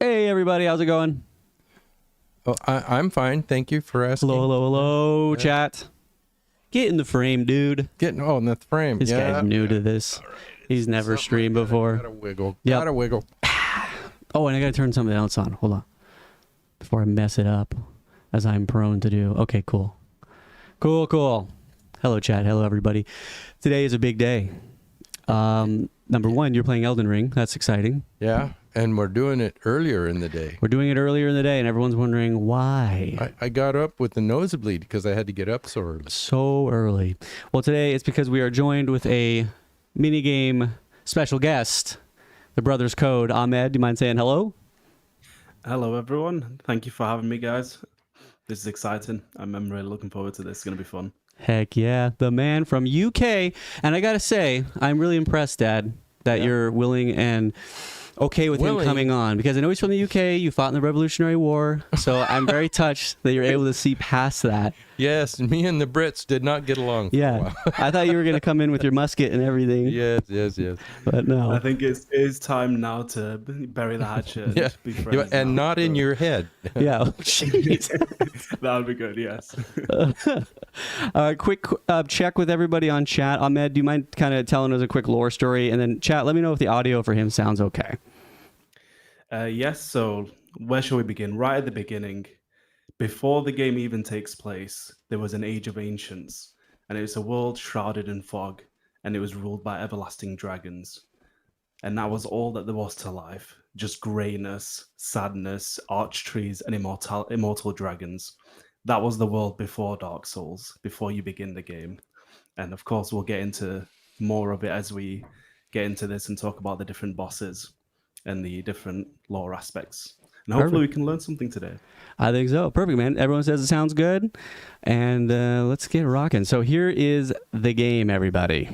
Hey everybody, how's it going? Oh, I'm fine. Thank you for asking. Hello, chat. Get in the frame, dude. Getting in the frame. This guy's new to this. All right. He's never streamed before. Gotta wiggle. Yep. Gotta wiggle. Oh, and I gotta turn something else on. Hold on. Before I mess it up, as I'm prone to do. Okay, cool. Cool. Hello, chat. Hello, everybody. Today is a big day. Number one, you're playing Elden Ring. That's exciting. Yeah, and we're doing it earlier in the day. We're doing it earlier in the day, and everyone's wondering why. I got up with the nosebleed because I had to get up so early. So early. Well, today it's because we are joined with a minigame special guest, the Brothers Code. Ahmed, do you mind saying hello? Hello, everyone. Thank you for having me, guys. This is exciting. I'm really looking forward to this. It's going to be fun. Heck yeah. The man from UK. And I got to say, I'm really impressed, Dad, that you're willing and okay with him coming on. Because I know he's from the UK. You fought in the Revolutionary War. So I'm very touched that you're able to see past that. Yes, me and the Brits did not get along for a Yeah. while. I thought you were going to come in with your musket and everything. Yes. But no. I think it's time now to bury the hatchet and Yeah. be friends And now. not in your head. Yeah. Oh, jeez. That would be good, yes. Quick check with everybody on chat. Ahmed, do you mind kind of telling us a quick lore story? And then chat, let me know if the audio for him sounds okay. Yes, so where shall we begin? Right at the beginning, before the game even takes place, there was an Age of Ancients, and it was a world shrouded in fog, and it was ruled by everlasting dragons. And that was all that there was to life. Just greyness, sadness, arch trees, and immortal dragons. That was the world before Dark Souls, before you begin the game. And of course, we'll get into more of it as we get into this and talk about the different bosses and the different lore aspects. And hopefully we can learn something today. I think so. Perfect, man. Everyone says it sounds good. And let's get rocking. So here is the game, everybody.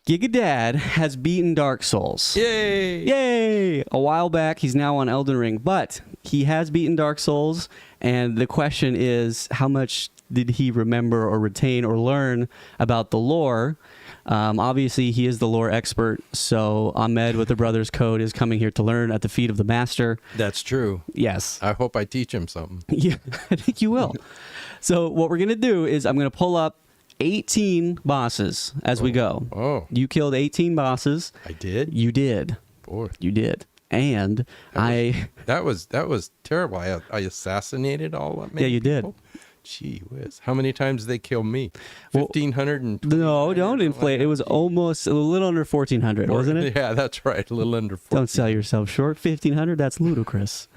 GigaDad has beaten Dark Souls. Yay! A while back, he's now on Elden Ring, but he has beaten Dark Souls, and the question is, how much did he remember or retain or learn about the lore? Obviously, he is the lore expert, so Ahmed with the Brothers Code is coming here to learn at the feet of the master. That's true. Yes. I hope I teach him something. Yeah, I think you will. So what we're going to do is I'm going to pull up 18 bosses as we go. Oh. You killed 18 bosses. I did? You did. Boy. You did. And That was terrible. I assassinated all of them. Yeah, you did. Gee whiz. How many times did they kill me? Well, 1,500? No, don't inflate. It was almost a little under 1,400, wasn't it? Yeah, that's right. A little under 14. Don't sell yourself short. 1,500, that's ludicrous.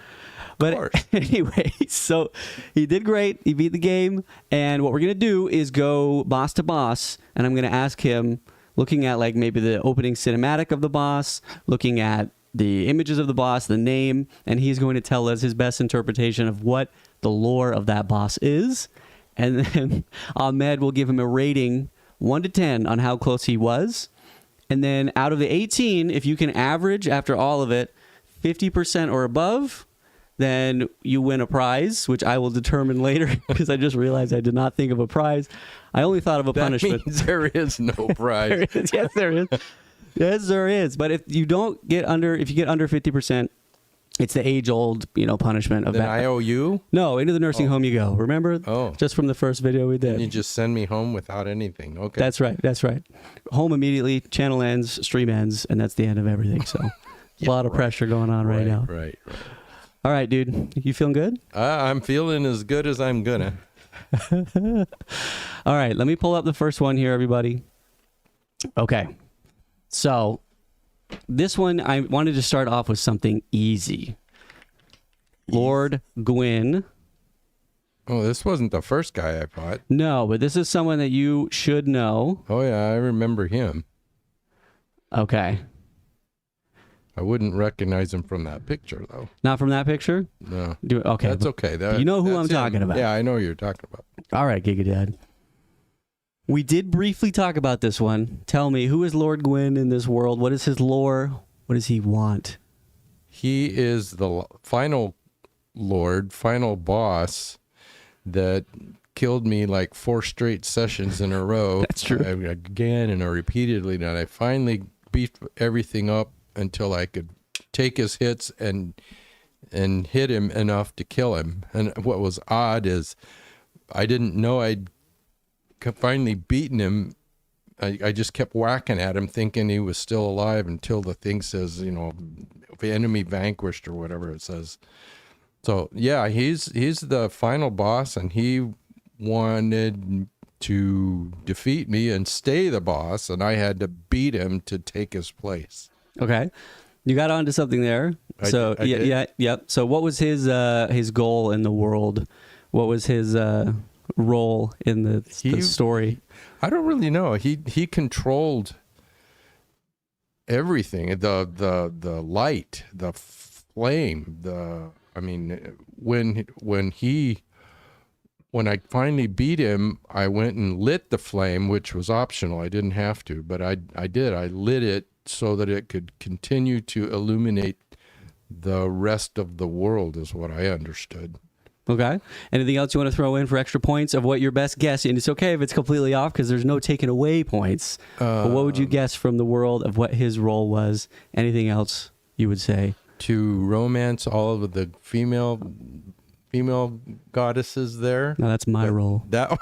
But anyway, so he did great. He beat the game. And what we're going to do is go boss to boss. And I'm going to ask him, looking at like maybe the opening cinematic of the boss, looking at the images of the boss, the name, and he's going to tell us his best interpretation of what the lore of that boss is. And then Ahmed will give him a rating 1 to 10 on how close he was. And then out of the 18, if you can average after all of it 50% or above, then you win a prize, which I will determine later because I just realized I did not think of a prize. I only thought of a punishment. Means there is no prize. There is. Yes, there is. Yes, there is. But if you get under 50%, it's the age-old, punishment of Then that. I owe you? No, into the nursing home you go. Remember? Oh. Just from the first video we did. You just send me home without anything. Okay. That's right. Home immediately, channel ends, stream ends, and that's the end of everything. So a lot of pressure going on right now. Right. All right, dude. You feeling good? I'm feeling as good as I'm gonna. All right, let me pull up the first one here, everybody. Okay. So this one, I wanted to start off with something easy. Lord Gwyn. Oh, this wasn't the first guy I fought. No, but this is someone that you should know. Oh, yeah, I remember him. Okay. I wouldn't recognize him from that picture, though. Not from that picture? No. Okay. That's okay. You know who I'm that's talking about. Yeah, I know who you're talking about. All right, GigaDad. We did briefly talk about this one. Tell me, who is Lord Gwyn in this world? What is his lore? What does he want? He is the final lord, final boss that killed me like 4 straight sessions in a row. That's true. Again and repeatedly. And I finally beefed everything up until I could take his hits and hit him enough to kill him. And what was odd is I didn't know I'd finally beaten him. I just kept whacking at him thinking he was still alive until the thing says, the enemy vanquished or whatever it says. So yeah, he's the final boss, and he wanted to defeat me and stay the boss, and I had to beat him to take his place. Okay. You got onto something there. I yeah, did. yeah. So what was his goal in the world? What was his role in the story? I don't really know. He controlled everything. The light, the flame, when I finally beat him, I went and lit the flame, which was optional. I didn't have to, but I did. I lit it so that it could continue to illuminate the rest of the world, is what I understood. Okay. Anything else you want to throw in for extra points of what your best guess? And it's okay if it's completely off because there's no taking away points. But what would you guess from the world of what his role was? Anything else you would say? To romance all of the female goddesses there. No, that's my role. That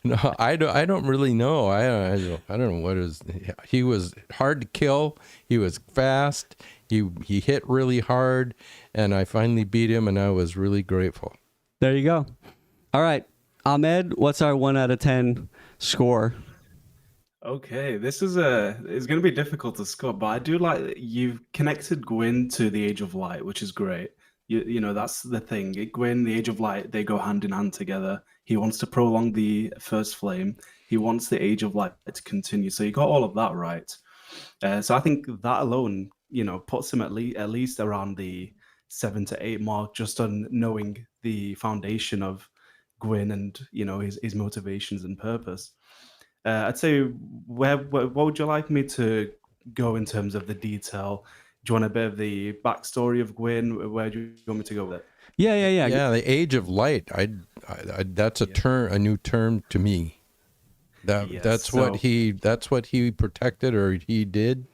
no, I don't really know. I don't know what is. He was hard to kill. He was fast. He hit really hard, and I finally beat him, and I was really grateful. There you go. All right, Ahmed, what's our 1 out of 10 score? Okay, this is it's going to be difficult to score, but I do like that you've connected Gwyn to the Age of Light, which is great. You know, that's the thing. Gwyn, the Age of Light, they go hand in hand together. He wants to prolong the first flame. He wants the Age of Light to continue. So you got all of that right. So I think that alone, puts him at least around the 7 to 8 mark, just on knowing the foundation of Gwyn and his motivations and purpose. I'd say, what would you like me to go in terms of the detail? Do you want a bit of the backstory of Gwyn? Where do you want me to go with it? Yeah. Yeah, the Age of Light. I that's a new term to me. That's what he protected, or he did.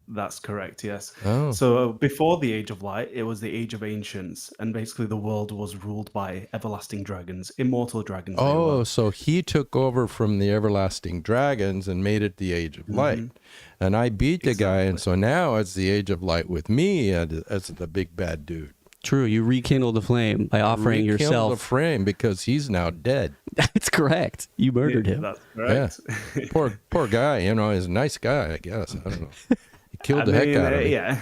That's correct, yes. Oh. So before the Age of Light, it was the Age of Ancients, and basically the world was ruled by everlasting dragons, immortal dragons. Oh, so he took over from the everlasting dragons and made it the Age of Light. And I beat the guy, and so now it's the Age of Light with me as the big bad dude. True, you rekindled the flame by offering yourself. The flame because he's now dead. That's correct. You murdered him. That's correct. Yeah. Poor guy. He's a nice guy, I guess. I don't know. He killed the heck out of me. Yeah.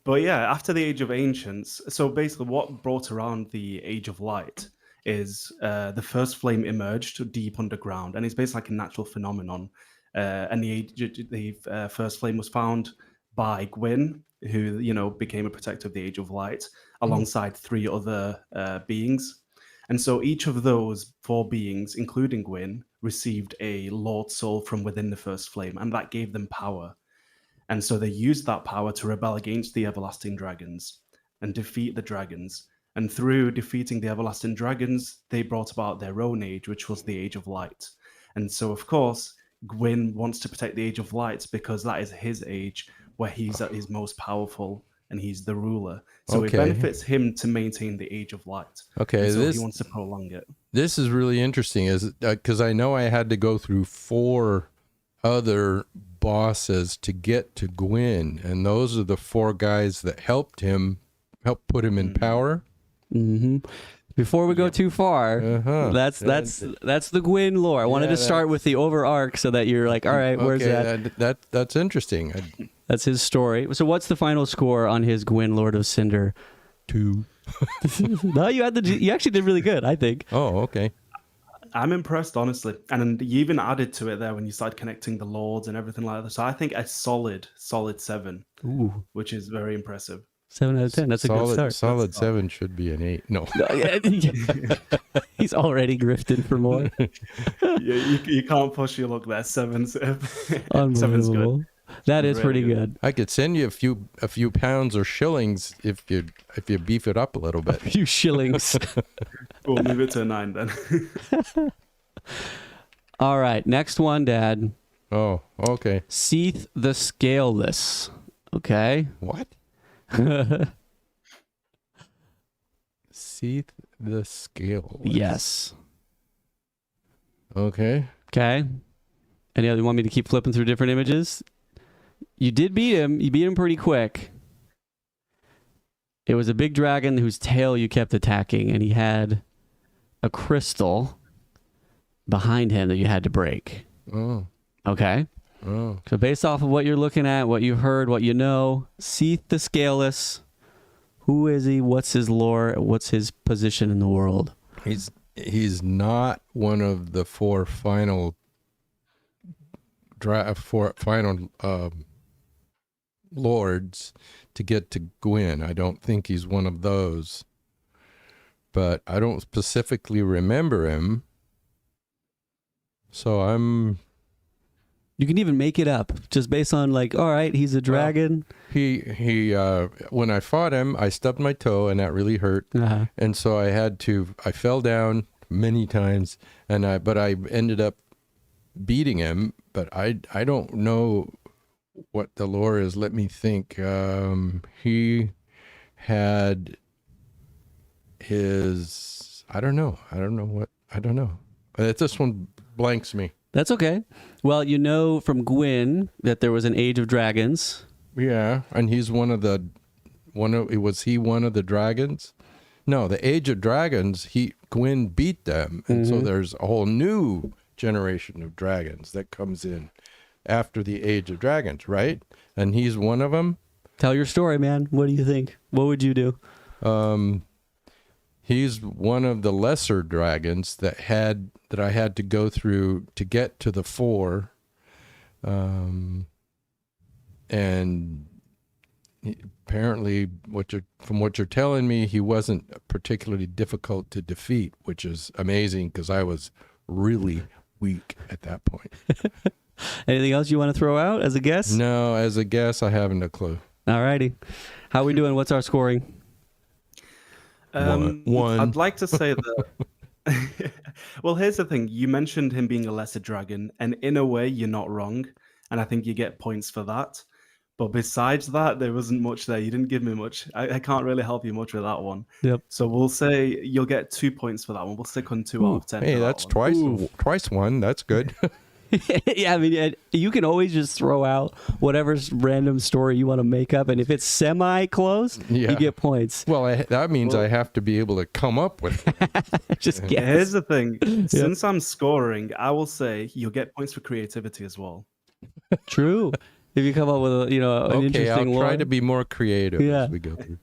But yeah, after the Age of Ancients, so basically what brought around the Age of Light is the first flame emerged deep underground, and it's basically like a natural phenomenon. And the first flame was found by Gwyn, who became a protector of the Age of Light, alongside 3 other beings. And so each of those 4 beings, including Gwyn, received a Lord Soul from within the first flame, and that gave them power. And so they used that power to rebel against the everlasting dragons and defeat the dragons. And through defeating the everlasting dragons, they brought about their own age, which was the Age of Light. And so, of course, Gwyn wants to protect the Age of Light because that is his age, where he's at his most powerful and he's the ruler. So it benefits him to maintain the Age of Light. Okay, so he wants to prolong it. This is really interesting, because I know I had to go through 4 other bosses to get to Gwyn, and those are the 4 guys that helped put him in power. Mm-hmm. Before we go too far, that's the Gwyn lore. I wanted to start with the over arc so that you're like, all right, where's that? That's interesting. That's his story. So what's the final score on his Gwyn Lord of Cinder? 2. No, you actually did really good, I think. Oh, okay. I'm impressed, honestly. And you even added to it there when you started connecting the lords and everything like that. So I think a solid 7, which is very impressive. 7 out of 10. That's a good start. Solid 7 should be an 8. No. He's already grifting for more. You can't push your luck there. 7's Unbelievable. good. That is pretty good. I could send you a few pounds or shillings if you beef it up a little bit. A few shillings. We'll move it to a 9 then. All right, next one, Dad. Oh, okay. Seath the Scaleless. Okay. What? Seath the Scaleless. Yes. Okay. Okay. Any other? You want me to keep flipping through different images? You did beat him. You beat him pretty quick. It was a big dragon whose tail you kept attacking, and he had a crystal behind him that you had to break. Oh. Okay. Oh. So based off of what you're looking at, what you heard, what you know, Seath the Scaleless, who is he? What's his lore? What's his position in the world? He's not one of the four final lords to get to Gwyn. I don't think he's one of those. But I don't specifically remember him. So You can even make it up just based on like, all right, he's a dragon. Well, when I fought him, I stubbed my toe and that really hurt. Uh-huh. And so I fell down many times but I ended up beating him, but I don't know what the lore is. Let me think. He had his, I don't know. This one blanks me. That's okay. Well, you know from Gwyn that there was an Age of Dragons. Yeah, and he's was he one of the dragons? No, the Age of Dragons, Gwyn beat them, and so there's a whole new generation of dragons that comes in after the Age of Dragons, right? And he's one of them. Tell your story, man. What do you think? What would you do? He's one of the lesser dragons that I had to go through to get to the four. And apparently, from what you're telling me, he wasn't particularly difficult to defeat, which is amazing because I was really weak at that point. Anything else you want to throw out as a guess? No, as a guess, I haven't a clue. All righty. How we doing? What's our scoring? One. I'd like to say that. Well, here's the thing. You mentioned him being a lesser dragon, and in a way, you're not wrong. And I think you get points for that. But besides that, there wasn't much there. You didn't give me much. I can't really help you much with that one. Yep. So we'll say you'll get 2 points for that one. We'll stick on 2 out of 10. Hey, that's twice one. That's good. Yeah, I mean, you can always just throw out whatever random story you want to make up, and if it's semi-close, you get points. Well, that means I have to be able to come up with it. Just guess. Here's the thing. Since I'm scoring, I will say you'll get points for creativity as well. True. If you come up with an interesting I'll lore. try to be more creative as we go through.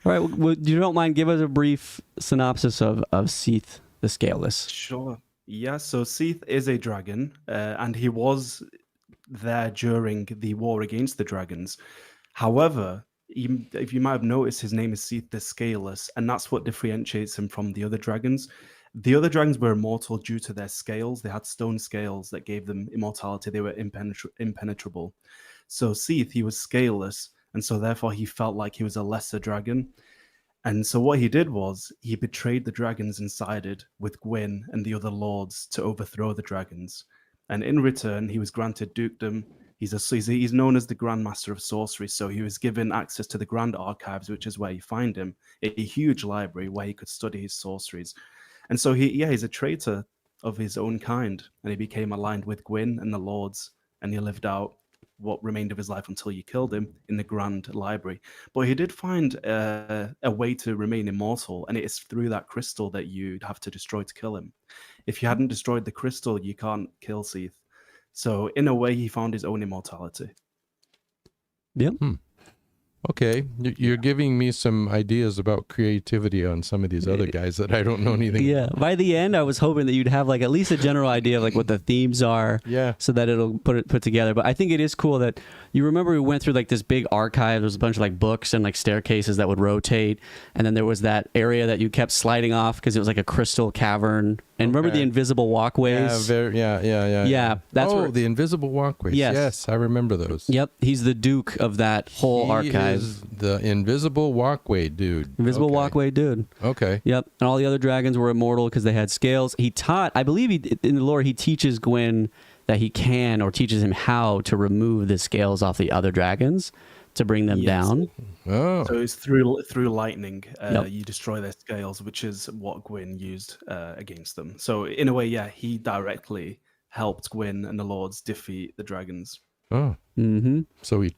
All right, well, you don't mind, give us a brief synopsis of Seath the Scaleless. Sure. Yeah, so Seath is a dragon, and he was there during the war against the dragons. However, if you might have noticed, his name is Seath the Scaleless, and that's what differentiates him from the other dragons. The other dragons were immortal due to their scales. They had stone scales that gave them immortality. They were impenetrable. So Seath, he was scaleless, and so therefore he felt like he was a lesser dragon. And so what he did was he betrayed the dragons and sided with Gwyn and the other lords to overthrow the dragons. And in return, he was granted dukedom. He's known as the Grand Master of Sorcery, so he was given access to the Grand Archives, which is where you find him, a huge library where he could study his sorceries. And so he's a traitor of his own kind, and he became aligned with Gwyn and the lords, and he lived out what remained of his life until you killed him in the Grand Library. But he did find a way to remain immortal, and it is through that crystal that you'd have to destroy to kill him. If you hadn't destroyed the crystal, you can't kill Seath. So in a way, he found his own immortality. Yep. Okay, you're giving me some ideas about creativity on some of these other guys that I don't know anything about. By the end, I was hoping that you'd have like at least a general idea of like what the themes are, so that it'll put together. But I think it is cool that you remember we went through like this big archive. There was a bunch of like books and like staircases that would rotate, and then there was that area that you kept sliding off because it was like a crystal cavern. And remember the invisible walkways? Yeah. That's the invisible walkways. Yes, I remember those. Yep, he's the duke of that whole archive. Is the invisible walkway dude. Invisible walkway dude. Okay. Yep, and all the other dragons were immortal because they had scales. He taught, I believe, in the lore, he teaches Gwyn that he can, or teaches him how to remove the scales off the other dragons to bring them Yes. down. Oh, So it's through lightning. Yep. You destroy their scales, which is what Gwyn used against them. So in a way, yeah, he directly helped Gwyn and the Lords defeat the dragons. oh. Mm-hmm. So he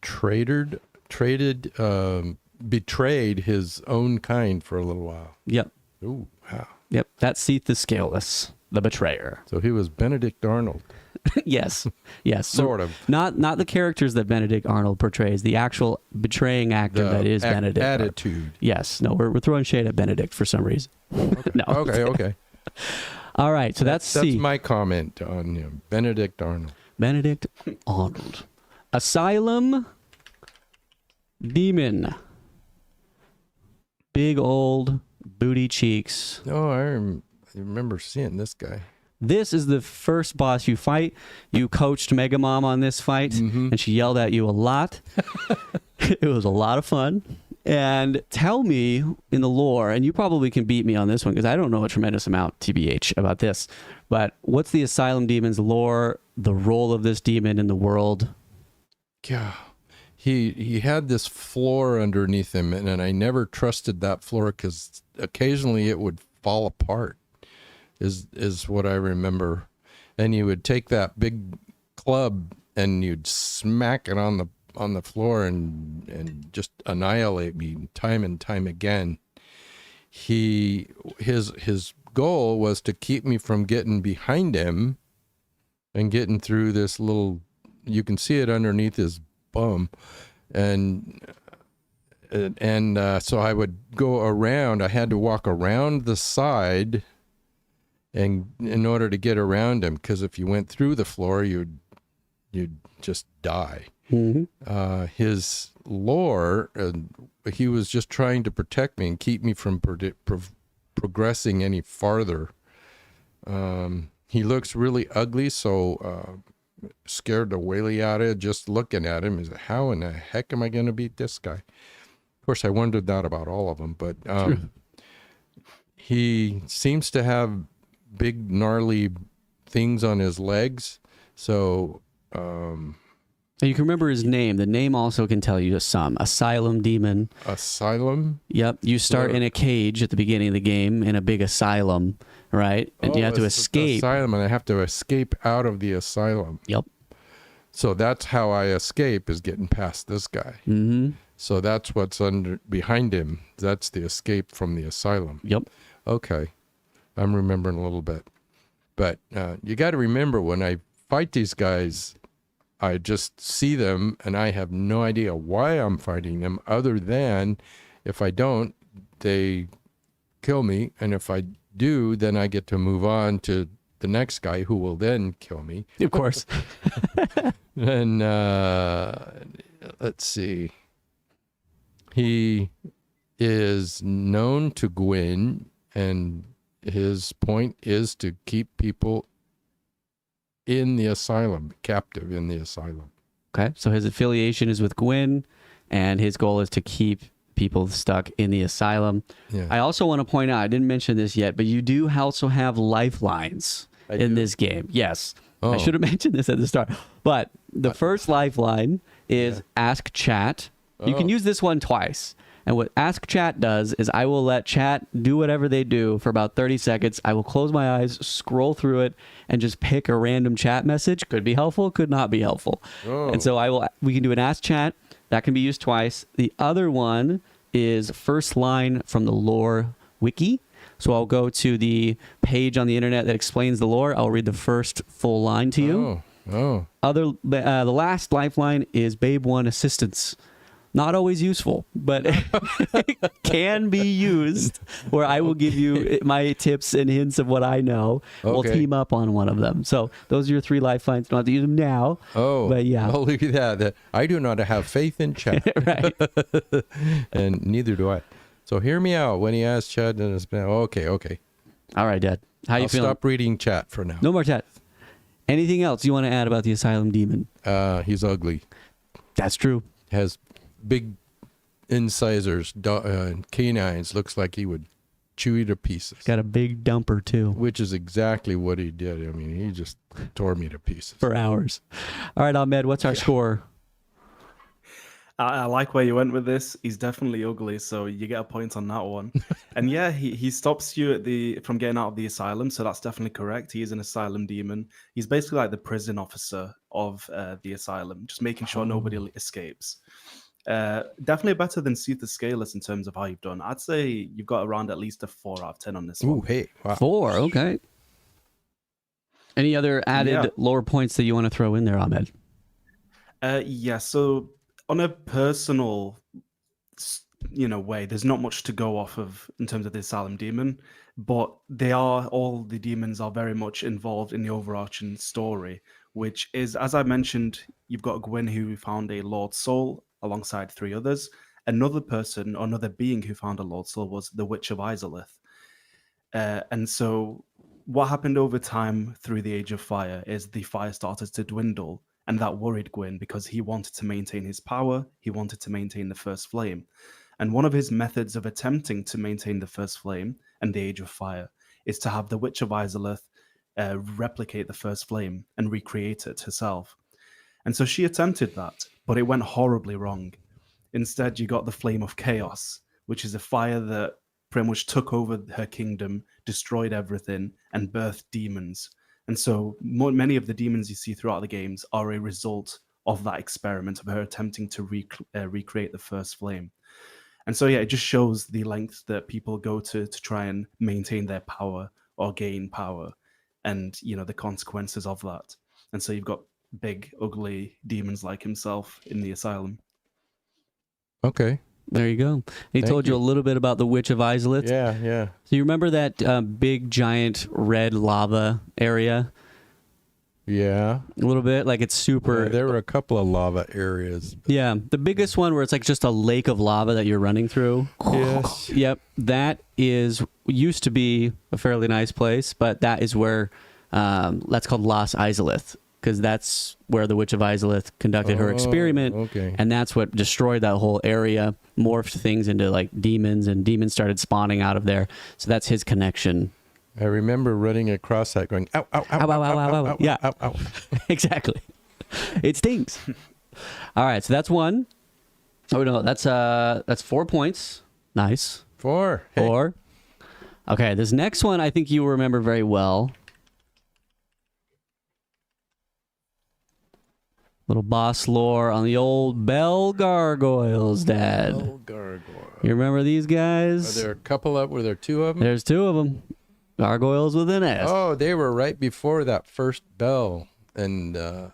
betrayed his own kind for a little while. Yep. Ooh, wow. Yep. That's Seath the Scaleless, the betrayer. So he was Benedict Arnold, Yes. Yes. So sort of. not the characters that Benedict Arnold portrays, the actual betraying actor that is Benedict. attitude. Yes. No, we're throwing shade at Benedict for some reason. No. Okay. All right. So that's That's C. my comment on him, Benedict Arnold. Benedict Arnold. Asylum Demon. Big old booty cheeks. Oh, I remember seeing this guy. This is the first boss you fight. You coached Mega Mom on this fight, and she yelled at you a lot. It was a lot of fun. And tell me in the lore, and you probably can beat me on this one because I don't know a tremendous amount, TBH, about this. But what's the Asylum Demon's lore, the role of this demon in the world? Yeah. He had this floor underneath him, and I never trusted that floor because occasionally it would fall apart, is what I remember. And you would take that big club and you'd smack it on the floor and just annihilate me time and time again. His goal was to keep me from getting behind him and getting through this little, you can see it underneath his bum, and so I would go around. I had to walk around the side, and in order to get around him, because if you went through the floor, you'd just die. Mm-hmm. His lore, he was just trying to protect me and keep me from progressing any farther. He looks really ugly, so scared the whaley out of it just looking at him. Is how in the heck am I going to beat this guy? Of course, I wondered that about all of them, but he seems to have big gnarly things on his legs. So You can remember his name. The name also can tell you some. Asylum Demon. Asylum? Yep. You start in a cage at the beginning of the game in a big asylum, right? And you have to escape. Asylum, and I have to escape out of the asylum. Yep. So that's how I escape, is getting past this guy. Mm-hmm. So that's what's behind him. That's the escape from the asylum. Yep. Okay. I'm remembering a little bit. But you got to remember, when I fight these guys, I just see them and I have no idea why I'm fighting them, other than if I don't, they kill me. And if I do, then I get to move on to the next guy who will then kill me. Of course. And let's see. He is known to Gwyn, and his point is to keep people in the asylum, captive in the asylum. Okay. So his affiliation is with Gwyn, and his goal is to keep people stuck in the asylum. Yeah. I also want to point out, I didn't mention this yet, but you do also have lifelines in this game. Yes. Oh. I should have mentioned this at the start. But the first lifeline is Ask Chat. You can use this one twice. And what Ask Chat does is I will let chat do whatever they do for about 30 seconds. I will close my eyes, scroll through it, and just pick a random chat message. Could be helpful, could not be helpful. And so we can do an Ask Chat. That can be used twice. The other one is first line from the lore wiki. So I'll go to the page on the internet that explains the lore. I'll read the first full line to you. The last lifeline is Babe One Assistance. Not always useful, but it can be used, where I will give you my tips and hints of what I know. Okay. We'll team up on one of them. So those are your 3 lifelines. Don't have to use them now. But yeah. Oh, look at that. I do not have faith in chat. Right. And neither do I. So hear me out when he asks chat. And it's been, okay. All right, Dad. How you I'll feeling? stop reading chat for now. No more chat. Anything else you want to add about the Asylum Demon? He's ugly. That's true. Has big incisors, canines. Looks like he would chew you to pieces. Got a big dumper too. Which is exactly what he did. I mean, he just tore me to pieces. For hours. All right, Ahmed, what's our score? I like where you went with this. He's definitely ugly, so you get a point on that one. And yeah, he stops you from getting out of the asylum, so that's definitely correct. He is an asylum demon. He's basically like the prison officer of the asylum, just making sure nobody escapes. Definitely better than Seath the Scaleless in terms of how you've done. I'd say you've got around at least a 4 out of 10 on this Ooh, one. hey, wow. 4, okay. Any other added lore points that you want to throw in there, Ahmed? Yeah, so on a personal way, there's not much to go off of in terms of the Asylum Demon, but all the demons are very much involved in the overarching story, which is, as I mentioned, you've got Gwyn who found a Lord Soul alongside 3 others. Another person, or another being who found a Lord Soul was the Witch of Ceaseless. And so what happened over time through the Age of Fire is the fire started to dwindle, and that worried Gwyn because he wanted to maintain his power, he wanted to maintain the First Flame. And one of his methods of attempting to maintain the First Flame and the Age of Fire is to have the Witch of Ceaseless replicate the First Flame and recreate it herself. And so she attempted that, but it went horribly wrong. Instead, you got the Flame of Chaos, which is a fire that pretty much took over her kingdom, destroyed everything, and birthed demons. And so many of the demons you see throughout the games are a result of that experiment of her attempting to recreate the First Flame. And so, yeah, it just shows the lengths that people go to try and maintain their power or gain power and, the consequences of that. And so you've got big, ugly demons like himself in the asylum. Okay. There you go. He Thank told you a you. little bit about the Witch of Ceaseless. Yeah. So you remember that big, giant red lava area? Yeah. A little bit? Like it's super... There were a couple of lava areas. Yeah, the biggest one where it's like just a lake of lava that you're running through. Yes. Yep, that used to be a fairly nice place, but that is where that's called Las Ceaseless, because that's where the Witch of Ceaseless conducted her experiment, Okay. and that's what destroyed that whole area, morphed things into like demons, and demons started spawning out of there. So that's his connection. I remember running across that going, ow, ow, ow, Ow, ow, ow, ow, ow. Yeah. ow, ow. Exactly. It stings. All right, so that's 1. Oh no, that's 4 points. Nice. 4. Hey. 4. Okay, this next one I think you remember very well. Little boss lore on the old Bell Gargoyles, Dad. Oh, gargoyle. You remember these guys? Are there a couple of? Were there 2 of them? There's 2 of them. Gargoyles with an S. Oh, they were right before that first bell, and I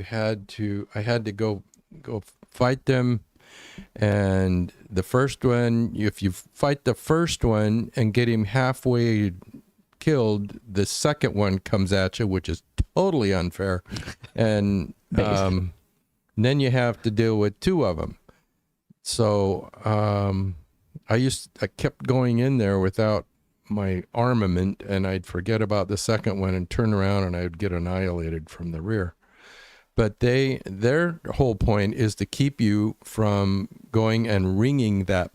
had to go fight them. And the first one, if you fight the first one and get him halfway killed, the second one comes at you, which is totally unfair. And then you have to deal with 2 of them. So I kept going in there without my armament, and I'd forget about the second one and turn around and I'd get annihilated from the rear. But their whole point is to keep you from going and ringing that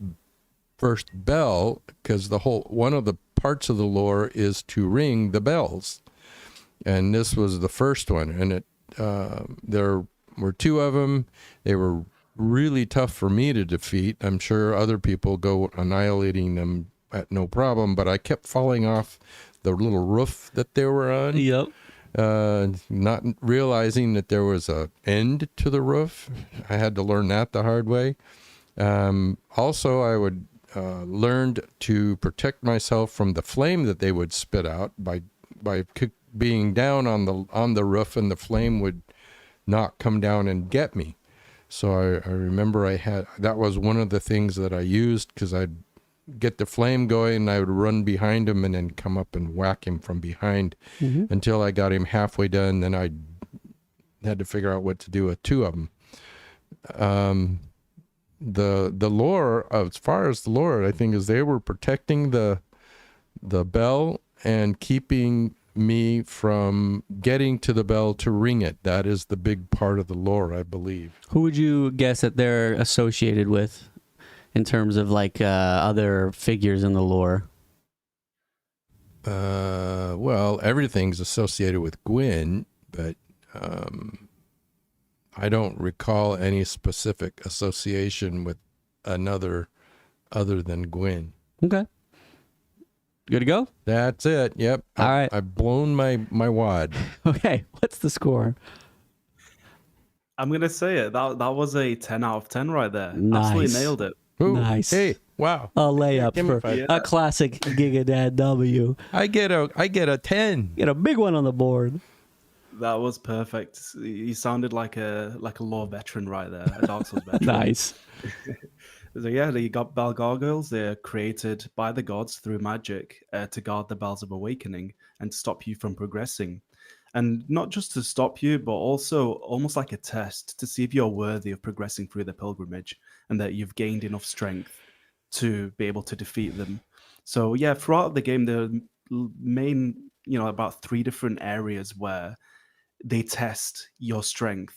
first bell, because one of the parts of the lore is to ring the bells. And this was the first one, and there were 2 of them. They were really tough for me to defeat. I'm sure other people go annihilating them at no problem, but I kept falling off the little roof that they were on. Yep. Not realizing that there was an end to the roof. I had to learn that the hard way. Also, I would learned to protect myself from the flame that they would spit out by being down on the roof, and the flame would not come down and get me. So I remember that was one of the things that I used, because I'd get the flame going and I would run behind him and then come up and whack him from behind until I got him halfway done. Then I had to figure out what to do with 2 of them. The lore, as far as the lore, I think, is they were protecting the bell and keeping me from getting to the bell to ring it. That is the big part of the lore, I believe. Who would you guess that they're associated with in terms of like other figures in the lore? Well, everything's associated with Gwyn, but I don't recall any specific association with another other than Gwyn. Okay. Good to go? That's it. Yep. All right. I've blown my wad. Okay. What's the score? I'm gonna say it. That was a 10 out of 10 right there. Nice. Absolutely nailed it. Ooh, Nice. Hey, wow. A layup Give me for five. a classic GigaDad W. I get a 10. Get a big one on the board. That was perfect. You sounded like a lore veteran right there, a Dark Souls veteran. Nice. So yeah, the Gargoyles, they're created by the gods through magic to guard the Bells of Awakening and stop you from progressing. And not just to stop you, but also almost like a test to see if you're worthy of progressing through the pilgrimage and that you've gained enough strength to be able to defeat them. So yeah, throughout the game, the main, about 3 different areas where they test your strength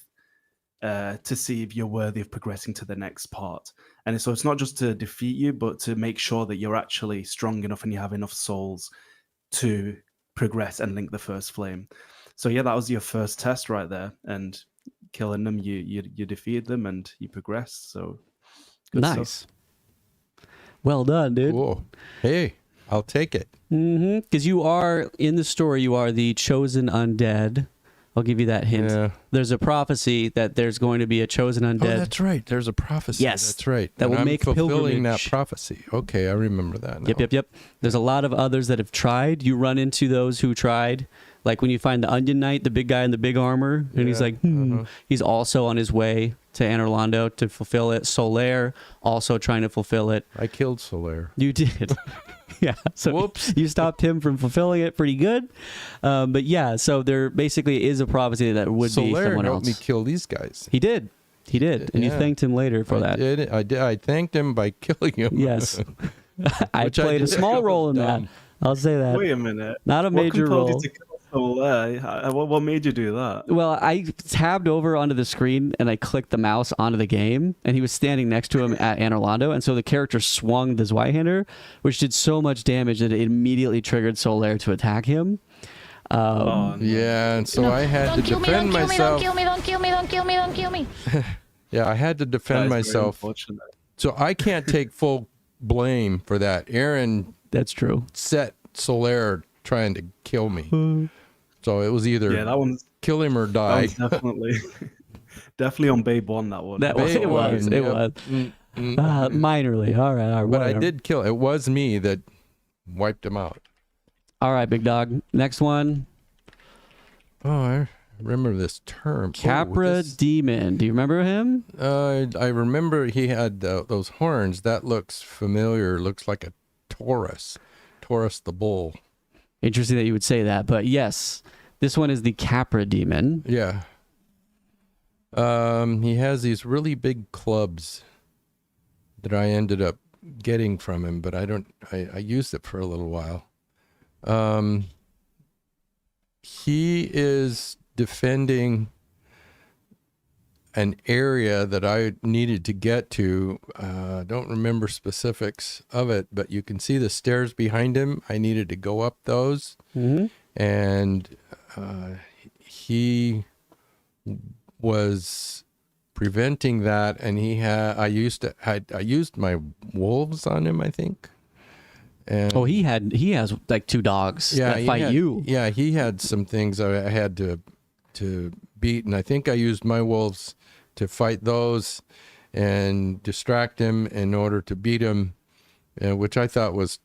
to see if you're worthy of progressing to the next part. And so it's not just to defeat you, but to make sure that you're actually strong enough and you have enough souls to progress and link the first flame. So yeah, that was your first test right there. And killing them, you defeated them and you progressed. So good Nice. stuff. Well done, dude. Cool. Hey, I'll take it. Because you are, in the story, you are the chosen undead. I'll give you that hint. Yeah. There's a prophecy that there's going to be a chosen undead. Oh, that's right. There's a prophecy. Yes. That's right. That And will I'm make fulfilling that pilgrimage. prophecy. Okay, I remember that now. Yep. There's a lot of others that have tried. You run into those who tried. Like when you find the Onion Knight, the big guy in the big armor, and he's Yeah, like, he's also on his way to Anor Londo to fulfill it. Solaire also trying to fulfill it. I killed Solaire. You did. Yeah. So Whoops. you stopped him from fulfilling it pretty good. But yeah, so there basically is a prophecy that would be Solaire someone helped else. me kill these guys. He did. And you Yeah. thanked him later for that. I did. I thanked him by killing him. Yes. I Which I played a did. small That role was in that. dumb. I'll say that. Wait a minute. Not a major what compelled role. you to kill Solaire? What made you do that? Well, I tabbed over onto the screen and I clicked the mouse onto the game, and he was standing next to him at Anor Londo, and so the character swung the Zweihander, which did so much damage that it immediately triggered Solaire to attack him. Oh, no. Yeah, and so I had to defend myself. Don't kill me. Yeah, I had to That defend is very myself. unfortunate. So I can't take full blame for that. Aaron That's true. set Solaire trying to kill me. So it was either Yeah, that one's kill him or die. definitely definitely on Babe 1, that one. That was, Babe it was. one, It yep. was. Minorly. All right. But I whatever. did kill. It was me that wiped him out. All right, big dog. Next one. Oh, I remember this term. Capra Demon. Do you remember him? I remember he had those horns. That looks familiar. Looks like a Taurus. Taurus the bull. Interesting that you would say that, but yes, this one is the Capra Demon. Yeah. He has these really big clubs that I ended up getting from him, but I used it for a little while. He is defending an area that I needed to get to. I don't remember specifics of it, but you can see the stairs behind him. I needed to go up those, and he was preventing that. And I used my wolves on him, I think. And Oh, he has like 2 dogs that he fight had- you. Yeah, he had some things I had to beat, and I think I used my wolves to fight those and distract him in order to beat him, which I thought was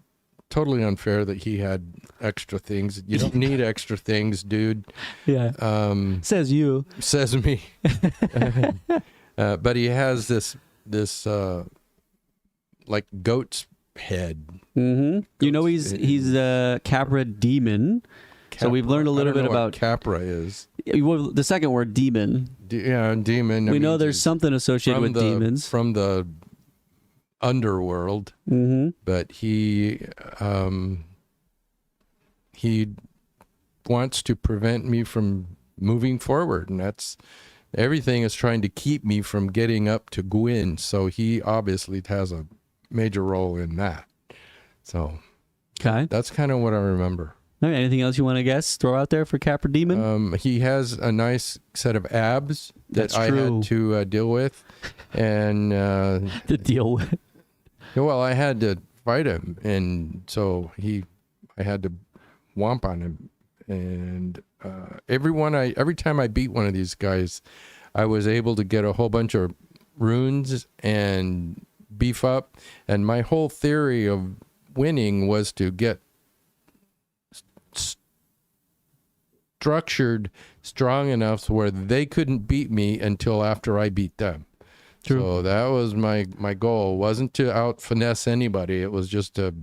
totally unfair that he had extra things. You don't need extra things, dude. Yeah. Says you. Says me. But he has this like goat's head. You know he's a Capra Demon. So we've learned a little bit about Capra is. Well, the second word, demon. Demon. We know there's something associated with demons. From the underworld, but he wants to prevent me from moving forward, and that's everything is trying to keep me from getting up to Gwyn. So he obviously has a major role in that. So Okay. that's kind of what I remember. All right, anything else you want to guess? Throw out there for Capra Demon? He has a nice set of abs that That's I true. had to deal with, and To deal with. well, I had to fight him, and so I had to womp on him, and every time I beat one of these guys, I was able to get a whole bunch of runes and beef up, and my whole theory of winning was to get structured strong enough where they couldn't beat me until after I beat them. True. So that was my goal. It wasn't to out finesse anybody. It was just to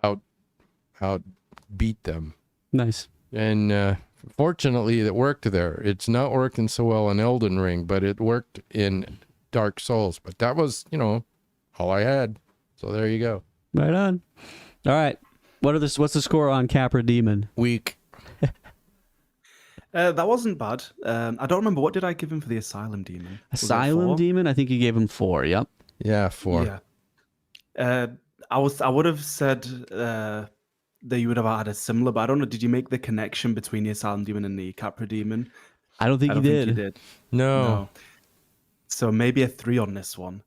out beat them. Nice. And fortunately, it worked there. It's not working so well in Elden Ring, but it worked in Dark Souls. But that was, all I had. So there you go. Right on. All right. What's the score on Capra Demon? Weak. That wasn't bad. I don't remember, what did I give him for the Asylum Demon? Was it Asylum 4? Demon? I think you gave him 4. Yep. Yeah, 4. Yeah. I would have said that you would have had a similar, but I don't know. Did you make the connection between the Asylum Demon and the Capra Demon? I don't think I you don't did. think you did. No. So maybe a 3 on this one.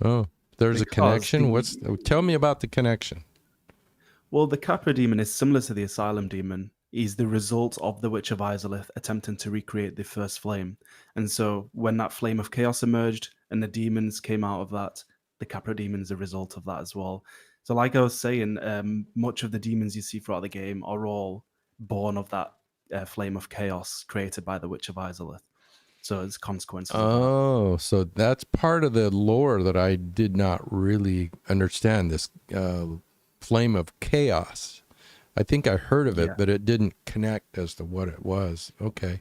Oh, there's a Because connection. Tell me about the connection. Well, the Capra Demon is similar to the Asylum Demon. He's the result of the Witch of Isolith attempting to recreate the first flame. And so when that flame of chaos emerged and the demons came out of that, the Capra Demon is a result of that as well. So like I was saying, much of the demons you see throughout the game are all born of that flame of chaos created by the Witch of Isolith. So it's consequences. of that. Oh, so that's part of the lore that I did not really understand. This flame of chaos. I think I heard of it, but it didn't connect as to what it was. Okay.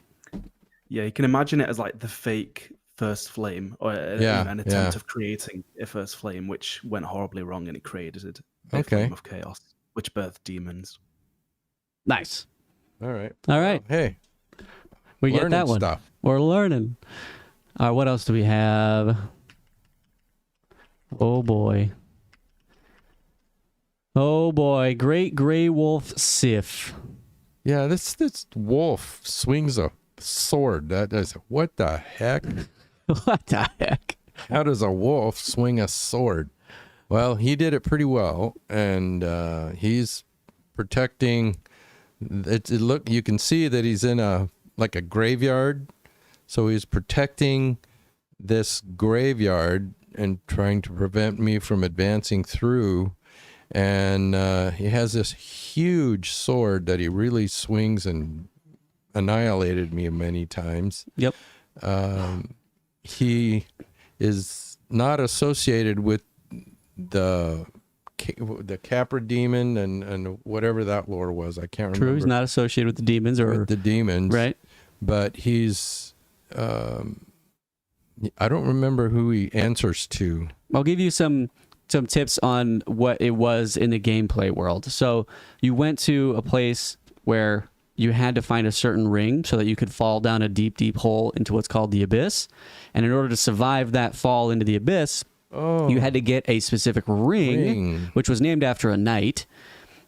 Yeah, you can imagine it as like the fake first flame, or an attempt of creating a first flame, which went horribly wrong, and it created a flame of chaos, which birthed demons. Nice. All right. All right. Hey, We get learning that one. stuff. We're learning. All right, what else do we have? Oh, boy. Oh, boy. Great Grey Wolf Sif. Yeah, this wolf swings a sword. That is, what the heck? What the heck? How does a wolf swing a sword? Well, he did it pretty well, and he's protecting. Look, you can see that he's in a graveyard, so he's protecting this graveyard and trying to prevent me from advancing through. And he has this huge sword that he really swings and annihilated me many times. Yep. He is not associated with the Capra Demon and whatever that lore was. I can't remember. True, he's not associated with the demons or with the demons, right? But he's I don't remember who he answers to. I'll give you some tips on what it was in the gameplay world. So you went to a place where you had to find a certain ring so that you could fall down a deep, deep hole into what's called the abyss. And in order to survive that fall into the abyss, you had to get a specific ring, which was named after a knight.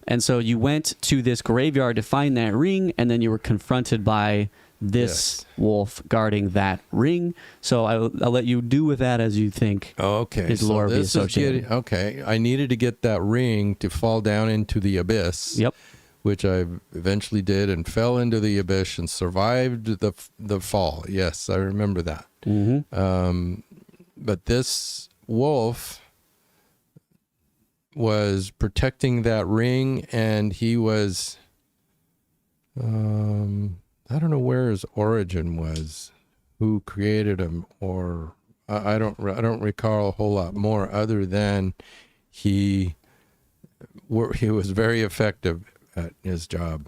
And so you went to this graveyard to find that ring, and then you were confronted by this wolf guarding that ring. So I'll let you do with that as you think. Okay. His lore be associated. Okay. I needed to get that ring to fall down into the abyss. Yep. Which I eventually did and fell into the abyss and survived the fall. Yes, I remember that. Mm-hmm. But this wolf was protecting that ring, and he was, I don't know where his origin was, who created him, or I don't recall a whole lot more other than he was very effective at his job.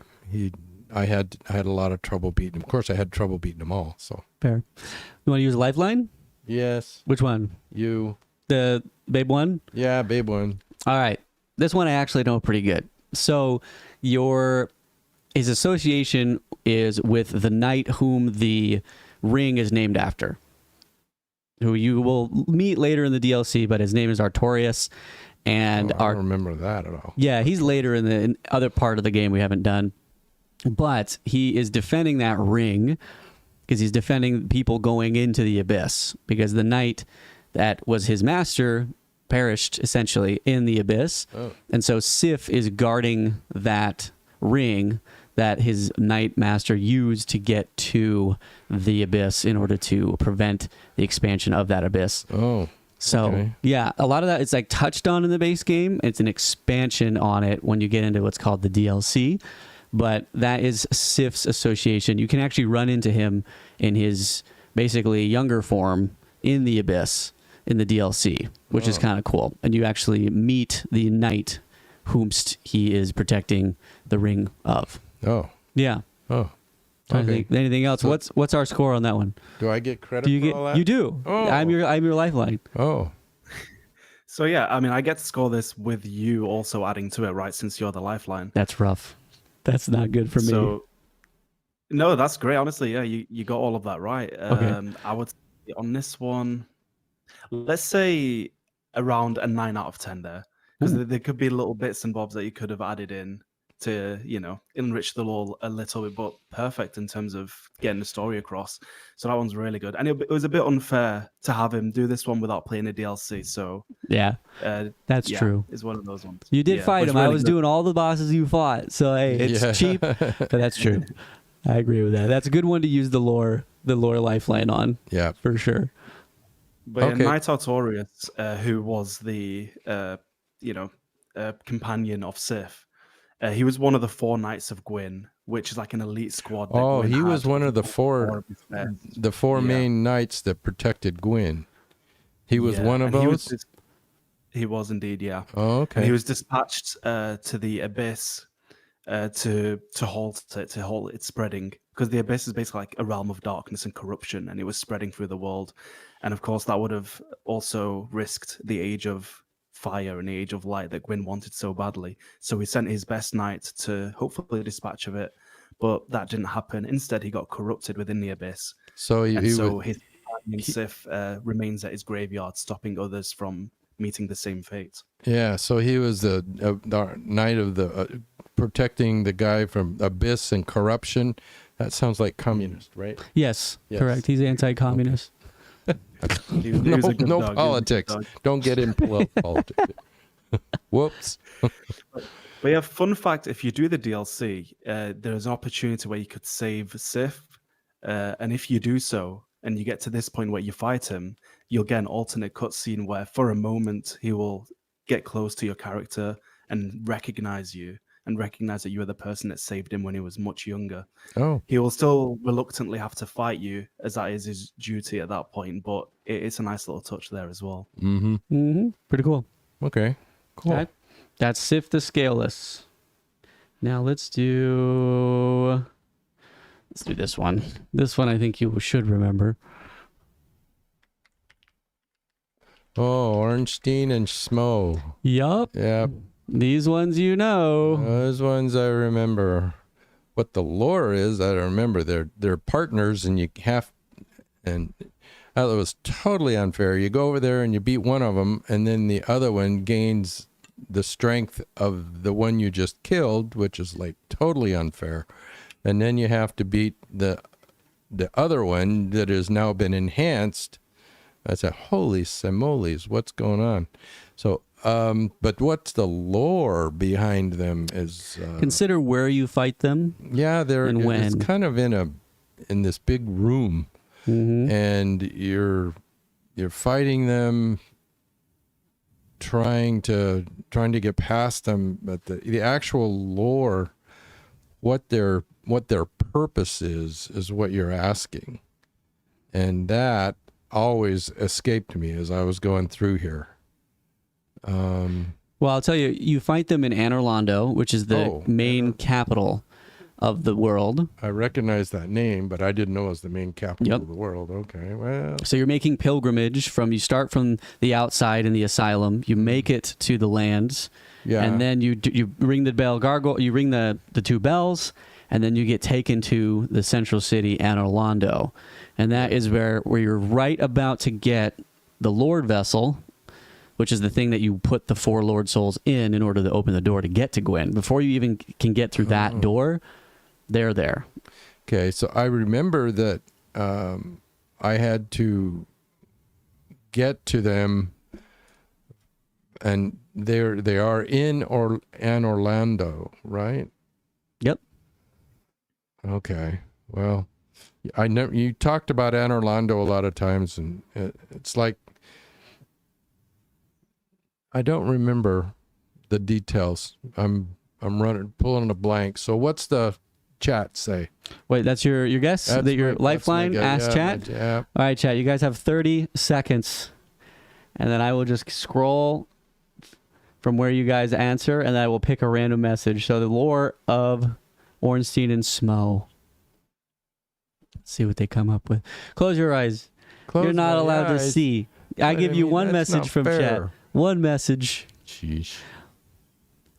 I had a lot of trouble beating him. Of course, I had trouble beating them all. So Fair. You want to use Lifeline? yes, Which one? you. The Babe one? Yeah, babe one. All right. This one I actually know pretty good. So his association is with the knight whom the ring is named after, who you will meet later in the DLC, but his name is Artorias. And I don't remember that at all. yeah, he's later in the other part of the game we haven't done. But he is defending that ring because he's defending people going into the abyss, because the knight that was his master perished essentially in the abyss. Oh. And so Sif is guarding that ring that his knight master used to get to the abyss in order to prevent the expansion of that abyss. Oh. So, Okay. yeah, a lot of that it's like touched on in the base game. It's an expansion on it when you get into what's called the DLC. But that is Sif's association. You can actually run into him in his basically younger form in the abyss in the DLC, which is kind of cool. And you actually meet the knight whomst he is protecting the ring of. Oh. Yeah. Oh. Trying to think, anything else? So- What's our score on that one? Do I get credit Do you for get? all that? You do. Oh. I'm your lifeline. Oh. So yeah, I mean, I get to score this with you also adding to it, right? Since you're the lifeline. That's rough. That's not good for me. So, no, that's great. Honestly, yeah, you got all of that right. I would say on this one, let's say around a 9 out of 10 there, because there could be little bits and bobs that you could have added in to, enrich the lore a little bit, but perfect in terms of getting the story across. So that one's really good. And it was a bit unfair to have him do this one without playing a DLC. So yeah, that's yeah, true. it's one of those ones. You did Yeah, fight was him. I really was good. doing all the bosses you fought. So hey, it's Yeah. cheap, but that's true. I agree with that. That's a good one to use the lore lifeline on Yeah. for sure. But Okay. Knight Artorius, who was the companion of Sif, he was one of the 4 knights of Gwyn, which is like an elite squad. That Oh, Gwyn he was had one of the before four, of his death. the 4 Yeah. main knights that protected Gwyn. He was Yeah, one of and those. He was indeed, yeah. Oh, okay. And he was dispatched to the abyss to halt its spreading, because the abyss is basically like a realm of darkness and corruption, and it was spreading through the world. And of course, that would have also risked the age of fire and the age of light that Gwyn wanted so badly. So he sent his best knight to hopefully dispatch of it, but that didn't happen. Instead, he got corrupted within the abyss, So and he so was, his companion Sif remains at his graveyard, stopping others from meeting the same fate. yeah. So he was the knight of the protecting the guy from abyss and corruption. That sounds like communist, right? Yes, Yes. correct. He's anti-communist. He was a good dog, he No was a good politics. dog. Don't get in politics. Whoops. But yeah, fun fact: if you do the DLC, there's an opportunity where you could save Sif, and if you do so, and you get to this point where you fight him, you'll get an alternate cutscene where, for a moment, he will get close to your character and recognize you, and recognize that you are the person that saved him when he was much younger. Oh, He will still reluctantly have to fight you, as that is his duty at that point. But it's a nice little touch there as well. Pretty cool. okay. Cool. Okay. That's Seath the Scaleless. Now let's do this one. This one I think you should remember. Oh, Ornstein and Smough. Yup. Yep. These ones you know. Those ones I remember. What the lore is, I don't remember. They're partners, and you have, and that was totally unfair. You go over there and you beat one of them, and then the other one gains the strength of the one you just killed, which is like totally unfair. And then you have to beat the other one that has now been enhanced. I said, holy simoles, what's going on? So, but what's the lore behind them is... Consider where you fight them. yeah, and when. it's kind of in this big room, and you're fighting them, trying to get past them, but the actual lore, what their purpose is what you're asking, and that always escaped me as I was going through here. Well, I'll tell you, you fight them in Anorlando, which is the main capital of the world. I recognize that name, but I didn't know it was the main capital of the world. Okay, well, So you're making pilgrimage you start from the outside in the asylum, you make it to the lands, yeah, and then you ring the bell gargoyle, you ring the 2 bells, and then you get taken to the central city, Anorlando. And that is where you're right about to get the Lord vessel, which is the thing that you put the 4 Lord Souls in order to open the door to get to Gwyn. Before you even can get through that door, they're there. Okay, so I remember that I had to get to them, and they are in Orlando, right? Yep. Okay. Well, you talked about Anne Orlando a lot of times, and it's like I don't remember the details. I'm pulling a blank. So what's the chat say? Wait, that's your guess? That's Your lifeline? Ask chat? Yeah. All right, chat. You guys have 30 seconds, and then I will just scroll from where you guys answer, and I will pick a random message. So the lore of Ornstein and Smough. Let's see what they come up with. Close your eyes. You're not allowed to see. I give you one message from chat. One message. Sheesh.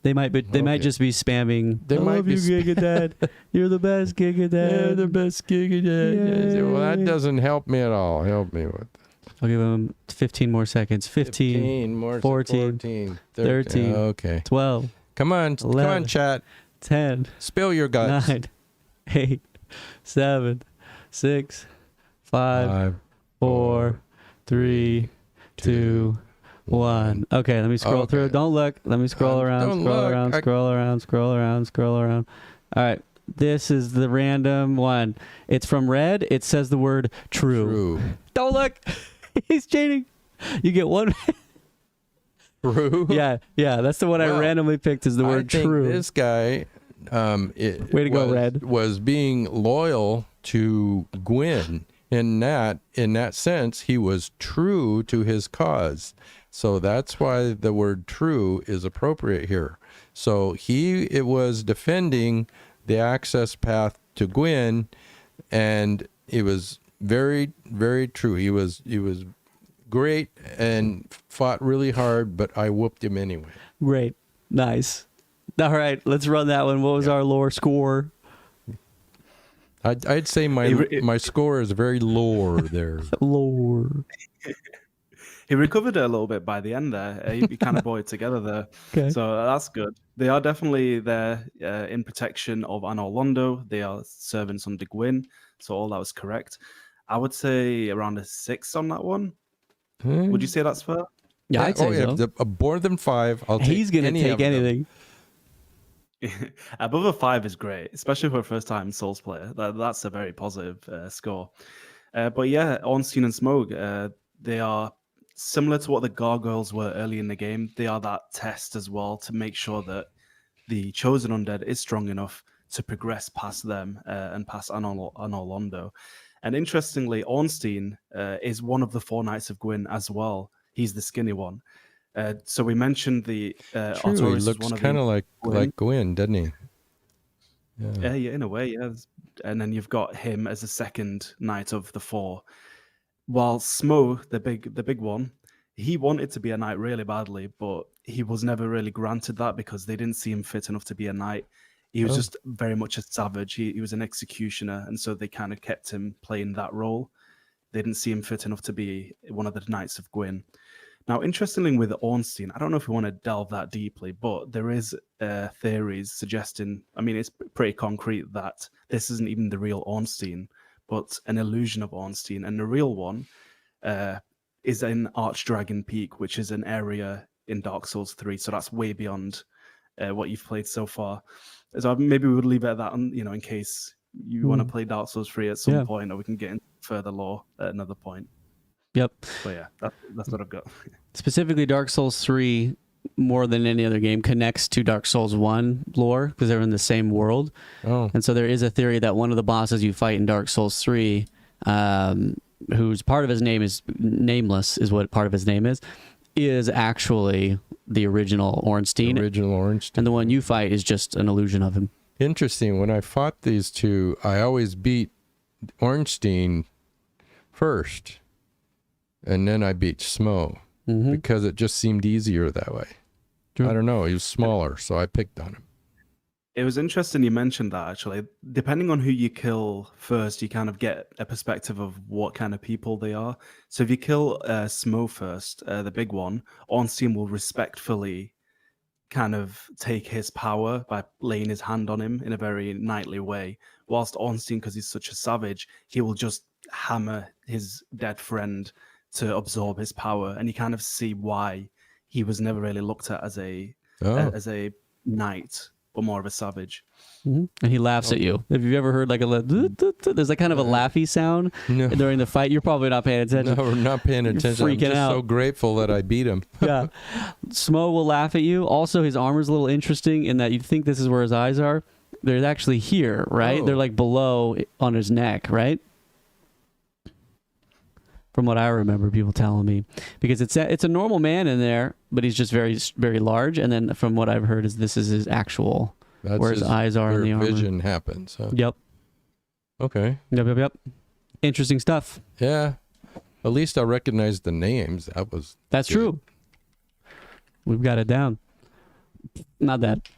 They might just be spamming. They might love be you, GigaDad. You're the best, GigaDad. You're the best GigaDad. Yay. Well, that doesn't help me at all. Help me with. I'll give them 15 more seconds. 15 more, 14, 13, Okay. 12, Come on, 11, chat. 10, Spill your guts. 9, 8, 7, 6, 5, 4, 3, 2, 1. Okay, let me scroll through. Don't look. Let me scroll around, scroll around. All right. This is the random one. It's from Red. It says the word true. Don't look. He's cheating. You get one. True? Yeah. That's the one I randomly picked is the word true. This guy Way to go, Red. Was being loyal to Gwyn. In that sense, he was true to his cause. So that's why the word true is appropriate here. So it was defending the access path to Gwyn, and it was very, very true. He was great and fought really hard, but I whooped him anyway. Great. Nice. All right, let's run that one. What was our lore score? I'd say my score is very low there. Lore. He recovered it a little bit by the end there. He kind of brought it together there. Okay. So that's good. They are definitely there in protection of Anne Orlando. They are serving under Gwyn. So all that was correct. I would say around a 6 on that one. Would you say that's fair? Yeah, I'd say so. More than 5, I'll take He's going to take anything. Above a 5 is great, especially for a first-time Souls player. That's a very positive score. But yeah, Ornstein and Smough, they are similar to what the Gargoyles were early in the game. They are that test as well to make sure that the Chosen Undead is strong enough to progress past them and past Anne Orlando. And interestingly, Ornstein is one of the 4 Knights of Gwyn as well. He's the skinny one. So we mentioned the True, he looks kind of like Gwyn, doesn't he? Yeah, in a way, yeah. And then you've got him as a second knight of the 4. While Smough, the big one, he wanted to be a knight really badly, but he was never really granted that because they didn't see him fit enough to be a knight. He was just very much a savage. He was an executioner, and so they kind of kept him playing that role. They didn't see him fit enough to be one of the Knights of Gwyn. Now, interestingly with Ornstein, I don't know if we want to delve that deeply, but there is theories suggesting, I mean, it's pretty concrete that this isn't even the real Ornstein, but an illusion of Ornstein. And the real one is in Archdragon Peak, which is an area in Dark Souls 3. So that's way beyond what you've played so far. So maybe we would leave it at that, in case you want to play Dark Souls 3 at some point, or we can get into further lore at another point. Yep. But yeah, that's what I've got. Specifically, Dark Souls 3, more than any other game, connects to Dark Souls 1 lore because they're in the same world. Oh. And so there is a theory that one of the bosses you fight in Dark Souls 3, whose part of his name is nameless, is what part of his name is actually the original Ornstein. And the one you fight is just an illusion of him. Interesting. When I fought these two, I always beat Ornstein first. And then I beat Smough because it just seemed easier that way. True. I don't know. He was smaller, so I picked on him. It was interesting you mentioned that, actually. Depending on who you kill first, you kind of get a perspective of what kind of people they are. So if you kill Smough first, the big one, Ornstein will respectfully kind of take his power by laying his hand on him in a very knightly way. Whilst Ornstein, because he's such a savage, he will just hammer his dead friend to absorb his power. And you kind of see why he was never really looked at as a Oh, knight, but more of a savage. And he laughs at you. Have you ever heard like there's like kind of a laughy sound no. during the fight? You're probably not paying attention. No, we're not paying attention. I'm freaking just out. so grateful that I beat him. Yeah. Smough will laugh at you. Also, his armor's a little interesting in that you'd think this is where his eyes are. They're actually here, right? Oh. They're like below on his neck, right? From what I remember, people telling me, because it's a normal man in there, but he's just very, very large. And then from what I've heard is this is his actual That's where his eyes are in where the armor. vision happens. Huh? Yep. Okay. Yep. Interesting stuff. Yeah. At least I recognize the names. That's good. true. We've got it down. Not that.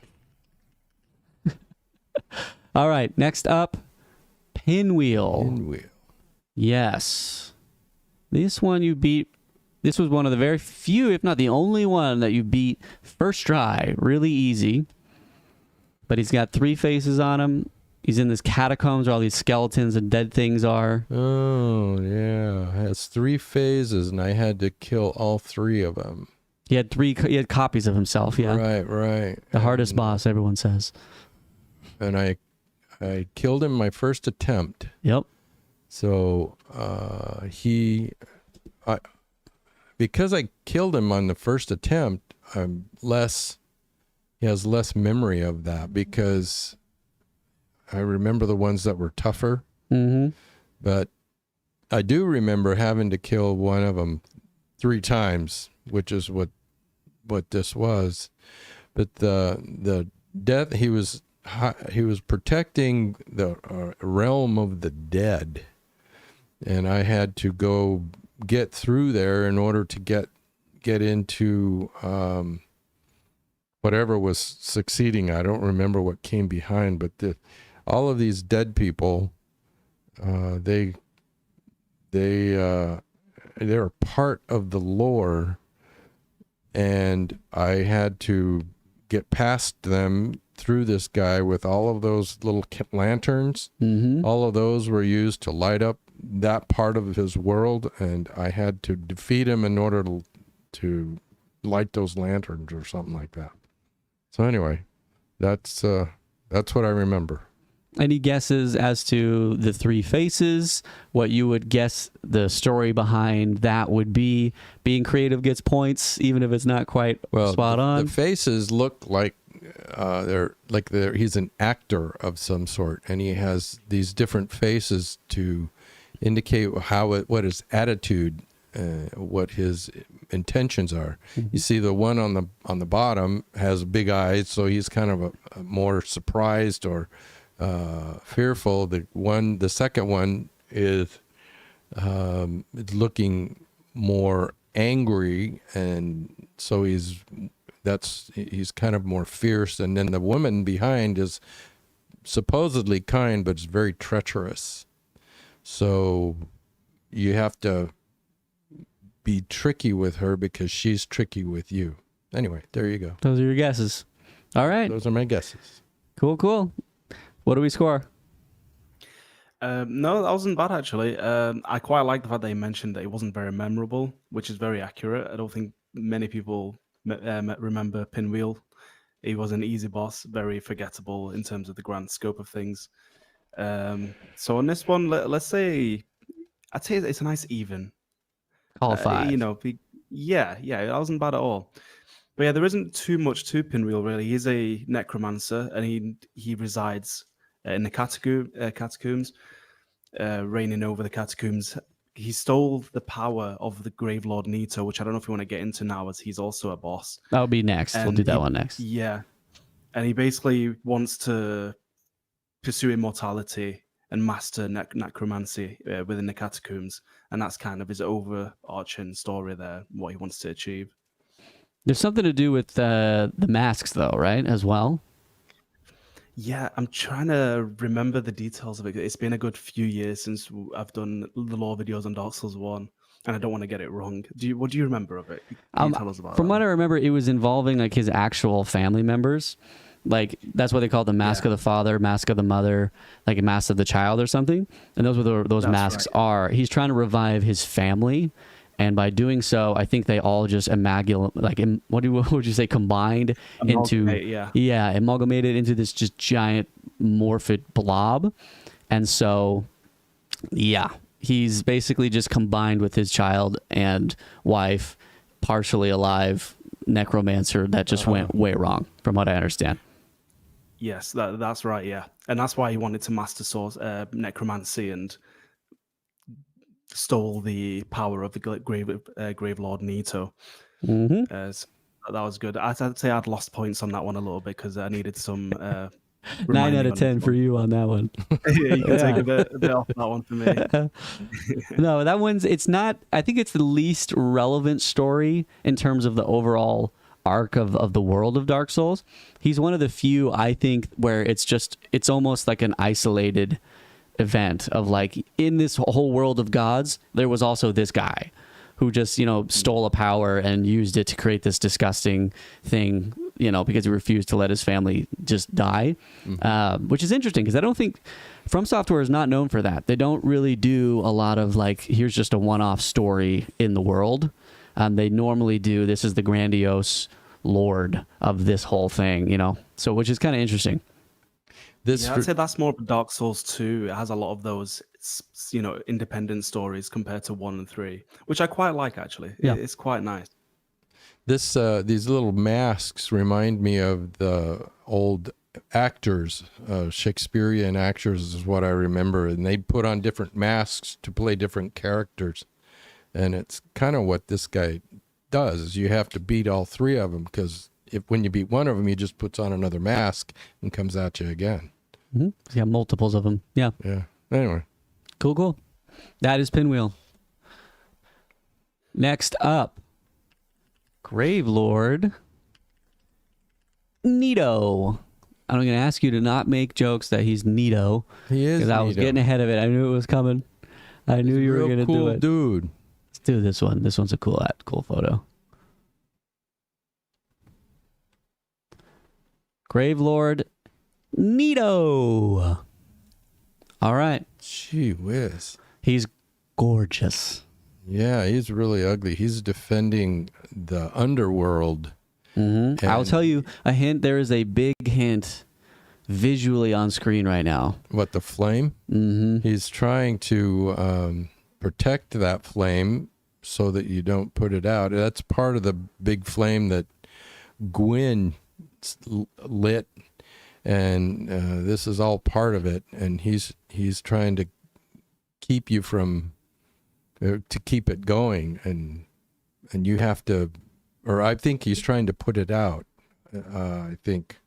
All right. Next up, Pinwheel. Pinwheel. Yes. This one you beat. This was one of the very few, if not the only one, that you beat first try. Really easy. But he's got 3 faces on him. He's in this catacombs where all these skeletons and dead things are. Oh, yeah. It has 3 phases, and I had to kill all 3 of them. He had copies of himself, yeah. Right. The hardest boss, everyone says. And I killed him my first attempt. Yep. So because I killed him on the first attempt, he has less memory of that because I remember the ones that were tougher. Mm-hmm. But I do remember having to kill one of them 3 times, which is what this was. But the death, he was protecting the realm of the dead, and I had to go get through there in order to get into whatever was succeeding. I don't remember what came behind, but all of these dead people, they're part of the lore, and I had to get past them through this guy with all of those little lanterns. Mm-hmm. All of those were used to light up that part of his world, and I had to defeat him in order to light those lanterns or something like that. So anyway, that's what I remember. Any guesses as to the 3 faces? What you would guess the story behind that would be? Being creative gets points, even if it's not quite spot on. The faces look like he's an actor of some sort, and he has these different faces to indicate what his attitude, what his intentions are. Mm-hmm. You see, the one on the bottom has big eyes, so he's kind of a more surprised or fearful. The second one is looking more angry, and so he's kind of more fierce. And then the woman behind is supposedly kind, but it's very treacherous. So you have to be tricky with her because she's tricky with you. Anyway, there you go. Those are your guesses. All right. Those are my guesses. Cool. What do we score? No, that wasn't bad, actually. I quite like the fact that you mentioned that it wasn't very memorable, which is very accurate. I don't think many people remember Pinwheel. He was an easy boss, very forgettable in terms of the grand scope of things. So on this one, let's say, I'd say it's a nice even. Call 5. Yeah, it wasn't bad at all. But yeah, there isn't too much to Pinwheel, really. He's a necromancer, and he resides in the catacombs, reigning over the catacombs. He stole the power of the Gravelord Nito, which I don't know if you want to get into now, as he's also a boss. That'll be next. We'll do that one next. Yeah. And he basically wants to pursue immortality and master necromancy within the catacombs. And that's kind of his overarching story there, what he wants to achieve. There's something to do with the masks, though, right? As well? Yeah, I'm trying to remember the details of it. It's been a good few years since I've done the lore videos on Dark Souls 1, and I don't want to get it wrong. What do you remember of it? Can you tell us about From that? what I remember, it was involving like his actual family members. Like that's what they call the mask of the father, mask of the mother, like a mask of the child or something. And those were those That's masks right. are. He's trying to revive his family, and by doing so, I think they all just what would you say, combined Amalgamate, into amalgamated into this just giant morphic blob, and so he's basically just combined with his child and wife, partially alive necromancer that just went way wrong, from what I understand. Yes, that's right. Yeah, and that's why he wanted to master source necromancy and stole the power of the Gravelord Nito. So that was good. I'd say I'd lost points on that one a little bit because I needed some 9 reminding out of 10 for you on that one. You can take a bit off that one for me. No, that one's, it's not, I think it's the least relevant story in terms of the overall arc of the world of Dark Souls. He's one of the few, I think, where it's almost like an isolated event of like, in this whole world of gods, there was also this guy who just, stole a power and used it to create this disgusting thing, because he refused to let his family just die, which is interesting because I don't think From Software is not known for that. They don't really do a lot of like, here's just a one-off story in the world. They normally do, this is the grandiose lord of this whole thing, so which is kind of interesting. I'd say that's more Dark Souls 2. It has a lot of those, independent stories compared to 1 and 3, which I quite like, actually. Yeah. It's quite nice. These little masks remind me of the old actors, Shakespearean actors is what I remember, and they'd put on different masks to play different characters. And it's kind of what this guy does, is you have to beat all three of them, because when you beat one of them, he just puts on another mask and comes at you again. Mm-hmm. Yeah, multiples of them. Yeah. Anyway. Cool. That is Pinwheel. Next up, Gravelord Nito. I'm going to ask you to not make jokes that he's Nito. He is. Because I was getting ahead of it. I knew it was coming. I knew you were going to do it. Dude. Let's do this one. This one's a cool photo. Gravelord Nito. All right. Gee whiz. He's gorgeous. Yeah, he's really ugly. He's defending the underworld. Mm-hmm. I'll tell you a hint. There is a big hint visually on screen right now. What, the flame? Mm-hmm. He's trying to protect that flame so that you don't put it out. That's part of the big flame that Gwyn lit, and this is all part of it. And he's trying to keep you from to keep it going, and you have to, or I think he's trying to put it out. I think,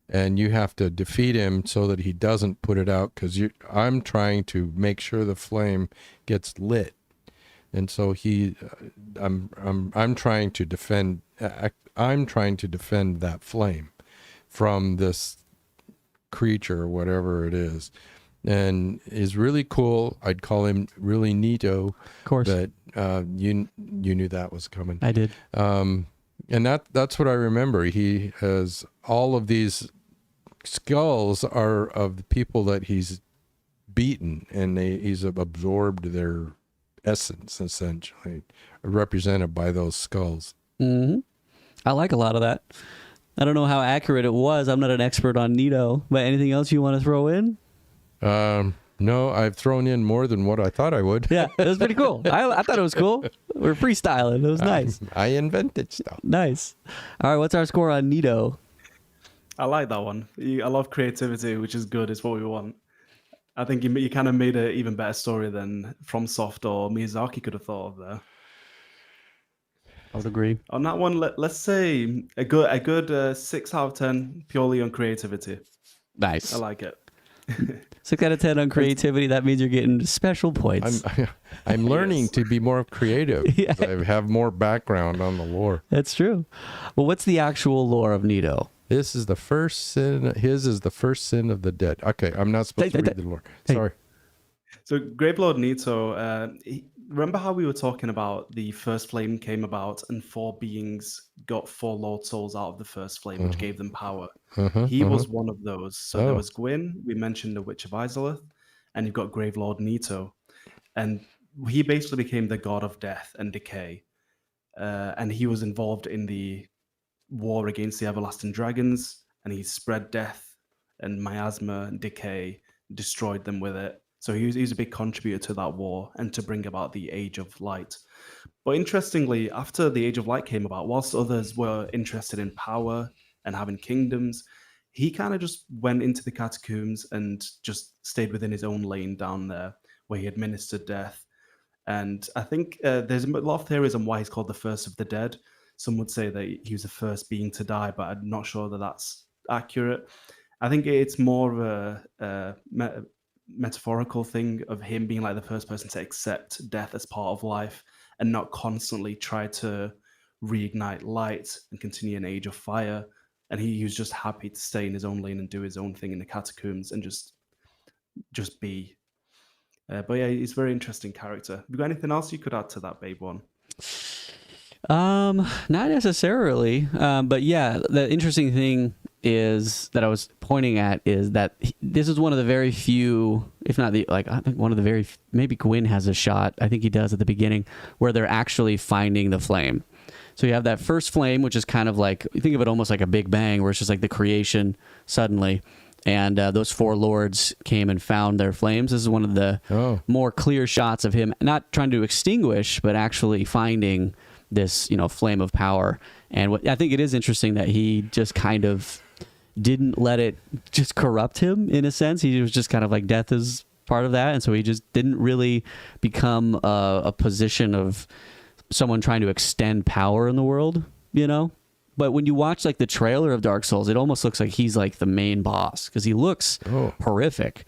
and you have to defeat him so that he doesn't put it out, because I'm trying to make sure the flame gets lit, and so I'm trying to defend. I'm trying to defend that flame from this creature or whatever it is. And is really cool. I'd call him really neato. Of course. But you knew that was coming. I did. And that's what I remember. He has all of these skulls are of the people that he's beaten, and he's absorbed their essence, essentially, represented by those skulls. Mm-hmm. I like a lot of that. I don't know how accurate it was. I'm not an expert on Nito, but anything else you want to throw in? No, I've thrown in more than what I thought I would. Yeah, it was pretty cool. I thought it was cool. We're freestyling. It was nice. I invented stuff. Nice. All right, what's our score on Nito? I like that one. I love creativity, which is good. It's what we want. I think you kind of made an even better story than FromSoft or Miyazaki could have thought of there. I would agree. On that one, let's say a good 6 out of 10 purely on creativity. Nice. I like it. 6 out of 10 on creativity. That means you're getting special points. I'm learning to be more creative. Yeah. I have more background on the lore. That's true. Well, what's the actual lore of Nito? This is the first sin. His is the first sin of the dead. Okay, I'm not supposed to read the lore. Sorry. So Gravelord Nito, remember how we were talking about the first flame came about and 4 beings got 4 Lord Souls out of the first flame, which gave them power. He was one of those. So there was Gwyn, we mentioned the Witch of Izalith, and you've got Gravelord Nito. And he basically became the god of death and decay. And he was involved in the war against the everlasting dragons, and he spread death and miasma and decay, destroyed them with it. So he was a big contributor to that war and to bring about the Age of Light. But interestingly, after the Age of Light came about, whilst others were interested in power and having kingdoms, he kind of just went into the catacombs and just stayed within his own lane down there, where he administered death. And I think there's a lot of theories on why he's called the first of the dead. Some would say that he was the first being to die, but I'm not sure that that's accurate. I think it's more of a metaphorical thing of him being like the first person to accept death as part of life and not constantly try to reignite light and continue an age of fire. And he was just happy to stay in his own lane and do his own thing in the catacombs and just be. But yeah, he's a very interesting character. Have you got anything else you could add to that, Babe One? Not necessarily. But yeah, the interesting thing is that I was pointing at is that this is one of the very few, if not the, like, I think one of the very, maybe Gwyn has a shot, I think he does at the beginning, where they're actually finding the flame. So you have that first flame, which is kind of like, you think of it almost like a Big Bang, where it's just like the creation suddenly. And those 4 lords came and found their flames. This is one of the more clear shots of him not trying to extinguish, but actually finding this, flame of power. And what I think it is interesting that he just kind of didn't let it just corrupt him in a sense. He was just kind of like, death is part of that. And so he just didn't really become a position of someone trying to extend power in the world, But when you watch like the trailer of Dark Souls, it almost looks like he's like the main boss because he looks horrific.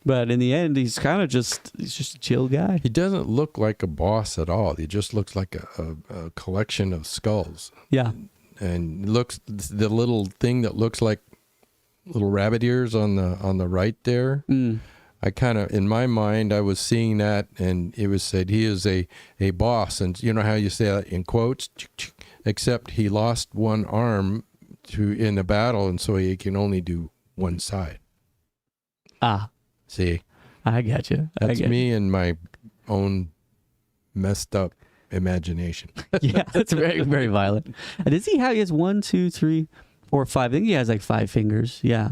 But in the end, he's just a chill guy. He doesn't look like a boss at all. He just looks like a collection of skulls. Yeah. And looks the little thing that looks like little rabbit ears on the right there. I kind of, in my mind, I was seeing that, and it was said he is a boss, and you know how you say that in quotes, except he lost one arm in the battle, and so he can only do one side. See, I get you. That's me and my own messed up imagination. Yeah, that's very, very violent. And does he have? He has 1, 2, 3, 4, 5. I think he has like 5 fingers. Yeah.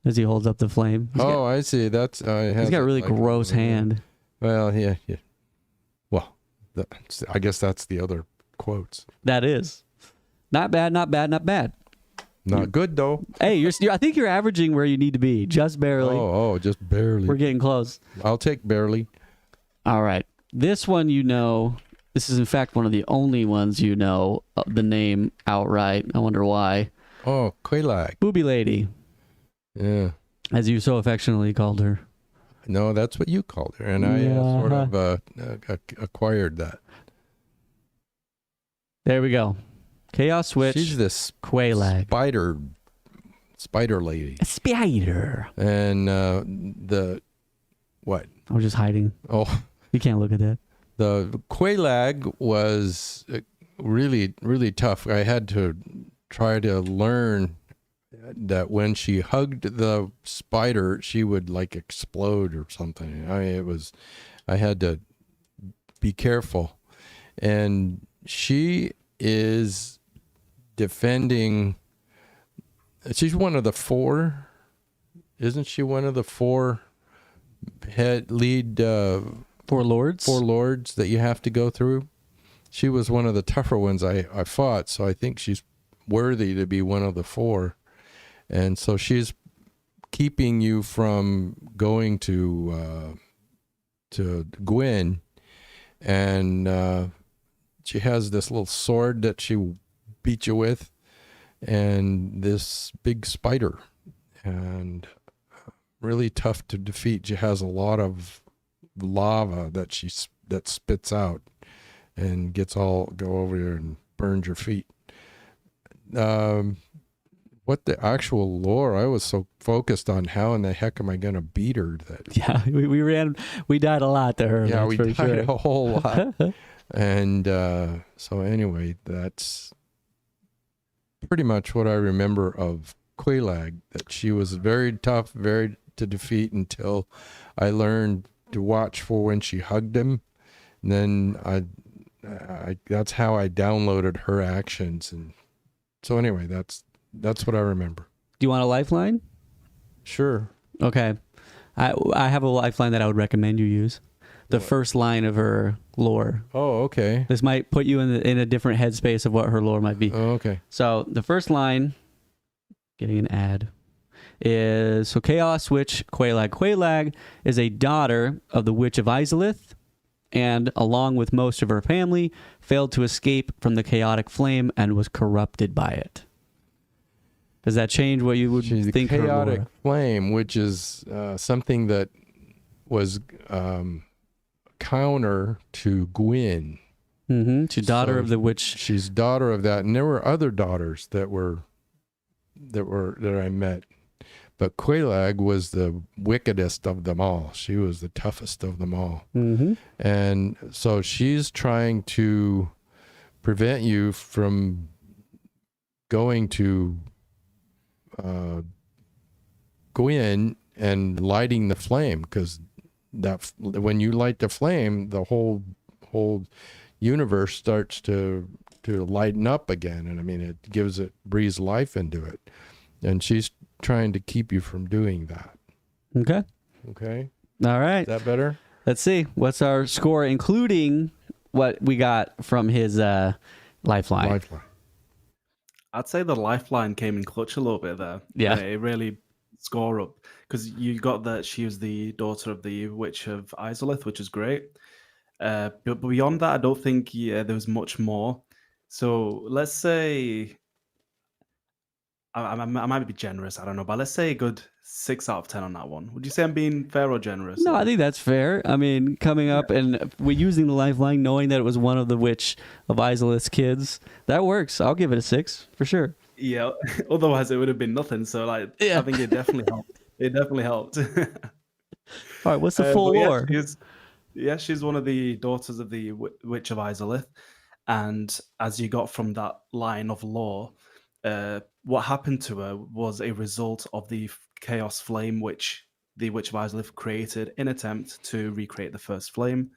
As he holds up the flame. I see. That's he's got a really gross hand. Well, yeah. Well, I guess that's the other quotes. That is not bad. Not bad. Not bad. Not good though. Hey, I think you're averaging where you need to be, just barely. Oh, just barely. We're getting close. I'll take barely. All right, this one This is in fact one of the only ones the name outright. I wonder why. Oh, Quelaag. Booby Lady. Yeah. As you so affectionately called her. No, that's what you called her, and I sort of acquired that. There we go. Chaos Witch. She's this Quelaag. Spider lady. A spider. And what? I was just hiding. Oh. You can't look at that. The Quelaag was really, really tough. I had to try to learn that when she hugged the spider, she would like explode or something. I had to be careful. And she is defending, she's one of the 4, isn't she one of the 4 lead 4 lords? 4 lords that you have to go through? She was one of the tougher ones I fought, so I think she's worthy to be one of the 4. And so she's keeping you from going to Gwyn, and she has this little sword that she beat you with, and this big spider, and really tough to defeat. She has a lot of lava that spits out and go over here and burns your feet. what the actual lore. I was so focused on how in the heck am I going to beat her that. Yeah, we died a lot to her. Yeah, that's we for died sure. a whole lot. And so anyway, that's pretty much what I remember of Quelaag, that she was very tough, very to defeat until I learned to watch for when she hugged him. And then I that's how I downloaded her actions. And so anyway, that's what I remember. Do you want a lifeline? Sure. Okay. I have a lifeline that I would recommend you use. The first line of her lore. Oh, okay. This might put you in a different headspace of what her lore might be. Oh, okay. So the first line, getting an ad, is so Chaos Witch Quelaag. Quelaag is a daughter of the Witch of Ceaseless, and along with most of her family, failed to escape from the chaotic flame and was corrupted by it. Does that change what you would She's think the her chaotic lore? flame, which is something that was counter to Gwyn. Mm-hmm. She's daughter So of the witch. She's daughter of that, and there were other daughters that I met, but Quelaag was the wickedest of them all. She was the toughest of them all, Mm-hmm. and so she's trying to prevent you from going to Gwyn and lighting the flame, because that when you light the flame, the whole universe starts to lighten up again, and I mean it breathes life into it, and she's trying to keep you from doing that. Okay. Okay, All right. is that better? Let's see. What's our score, including what we got from his lifeline? Lifeline. I'd say the lifeline came in clutch a little bit there. Yeah. It really score up, because you got that she was the daughter of the Witch of Ceaseless, which is great. But beyond that, I don't think there was much more. So let's say I might be generous. I don't know, but let's say a good 6 out of 10 on that one. Would you say I'm being fair or generous? No, I think that's fair. I mean, coming up and we're using the lifeline, knowing that it was one of the Witch of Ceaseless kids, that works. I'll give it a 6 for sure. Yeah. Otherwise, it would have been nothing. So I think it definitely helped. It definitely helped. All right, what's the full lore? She's one of the daughters of the Witch of Ceaseless, and as you got from that line of lore, what happened to her was a result of the chaos flame which the Witch of Ceaseless created in attempt to recreate the first flame.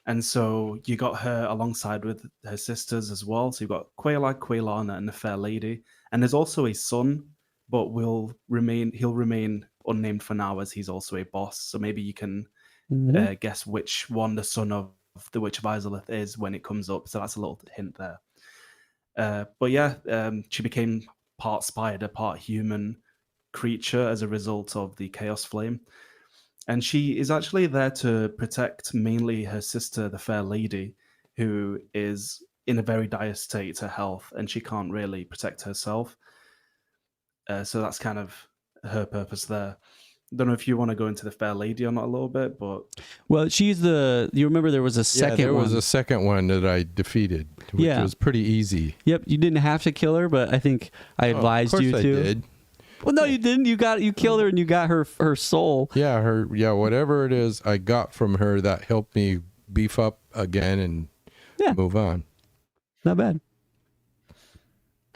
And so you got her alongside with her sisters as well. So you've got Quelaag, Quailana, and the Fair Lady. And there's also a son, but he'll remain unnamed for now, as he's also a boss. So maybe you can guess which one the son of the Witch of Ceaseless is when it comes up. So that's a little hint there. But yeah, she became part spider, part human creature as a result of the Chaos Flame. And she is actually there to protect mainly her sister, the Fair Lady, who is in a very dire state to health, and she can't really protect herself. So that's kind of her purpose there. Don't know if you want to go into the Fair Lady or not a little bit, but Well, she's the. You remember there was a second there one. was a second one that I defeated, which was pretty easy. Yep, you didn't have to kill her, but I think I advised of course you I to. did. Well, no, you didn't. You killed her, and you got her soul. Yeah, whatever it is I got from her that helped me beef up again and move on. Not bad.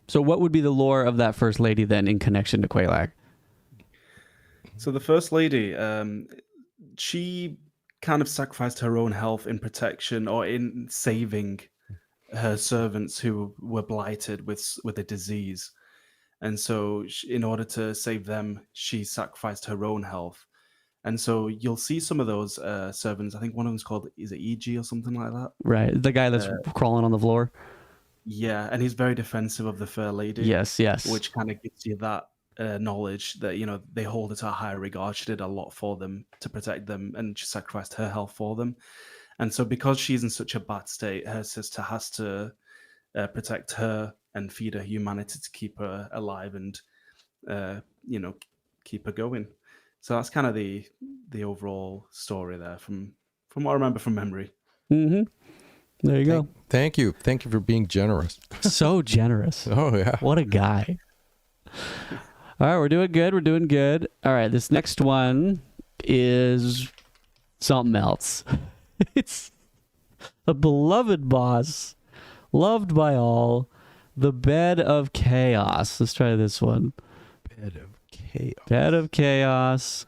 So, what would be the lore of that first lady then, in connection to Quelaag? so the First Lady, she kind of sacrificed her own health in protection or in saving her servants who were blighted with a disease. And so in order to save them, she sacrificed her own health. And so you'll see some of those servants. I think one of them's called, is it EG or something like that? Right, the guy that's crawling on the floor. Yeah, and he's very defensive of the Fair Lady. Yes. Which kind of gives you that knowledge that, they hold her to a higher regard. She did a lot for them to protect them, and she sacrificed her health for them. And so because she's in such a bad state, her sister has to protect her and feed her humanity to keep her alive and, keep her going. So that's kind of the overall story there from what I remember from memory. Mm-hmm. There you go. Thank you for being generous. So generous. Oh yeah. What a guy. All right, we're doing good. We're doing good. All right, this next one is something else. It's a beloved boss, loved by all, the Bed of Chaos. Let's try this one. Bed of chaos. Bed of Chaos.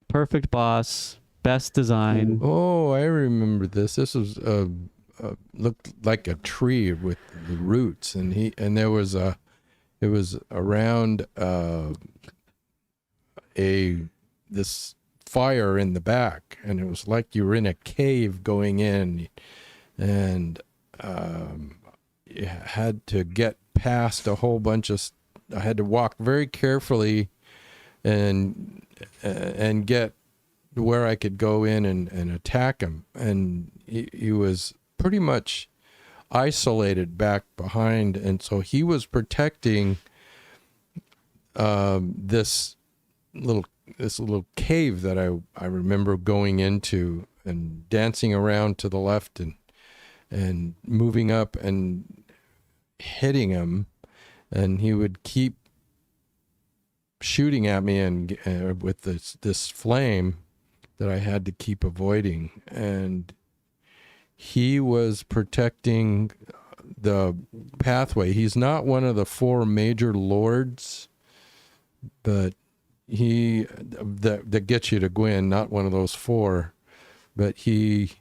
Perfect boss. Best design. Oh, I remember this. This was looked like a tree with the roots, and there was a. It was around this fire in the back, and it was like you were in a cave going in, and you had to get past a whole bunch of. I had to walk very carefully, and get where I could go in and attack him, and he was pretty much isolated back behind, and so he was protecting this little cave that I remember going into and dancing around to the left and moving up and hitting him, and he would keep shooting at me and with this flame that I had to keep avoiding, and he was protecting the pathway. He's not one of the 4 major lords, but he that gets you to Gwyn, not one of those 4, but he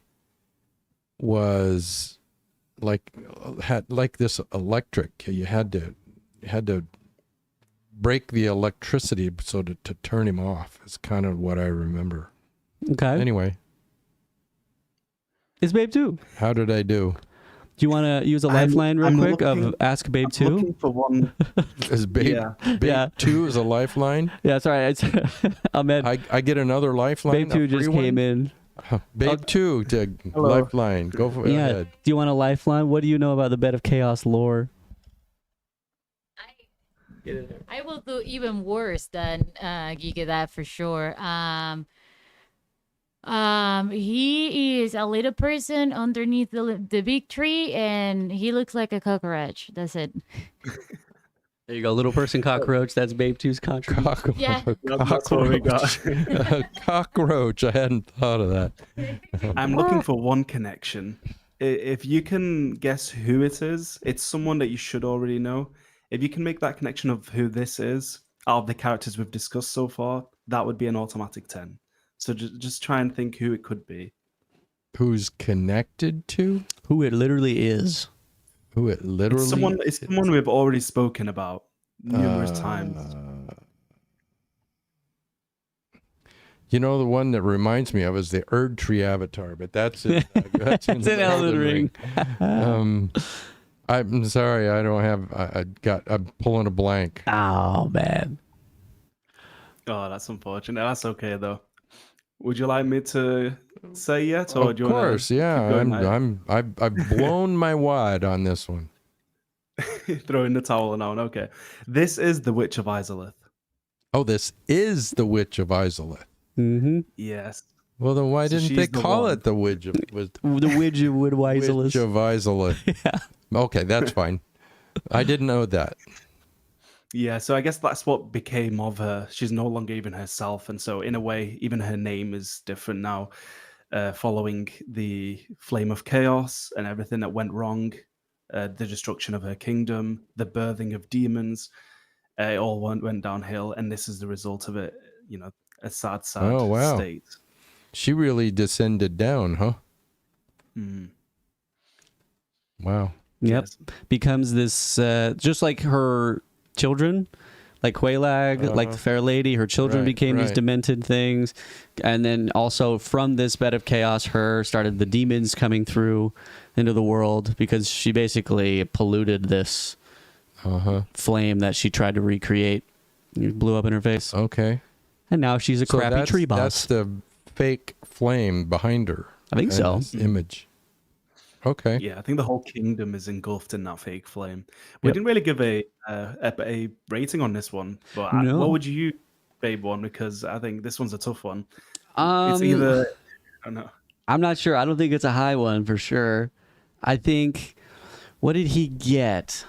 was had this electric. You had to break the electricity so to turn him off. Is kind of what I remember. Okay. Anyway. It's Babe 2. How did I do? Do you want to use a lifeline real quick looking- of Ask Babe I'm 2? looking for one. Is Babe, Yeah. Babe 2 is a lifeline? Yeah, sorry. It's Ahmed. I get another lifeline? Babe 2 just came in. Babe 2 to Hello. lifeline. Go for Yeah. ahead. Do you want a lifeline? What do you know about the Bed of Chaos lore? I will do even worse than GigaDad for sure. He is a little person underneath the big tree, and he looks like a cockroach. That's it. There you go, little person cockroach. That's Babe 2's contribution. Yeah. That's what we got. Cockroach. I hadn't thought of that. I'm looking for one connection. If you can guess who it is, it's someone that you should already know. If you can make that connection of who this is out of the characters we've discussed so far, that would be an automatic 10. So just try and think who it could be. Who's connected to? Who it literally is. Who it literally It's someone we've already spoken about numerous times. You know, the one that reminds me of is the Erd Tree Avatar, but that's it. That's It's in Elden Ring. I'm sorry, I don't have. I'm pulling a blank. Oh, man. Oh, that's unfortunate. That's okay though. Would you like me to say yet, or Of do you wanna course, yeah. keep going, I've blown my wad on this one. throw in the towel now? Okay, this is the Witch of Isolith. Oh, this is the Witch of Isolith. Mm-hmm. Yes. Well, then why So didn't she's they the call one. it the Witch of The Witch of Witch Woodwiseless. of Isolith? Yeah. Okay, that's fine. I didn't know that. Yeah, so I guess that's what became of her. She's no longer even herself, and so in a way, even her name is different now, following the Flame of Chaos and everything that went wrong, the destruction of her kingdom, the birthing of demons. It all went downhill, and this is the result of it. You know, a sad Oh, wow. state. She really descended down, huh? Mm. Wow. Yep. Yes. Becomes this, just like her children, like Quelaag, like the Fair Lady, her children Right, became these right. demented things. And then also from this Bed of Chaos, her started the demons coming through into the world because she basically polluted this flame that she tried to recreate. It blew up in her face. Okay. And now she's a So crappy tree boss. That's the fake flame behind her. I think so. This image. Okay. Yeah, I think the whole kingdom is engulfed in that fake flame. We Yep. didn't really give a rating on this one, but No. what would you, Babe, one? Because I think this one's a tough one. It's Um, either I don't know. I'm not sure. I don't think it's a high one for sure. I think, what did he get?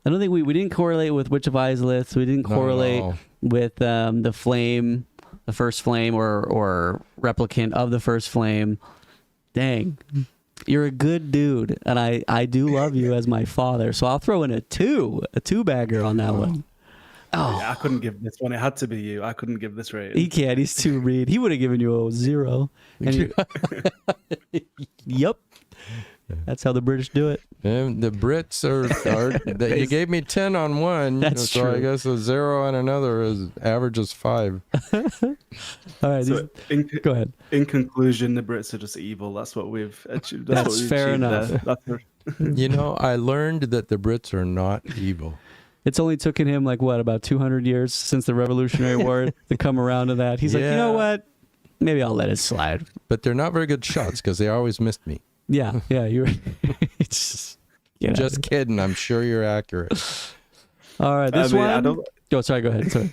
I don't think we didn't correlate with Witch of Islith. We didn't Not at correlate all. with the flame, the first flame, or replicant of the first flame. Dang, you're a good dude, and I do love you as my father. So I'll throw in a two bagger on that one. Oh, Yeah, I couldn't give this one. It had to be you. I couldn't give this rating. he can't. He's too read. He would have given you a 0. And yep. That's how the British do it. And the Brits are that you gave me 10 on one. That's so true. I guess a 0 on another is averages 5. All right. So Go ahead. in conclusion, the Brits are just evil. That's what we've achieved. That's what we've fair achieved enough. there. That's You know, I learned that the Brits are not evil. It's only taken him about 200 years since the Revolutionary War to come around to that. He's like, you know Yeah. what? Maybe I'll let it slide. But they're not very good shots because they always missed me. Yeah, you're. It's Just kidding. I'm sure you're accurate. all right. This one. I don't. Sorry. Go ahead. Sorry.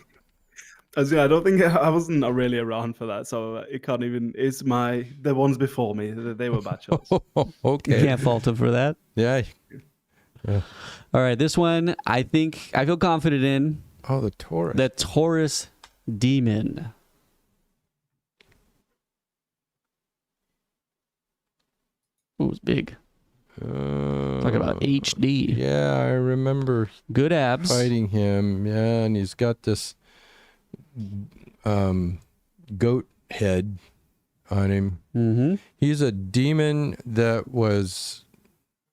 I don't think I wasn't really around for that, so it can't even. It's the ones before me. They were bad shots. You Okay. can't fault him for that. Yeah. All right. This one, I feel confident in. Oh, the Taurus. The Taurus Demon. It was big. Talk about HD. Yeah, I remember Good abs. fighting him. Yeah, and he's got this goat head on him. Mm-hmm. He's a demon that was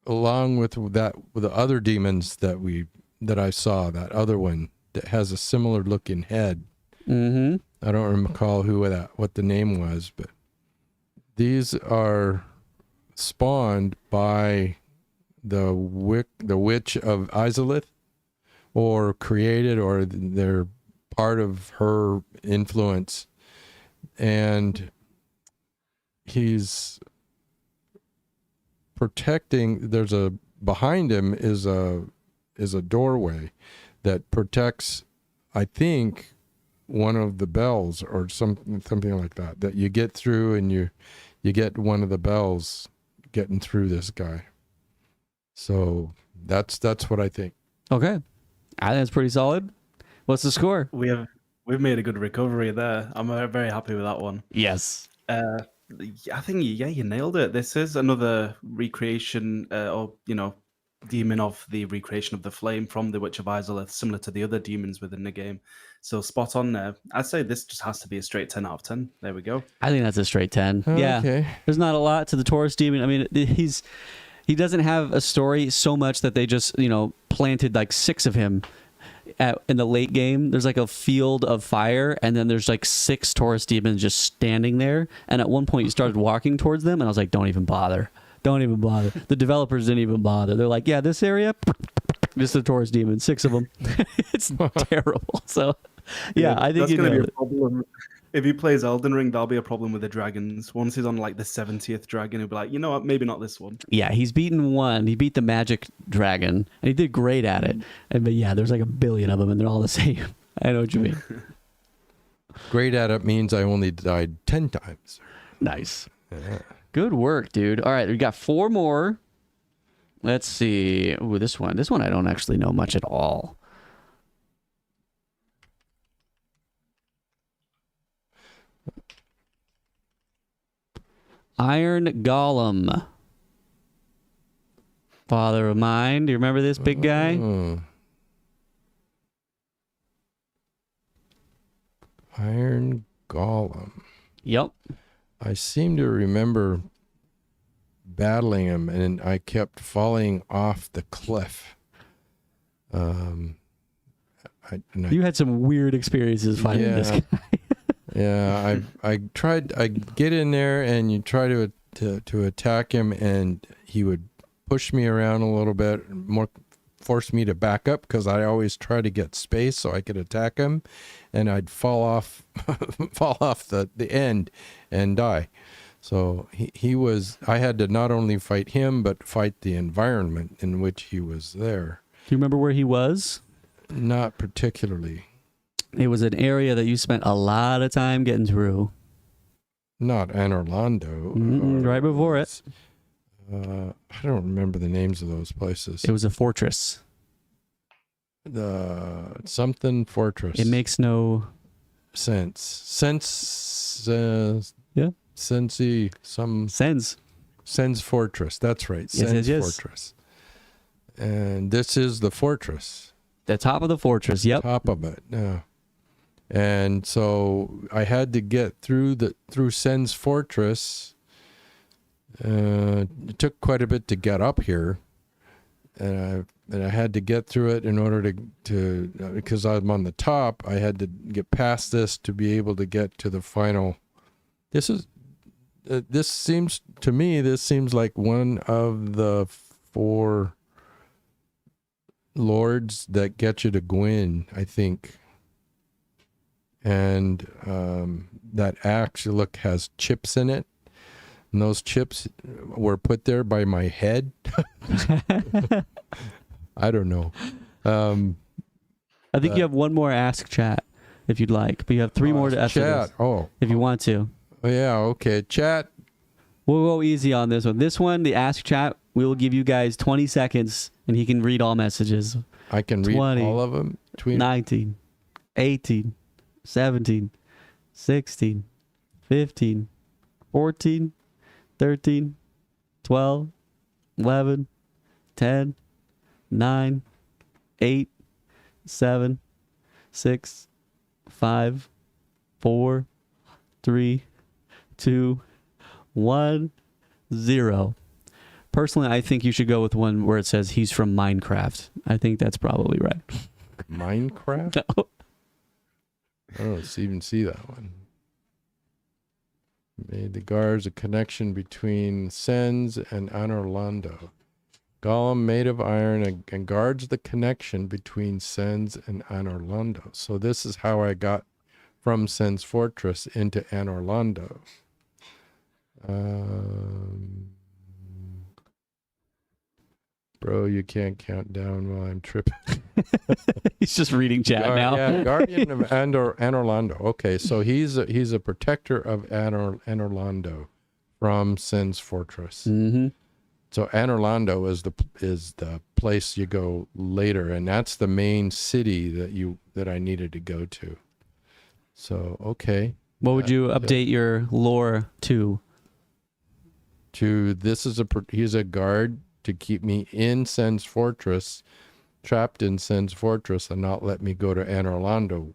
along with the other demons that I saw, that other one that has a similar looking head. Mm-hmm. I don't recall what the name was, but these are spawned by the Witch of Islith, or created, or they're part of her influence, and he's protecting. Behind him is a doorway that protects, I think, one of the bells or something like that you get through, and you get one of the bells getting through this guy. So that's what I think. Okay. I think it's pretty solid. What's the score? We've made a good recovery there. I'm very happy with that one. Yes. I think you nailed it. This is another recreation, demon of the recreation of the flame from the Witch of Islith, similar to the other demons within the game. So spot on there. I'd say this just has to be a straight 10 out of 10. There we go. I think that's a straight 10. Yeah. Okay. There's not a lot to the Taurus Demon. I mean, he doesn't have a story so much that they just, planted like 6 of him in the late game. There's like a field of fire, and then there's like 6 Taurus Demons just standing there. And at one point you started walking towards them, and I was like, don't even bother. Don't even bother. The developers didn't even bother. They're like, yeah, this area, just a Taurus Demon, 6 of them. It's terrible. So, yeah, I think that's you going to nailed be a it. problem. If he plays Elden Ring, that'll be a problem with the dragons. Once he's on like the 70th dragon, he'll be like, you know what, maybe not this one. Yeah, he's beaten one. He beat the magic dragon, and he did great at it. But yeah, there's like a billion of them, and they're all the same. I know what you mean. Great at it means I only died 10 times. Nice. Yeah. Good work, dude. All right, we got 4 more. Let's see. Ooh, this one. This one I don't actually know much at all. Iron Golem. Father of mine. Do you remember this big guy? Iron Golem. Yep. I seem to remember battling him, and I kept falling off the cliff. You had some weird experiences fighting this guy. Yeah, I tried. I get in there, and you try to attack him, and he would push me around a little bit, force me to back up, because I always try to get space so I could attack him, and I'd fall off the end and die. So he was. I had to not only fight him, but fight the environment in which he was there. Do you remember where he was? Not particularly. It was an area that you spent a lot of time getting through. Not Anor Londo. Right before it. I don't remember the names of those places. It was a fortress. the something fortress. It makes no sense. Yeah. Sensey, some sense. fortress. That's right. Yes, Sense yes. fortress. And this is the fortress. The top of the fortress. Yep. Top of it. Yeah. And so I had to get through Sen's fortress. It took quite a bit to get up here, and I had to get through it in order to because I'm on the top. I had to get past this to be able to get to the final. This seems to me like one of the 4 lords that get you to Gwyn, I think. And that axe, look, has chips in it. And those chips were put there by my head. I don't know. I think you have one more ask chat if you'd like, but you have 3 more to ask chat. if you want to. Oh, yeah, okay. Chat. We'll go easy on this one. This one, the ask chat, we will give you guys 20 seconds, and he can read all messages. I can 20, read all of them. 19, 18, 17, 16, 15, 14, 13, 12, 11, 10, 9, 8, 7, 6, 5, 4, 3, 2, 1, 0. Personally, I think you should go with one where it says he's from Minecraft. I think that's probably right. Minecraft? No. I don't even see that one. Made the guards a connection between Sens and Anorlando. Golem made of iron and guards the connection between Sens and Anorlando. So this is how I got from Sen's fortress into Anorlando. Bro, you can't count down while I'm tripping. He's just reading chat now. Yeah, Guardian of Anorlando. Okay, so he's a protector of Anorlando from Sen's fortress. Mm-hmm. So Anorlando is the place you go later, and that's the main city that I needed to go to. So okay. What would you update your lore to? He's a guard to keep me in Sen's fortress, trapped in Sen's fortress, and not let me go to Anorlando,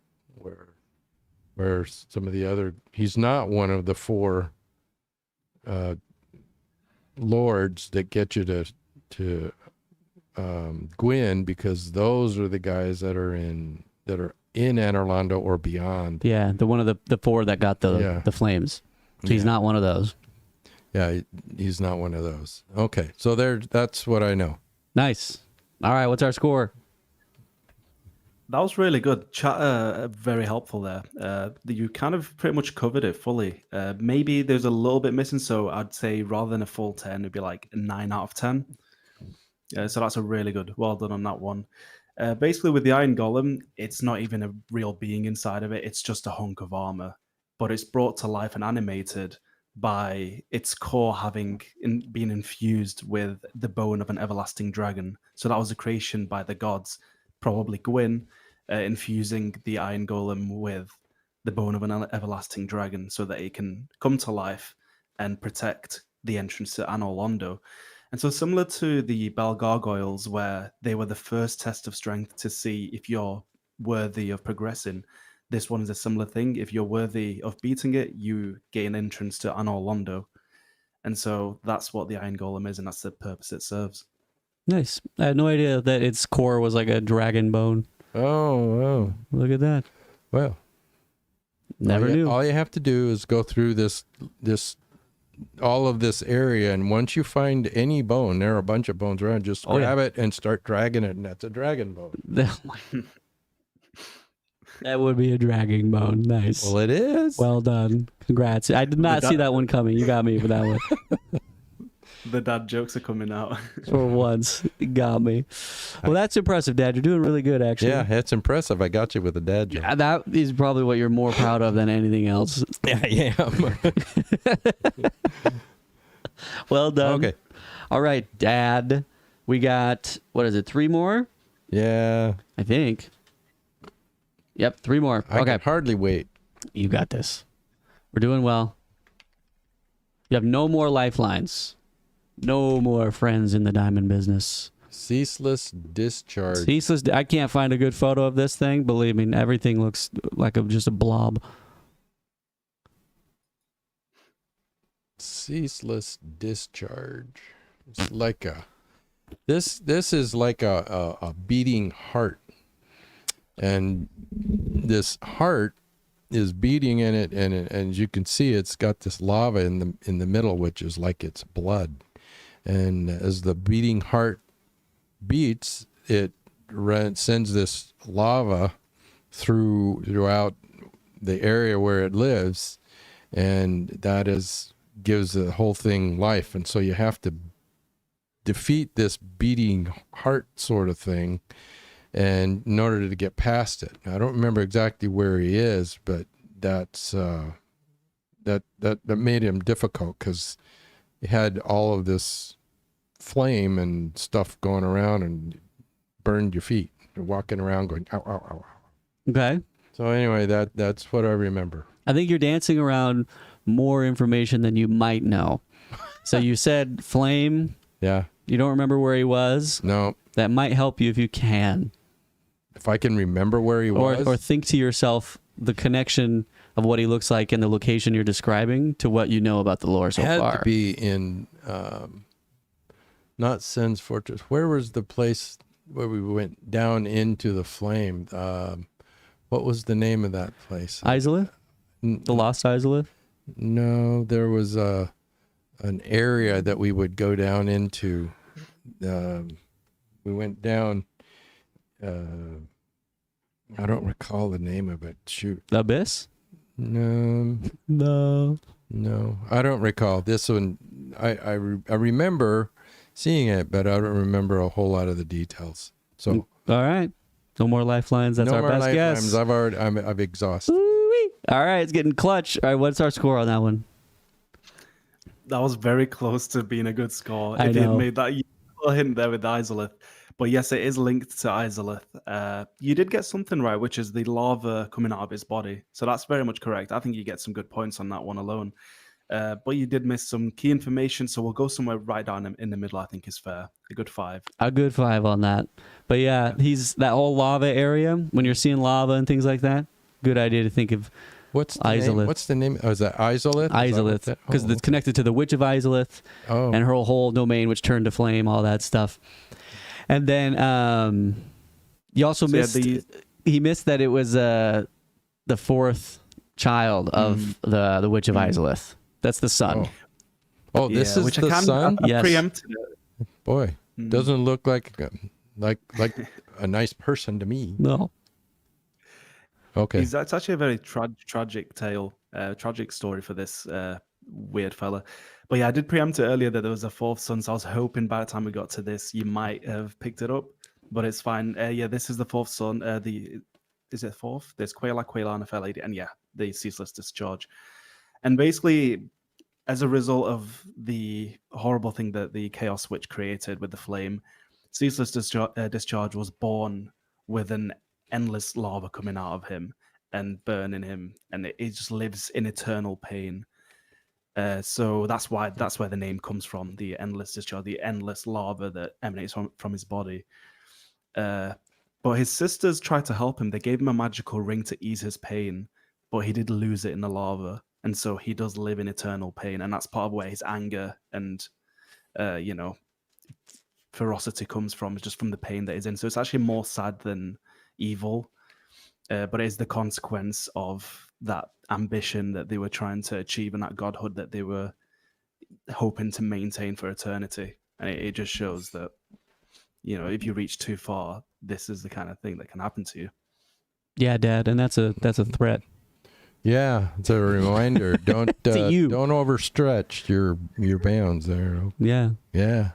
where some of the other. He's not one of the 4 lords that get you to Gwyn, because those are the guys that are in Anorlando or beyond. Yeah, the one of the 4 that got the flames. So he's not one of those. Yeah, he's not one of those. Okay, so that's what I know. Nice. All right, what's our score? That was really good. Chat, very helpful there. You kind of pretty much covered it fully. Maybe there's a little bit missing, so I'd say rather than a full 10, it'd be like a 9 out of 10. So that's a really good. Well done on that one. Basically, with the Iron Golem, it's not even a real being inside of it. It's just a hunk of armor, but it's brought to life and animated by its core having been infused with the bone of an everlasting dragon. So that was a creation by the gods, probably Gwyn, infusing the Iron Golem with the bone of an everlasting dragon so that it can come to life and protect the entrance to Anorlando. And so similar to the Bell Gargoyles, where they were the first test of strength to see if you're worthy of progressing, this one is a similar thing. If you're worthy of beating it, you gain entrance to Anorlando. And so that's what the Iron Golem is, and that's the purpose it serves. Nice. I had no idea that its core was like a dragon bone. Oh. Look at that. Well, never knew. All you have to do is go through all of this area, and once you find any bone, there are a bunch of bones around, just grab it and start dragging it, and that's a dragon bone. That would be a dragging bone. Nice. Well, it is. Well done. Congrats. I did not see that one coming. You got me for that one. The dad jokes are coming out. For once. You got me. Well, that's impressive, Dad. You're doing really good, actually. Yeah, it's impressive. I got you with a dad joke. Yeah, that is probably what you're more proud of than anything else. Yeah, I am. Well done. Okay. All right, Dad. We got, 3 more? Yeah. I think. Yep, 3 more. I Okay. can hardly wait. You got this. We're doing well. You have no more lifelines. No more friends in the diamond business. Ceaseless Discharge. Ceaseless. I can't find a good photo of this thing. Believe me, everything looks like just a blob. Ceaseless Discharge. It's like a... This is like a beating heart. And this heart is beating in it, and as you can see, it's got this lava in the middle, which is like it's blood. And as the beating heart beats, it sends this lava throughout the area where it lives, and that gives the whole thing life. And so you have to defeat this beating heart sort of thing, and in order to get past it. I don't remember exactly where he is, but that's that made him difficult, because he had all of this flame and stuff going around and burned your feet. You're walking around going ow, ow, ow, ow. Okay. So anyway, that's what I remember. I think you're dancing around more information than you might know. So you said flame. Yeah. You don't remember where he was. No. That might help you if you can. If I can remember where he was. Or think to yourself the connection of what he looks like and the location you're describing to what you know about the lore so had far. to be in, not Sen's Fortress. Where was the place where we went down into the flame? What was the name of that place? Isolith? The Lost Isolith? No, there was an area that we would go down into. We went down. I don't recall the name of it. Shoot. The Abyss? No. No. I don't recall this one. I remember seeing it, but I don't remember a whole lot of the details. So all right. No more lifelines. That's no our more best lifelines. guess. I've exhausted. Woo-wee. All right, it's getting clutch. All right, what's our score on that one? That was very close to being a good score. I If you know. had made that little hint there with the Isolith. But yes, it is linked to Isolith. You did get something right, which is the lava coming out of his body. So that's very much correct. I think you get some good points on that one alone. But you did miss some key information, so we'll go somewhere right down in the middle, I think is fair. A good 5. A good 5 on that. But yeah, he's that whole lava area. When you're seeing lava and things like that, good idea to think of What's the Isolith. name? What's the name? Oh, is that Isolith? Isolith, because it's connected to the Witch of Isolith Oh. and her whole domain, which turned to flame, all that stuff. And then you also So yeah, missed. He missed that it was the 4th child of the Witch of Isolith. That's the son. Oh, this is which the sun? I Yes. preempted it. Boy, doesn't look like a nice person to me. No. Okay. It's actually a very tragic tale, tragic story for this weird fella. But yeah, I did preempt it earlier that there was a 4th son, so I was hoping by the time we got to this, you might have picked it up. But it's fine. Yeah, this is the 4th son. Is it 4th? There's Quelaag, Quelaag, Fair Lady, and yeah, the Ceaseless Discharge. And basically, as a result of the horrible thing that the Chaos Witch created with the flame, Ceaseless Discharge was born with an endless lava coming out of him and burning him, and it just lives in eternal pain. So that's where the name comes from, the endless discharge, the endless lava that emanates from his body. But his sisters tried to help him. They gave him a magical ring to ease his pain, but he did lose it in the lava, and so he does live in eternal pain, and that's part of where his anger and ferocity comes from, just from the pain that he's in. So it's actually more sad than evil, but it is the consequence of that ambition that they were trying to achieve and that godhood that they were hoping to maintain for eternity. And it just shows that, if you reach too far, this is the kind of thing that can happen to you. Yeah, Dad, and that's a threat. Yeah, it's a reminder. Don't you. don't overstretch your bounds there. Yeah. Yeah,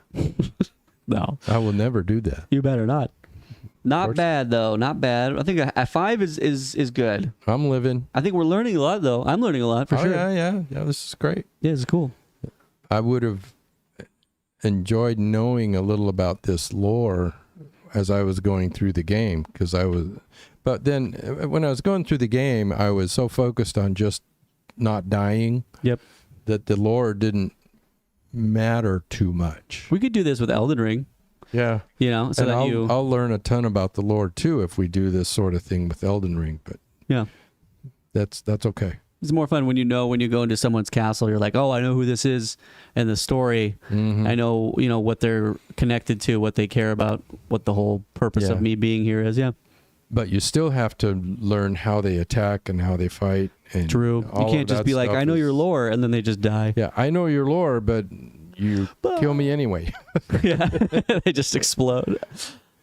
No, I will never do that. you better not. Not bad though. Not bad. I think a 5 is good. I'm living. I think we're learning a lot though. I'm learning a lot for Oh sure. yeah. This is great. Yeah, it's cool. I would have enjoyed knowing a little about this lore as I was going through the game, but then when I was going through the game, I was so focused on just not dying. Yep. That the lore didn't matter too much. We could do this with Elden Ring. Yeah. You know, so and that I'll learn a ton about the lore too if we do this sort of thing with Elden Ring, but yeah, that's okay. It's more fun when you go into someone's castle, you're like, oh, I know who this is and the story. Mm-hmm. I know, what they're connected to, what they care about, what the whole purpose of me being here is. Yeah. But you still have to learn how they attack and how they fight. And true. You can't just be like, I know your lore, and then they just die. Yeah, I know your lore, but you kill me anyway. Yeah. They just explode.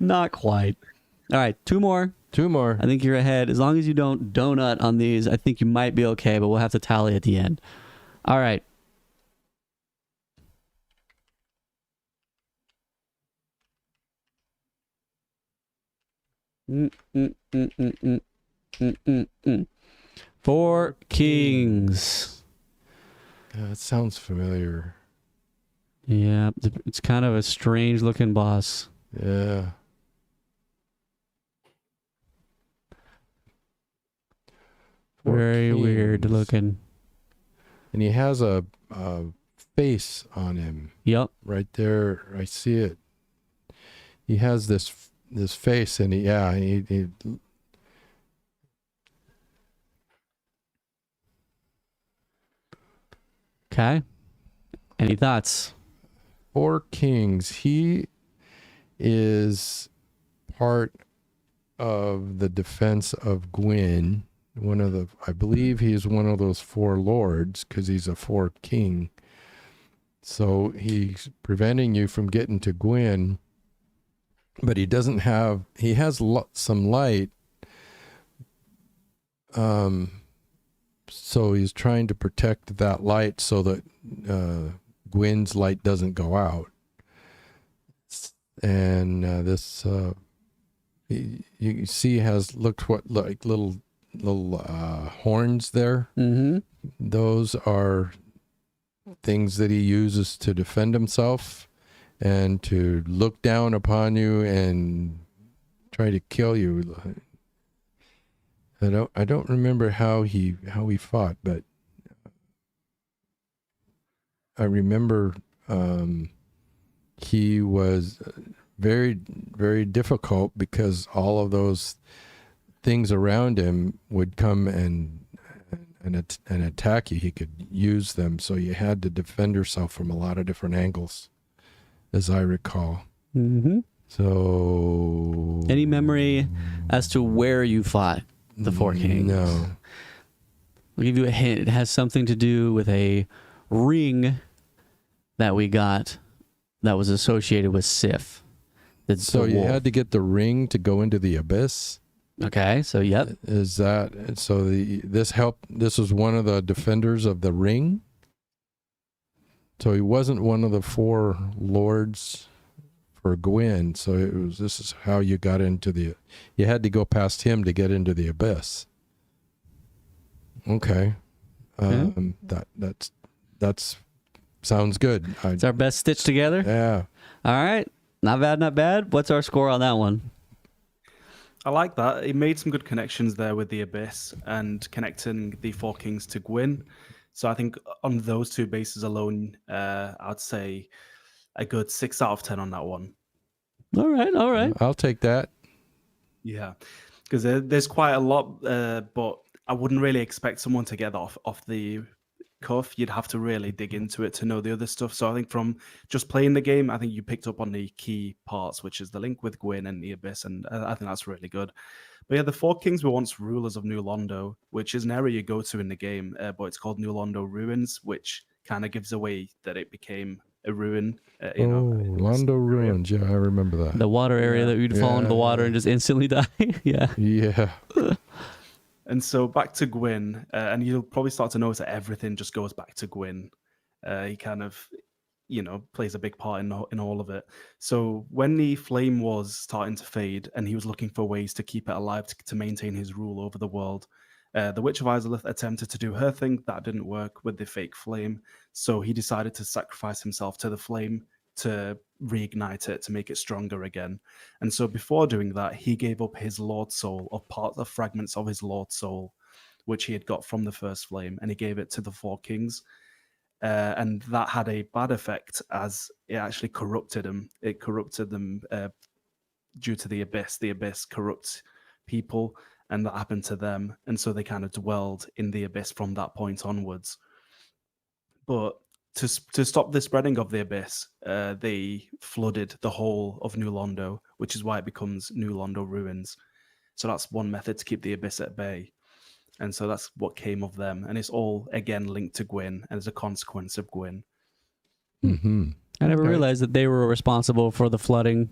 Not quite. All right, two more. I think you're ahead. As long as you don't donut on these, I think you might be okay, but we'll have to tally at the end. All right. Four Kings. It sounds familiar. Yeah, it's kind of a strange looking boss. Yeah. Very weird looking. And he has a face on him. Yep. Right there. I see it. He has this face, and he Okay. Any thoughts? Four Kings. He is part of the defense of Gwyn. I believe he's one of those four lords because he's a four king. So he's preventing you from getting to Gwyn, but he has some light. So he's trying to protect that light so that Gwyn's light doesn't go out. And you see has looked like little horns there. Mm-hmm. Those are things that he uses to defend himself and to look down upon you and try to kill you. I don't remember how he fought, but I remember he was very, very difficult because all of those things around him would come and attack you. He could use them, so you had to defend yourself from a lot of different angles, as I recall. Mm-hmm. So, any memory as to where you fought the Four Kings? No. I'll give you a hint. It has something to do with a ring that we got that was associated with Sif. So you had to get the ring to go into the abyss? Okay, so yep. Is that so? This was one of the defenders of the ring. So he wasn't one of the four lords for Gwyn. So this is how you got into you had to go past him to get into the abyss. Okay, that's sounds good. It's our best stitch together. Yeah. All right, not bad, not bad. What's our score on that one? I like that. It made some good connections there with the Abyss and connecting the Four Kings to Gwyn. So I think on those two bases alone, I'd say a good 6 out of 10 on that one. All right. I'll take that. Yeah, because there's quite a lot, but I wouldn't really expect someone to get that off the cuff. You'd have to really dig into it to know the other stuff. So I think from just playing the game, I think you picked up on the key parts, which is the link with Gwyn and the Abyss, and I think that's really good. But yeah, the Four Kings were once rulers of New Londo, which is an area you go to in the game, but it's called New Londo Ruins, which kind of gives away that it became a ruin. Londo Ruins. Yeah, I remember that. The water area that you'd fall into the water and just instantly die. Yeah. Yeah. And so back to Gwyn, and you'll probably start to notice that everything just goes back to Gwyn. He kind of, plays a big part in all of it. So when the flame was starting to fade and he was looking for ways to keep it alive to maintain his rule over the world, the Witch of Izalith attempted to do her thing. That didn't work with the fake flame. So he decided to sacrifice himself to the flame to reignite it, to make it stronger again. And so before doing that, he gave up his Lord Soul, or part of fragments of his Lord Soul, which he had got from the first flame, and he gave it to the four kings. And that had a bad effect, as it actually corrupted them. It corrupted them due to the abyss. The abyss corrupts people, and that happened to them. And so they kind of dwelled in the abyss from that point onwards. But to stop the spreading of the abyss, they flooded the whole of New Londo, which is why it becomes New Londo Ruins. So that's one method to keep the abyss at bay. And so that's what came of them. And it's all, again, linked to Gwyn and as a consequence of Gwyn. Mm-hmm. I never realized that they were responsible for the flooding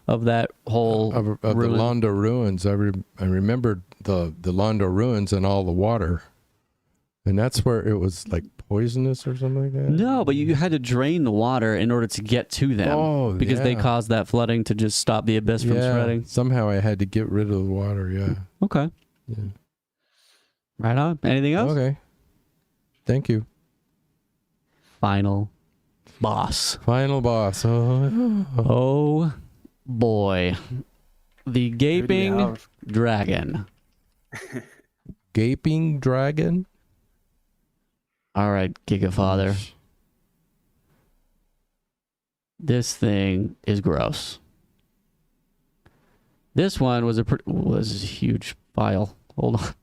of that whole of the Londo Ruins. I remembered the Londo Ruins and all the water. And that's where it was like poisonous or something like that? No, but you had to drain the water in order to get to them. Because they caused that flooding to just stop the abyss from spreading. Somehow I had to get rid of the water, yeah. Okay. Yeah. Right on. Anything else? Okay. Thank you. Final boss. Final boss. Oh boy. The Gaping Dragon. Gaping Dragon? All right, Gigafather. This thing is gross. This one was was a huge file. Hold on.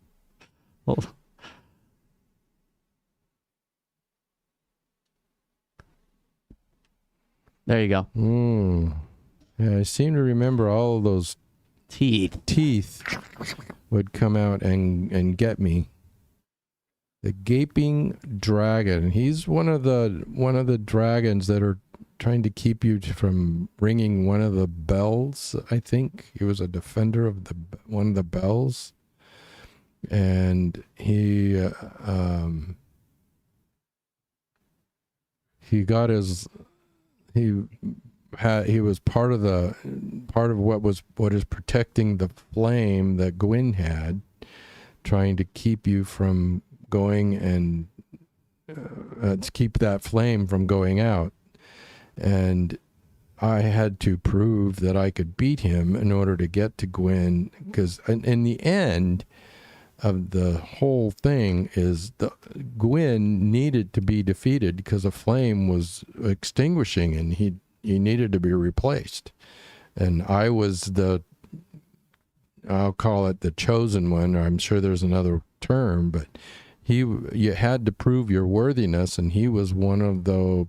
There you go. Yeah, I seem to remember all of those teeth would come out and get me. The Gaping Dragon. He's one of the dragons that are trying to keep you from ringing one of the bells. I think he was a defender of one of the bells. And he got his he was part of what is protecting the flame that Gwyn had, trying to keep you from going and to keep that flame from going out. And I had to prove that I could beat him in order to get to Gwyn, because in the end of the whole thing is Gwyn needed to be defeated because the flame was extinguishing and he needed to be replaced. And I was I'll call it the chosen one, or I'm sure there's another term, but you had to prove your worthiness, and he was one of the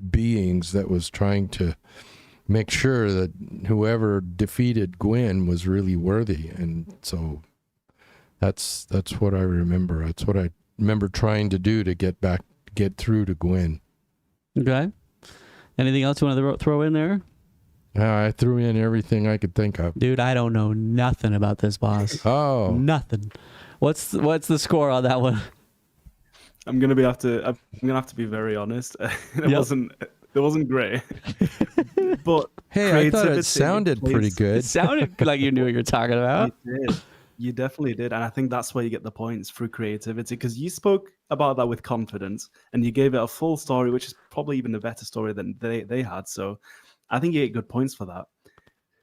beings that was trying to make sure that whoever defeated Gwyn was really worthy. And so that's what I remember. That's what I remember trying to do to get through to Gwyn. Okay. Anything else you want to throw in there? I threw in everything I could think of. Dude, I don't know nothing about this boss. Oh, nothing. What's the score on that one? I'm gonna have to be very honest. It wasn't great. But hey, I thought it sounded pretty good. It sounded like you knew what you're talking about. You did. You definitely did. And I think that's where you get the points through creativity, because you spoke about that with confidence and you gave it a full story, which is probably even a better story than they had. So I think you get good points for that.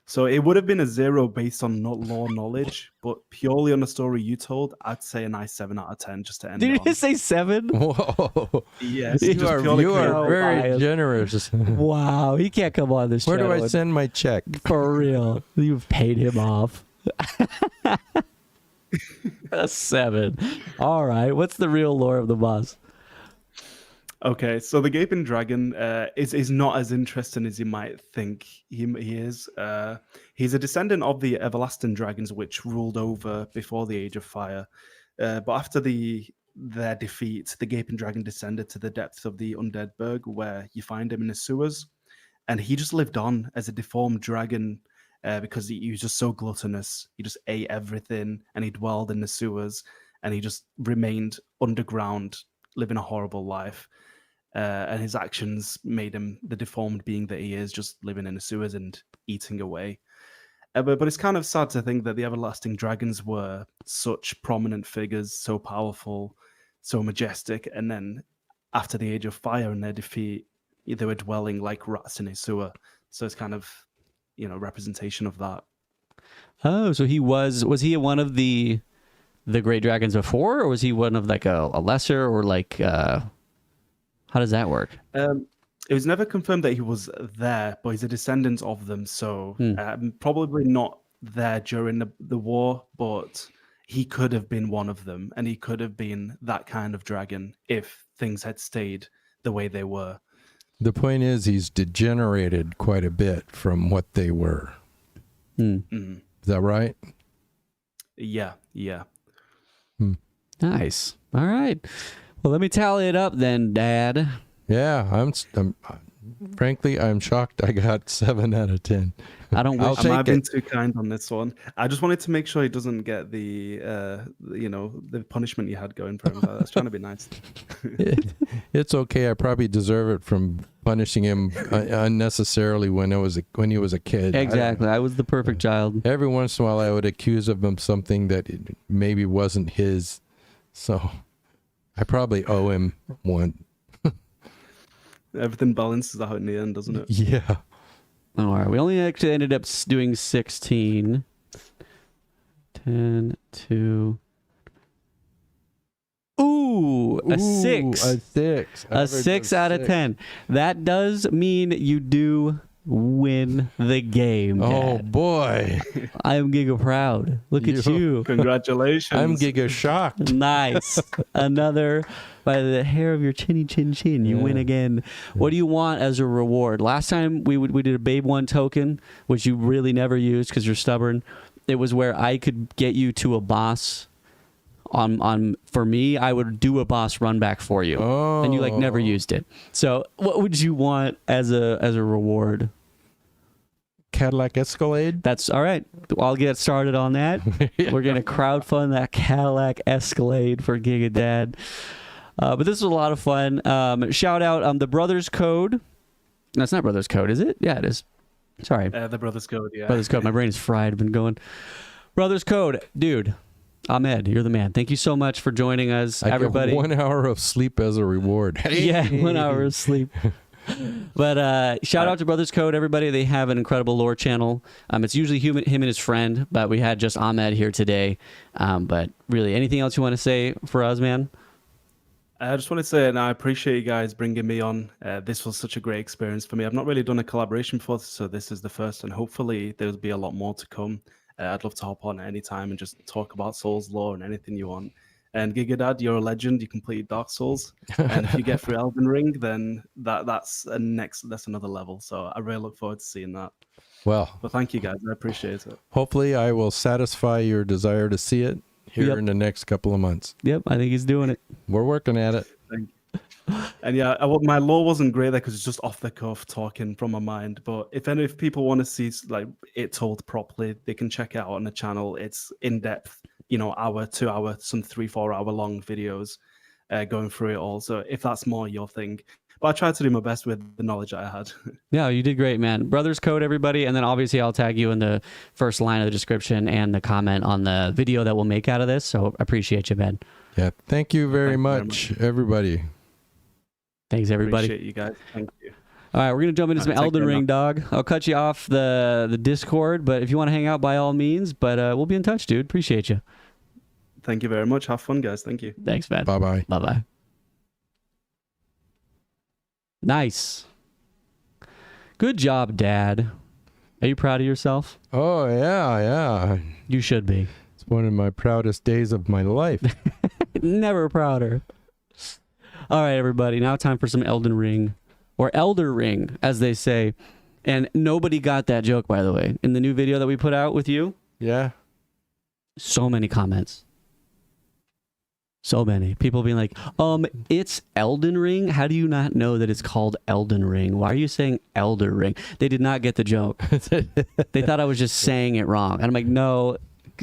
So it would have been a 0 based on not lore knowledge, but purely on the story you told, I'd say a nice 7 out of 10 just to end. Did it you on. say 7? Whoa! Yes, you are very generous. Wow, he can't come on this. Where do I send my check? For real, you've paid him off. A 7. All right, what's the real lore of the boss? Okay, so the Gaping Dragon is not as interesting as you might think he is. He's a descendant of the Everlasting Dragons, which ruled over before the Age of Fire. But after their defeat, the Gaping Dragon descended to the depths of the Undead Berg, where you find him in the sewers. And he just lived on as a deformed dragon because he was just so gluttonous. He just ate everything, and he dwelled in the sewers, and he just remained underground, living a horrible life. And his actions made him the deformed being that he is, just living in the sewers and eating away. But it's kind of sad to think that the Everlasting Dragons were such prominent figures, so powerful, so majestic, and then after the Age of Fire and their defeat, they were dwelling like rats in a sewer. So it's kind of, representation of that. Oh, so was he one of the great dragons before, or was he one of like a lesser, or like how does that work? It was never confirmed that he was there, but he's a descendant of them. So probably not there during the war, but he could have been one of them, and he could have been that kind of dragon if things had stayed the way they were. The point is, he's degenerated quite a bit from what they were. Mm. Is that right? Yeah. Nice. All right. Well, let me tally it up then, Dad. Yeah, I'm frankly, I'm shocked I got 7 out of 10. I don't I'll wish. I take might have been it. too kind on this one. I just wanted to make sure he doesn't get the punishment you had going for him. I was trying to be nice. It's okay. I probably deserve it from punishing him unnecessarily when he was a kid. Exactly. I was the perfect child. Every once in a while, I would accuse of him something that it maybe wasn't his. So I probably owe him one. Everything balances out in the end, doesn't it? Yeah. All right. We only actually ended up doing 16. 10, 2. Ooh, a 6. A 6. A 6 out of 10. That does mean you do win the game, Oh, Dad. boy. I am giga proud. Look at you. Congratulations. I'm giga shocked. Nice. Another by the hair of your chinny chin chin. You win again. What do you want as a reward? Last time we did a Babe 1 token, which you really never used because you're stubborn. It was where I could get you to a boss. For me, I would do a boss run back for you, and you like never used it. So, what would you want as a reward? Cadillac Escalade? That's all right. I'll get started on that. We're gonna crowdfund that Cadillac Escalade for GigaDad. But this was a lot of fun. Shout out the Brothers Code. No, it's not Brothers Code, is it? Yeah, it is. Sorry, the Brothers Code. Yeah, Brothers Code. My brain is fried. I've been going. Brothers Code, dude. Ahmed, you're the man. Thank you so much for joining us, I everybody. get 1 hour of sleep as a reward. Yeah, 1 hour of sleep. But shout out to Brothers Code, everybody. They have an incredible lore channel. It's usually him and his friend, but we had just Ahmed here today. But really, anything else you want to say for us, man? I just wanted to say, and I appreciate you guys bringing me on. This was such a great experience for me. I've not really done a collaboration before, so this is the first, and hopefully there'll be a lot more to come. I'd love to hop on at any time and just talk about Souls lore and anything you want. And GigaDad, you're a legend. You completed Dark Souls, and if you get through Elden Ring, then that's another level. So I really look forward to seeing that. Well, But thank you guys. I appreciate it. hopefully I will satisfy your desire to see it here in the next couple of months. Yep, I think he's doing it. We're working at it. Thank you. And yeah, my lore wasn't great there because it's just off the cuff talking from my mind. But if people want to see like it told properly, they can check it out on the channel. It's in depth, hour, 2 hour, some 3-4 hour long videos going through it all. So if that's more your thing, but I tried to do my best with the knowledge I had. Yeah, you did great, man. Brothers Code, everybody. And then obviously I'll tag you in the first line of the description and the comment on the video that we'll make out of this. So appreciate you, man. Yeah. Thank you very much, everybody. Thanks, everybody. Appreciate you guys. Thank you. All right, we're going to jump into some Take Elden care, Ring, man. dog. I'll cut you off the Discord, but if you want to hang out, by all means. But we'll be in touch, dude. Appreciate you. Thank you very much. Have fun, guys. Thank you. Thanks, man. Bye-bye. Bye-bye. Nice. Good job, Dad. Are you proud of yourself? Oh, yeah. You should be. It's one of my proudest days of my life. Never prouder. All right, everybody. Now time for some Elden Ring. Or Elder Ring, as they say. And nobody got that joke, by the way. In the new video that we put out with you, Yeah. so many comments. So many. People being like, it's Elden Ring? How do you not know that it's called Elden Ring? Why are you saying Elder Ring? They did not get the joke. They thought I was just saying it wrong. And I'm like, no,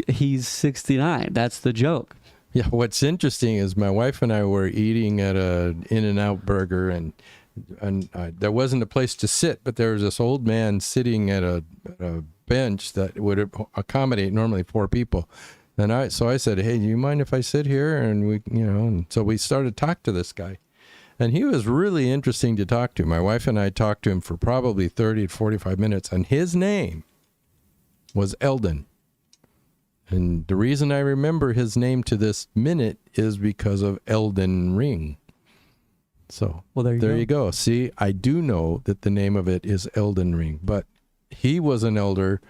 he's 69. That's the joke. Yeah, what's interesting is my wife and I were eating at a In-N-Out burger, and there wasn't a place to sit, but there was this old man sitting at a bench that would accommodate normally 4 people. And so I said, hey, do you mind if I sit here? And and so we started to talk to this guy. And he was really interesting to talk to. My wife and I talked to him for probably 30 to 45 minutes, and his name was Elden. And the reason I remember his name to this minute is because of Elden Ring. So, Well, there you go. See, I do know that the name of it is Elden Ring, but he was an elder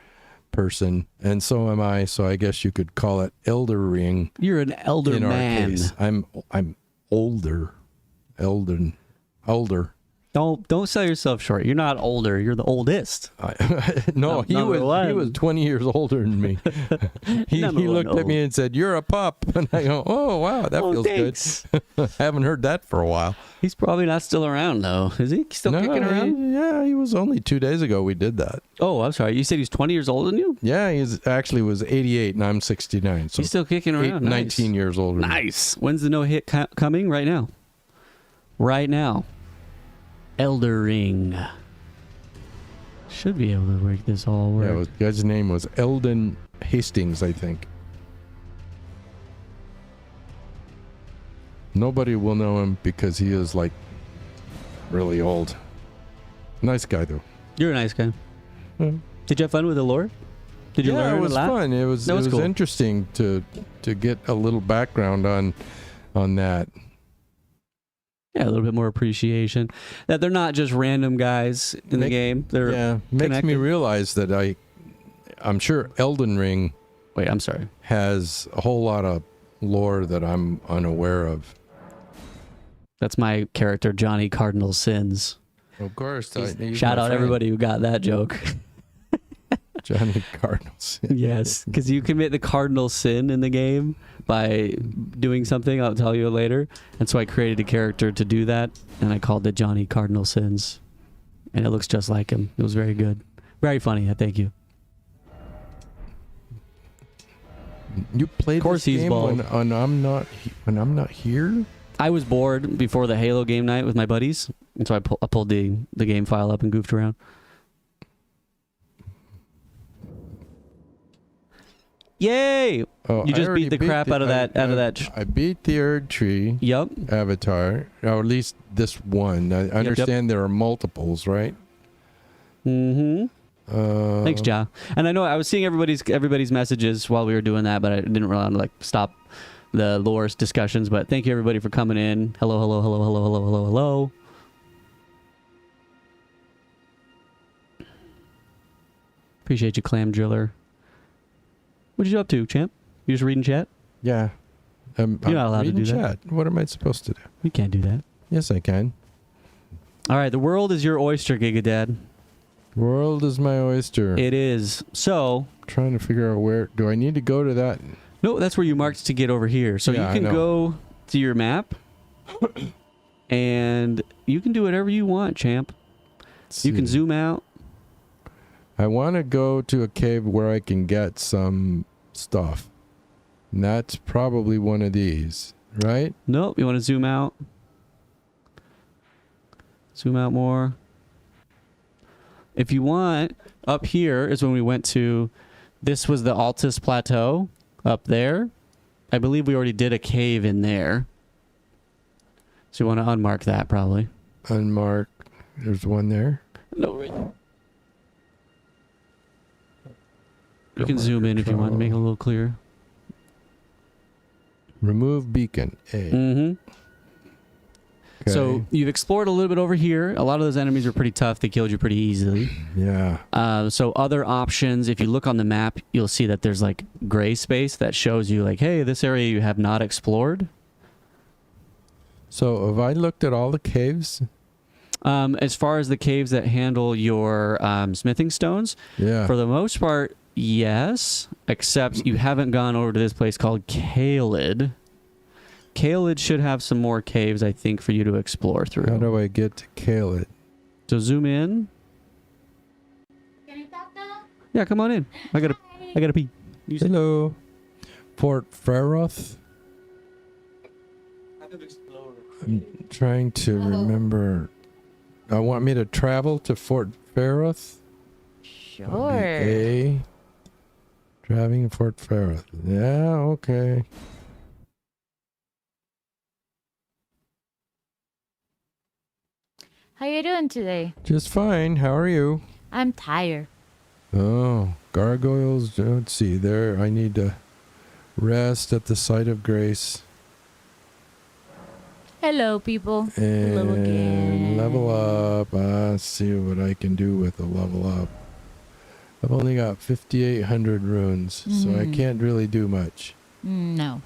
person, and so am I, so I guess you could call it Elder Ring. You're an elder in man. our case. I'm older. Older. Don't sell yourself short. You're not older. You're the oldest. No, he was 20 years older than me. he looked at me and said, "You're a pup." And I go, "Oh, wow, that feels thanks. good." I haven't heard that for a while. He's probably not still around though. Is he still kicking around? Yeah, he was only 2 days ago we did that. Oh, I'm sorry. You said he's 20 years older than you? Yeah, he actually was 88 and I'm 69. So He's still kicking around. 19 years older. Nice. When's the no hit coming? Right now. Right now. Elder Ring. Should be able to make this all work. Yeah, the guy's name was Eldon Hastings, I think. Nobody will know him because he is like really old. Nice guy though. You're a nice guy. Yeah. Did you have fun with the lore? Did you learn it was a lot? fun. It was cool. interesting to get a little background on that. Yeah, a little bit more appreciation. That they're not just random guys in the game. They're makes connected. me realize that I'm sure Elden Ring Wait, I'm sorry. has a whole lot of lore that I'm unaware of. That's my character, Johnny Cardinal Sins. Of course. Shout out everybody who got that joke. Johnny Cardinals. Yes, because you commit the cardinal sin in the game by doing something. I'll tell you later. And so I created a character to do that, and I called it Johnny Cardinal Sins. And it looks just like him. It was very good. Very funny. Thank you. You played Of course this he's game bald. when I'm not here? I was bored before the Halo game night with my buddies, and so I pulled the game file up and goofed around. Yay! Oh, You I just already beat the crap out of that. I beat the Erd Tree Yup. avatar, or at least this one. I understand there are multiples, right? Mm-hmm. Thanks, Ja. And I know I was seeing everybody's messages while we were doing that, but I didn't really want to stop the lore discussions. But thank you everybody for coming in. Hello, hello, hello, hello, hello, hello, hello. Appreciate you, Clam Driller. What you up to, champ? You just reading chat? Yeah. You're not allowed to do chat. What am I supposed to do? You can't do that. Yes, I can. All right, the world is your oyster, GigaDad. World is my oyster. It is. So, Trying to figure out where do I need to go to that? no, that's where you marked to get over here. So Yeah, you can I know. go to your map, and you can do whatever you want, champ. You can zoom out. I want to go to a cave where I can get some stuff. And that's probably one of these, right? Nope, you want to zoom out. Zoom out more. If you want, up here is when we went to, this was the Altus Plateau up there. I believe we already did a cave in there. So you want to unmark that probably. Unmarked. There's one there. No, right. You can zoom in if you want to make it a little clearer. Remove beacon. A. Mm-hmm. Okay. So you've explored a little bit over here. A lot of those enemies are pretty tough. They killed you pretty easily. Yeah. So other options, if you look on the map, you'll see that there's like gray space that shows you like, hey, this area you have not explored. So have I looked at all the caves? As far as the caves that handle your smithing stones, Yeah. for the most part, yes, except you haven't gone over to this place called Caelid. Caelid should have some more caves, I think, for you to explore through. How do I get to Caelid? So zoom in. Can you talk now? Yeah, come on in. I gotta pee. Hello. Fort Faroth. I'm trying to remember. I want me to travel to Fort Faroth. Sure. A. Driving Fort Faroth. Yeah, okay. How you doing today? Just fine. How are you? I'm tired. Oh, gargoyles. Let's see. There, I need to rest at the site of grace. Hello, people. Hello And again. level up. Let's see what I can do with the level up. I've only got 5,800 runes, so I can't really do much. No.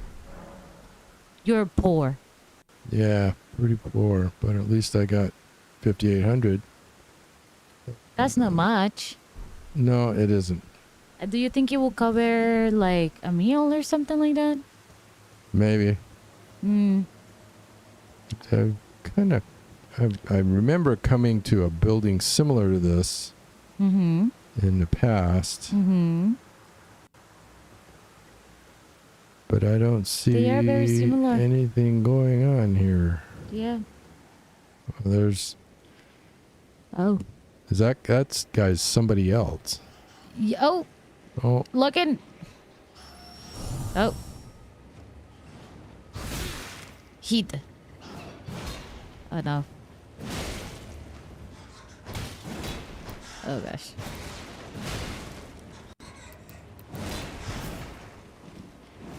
You're poor. Yeah, pretty poor, but at least I got 5,800. That's not much. No, it isn't. Do you think it will cover like a meal or something like that? Maybe. I remember coming to a building similar to this in the past. But I don't see They are very similar. anything going on here. Yeah. There's Oh. that's guy's somebody else. Oh. Oh, Looking. Oh. Heat. Oh no. Oh gosh.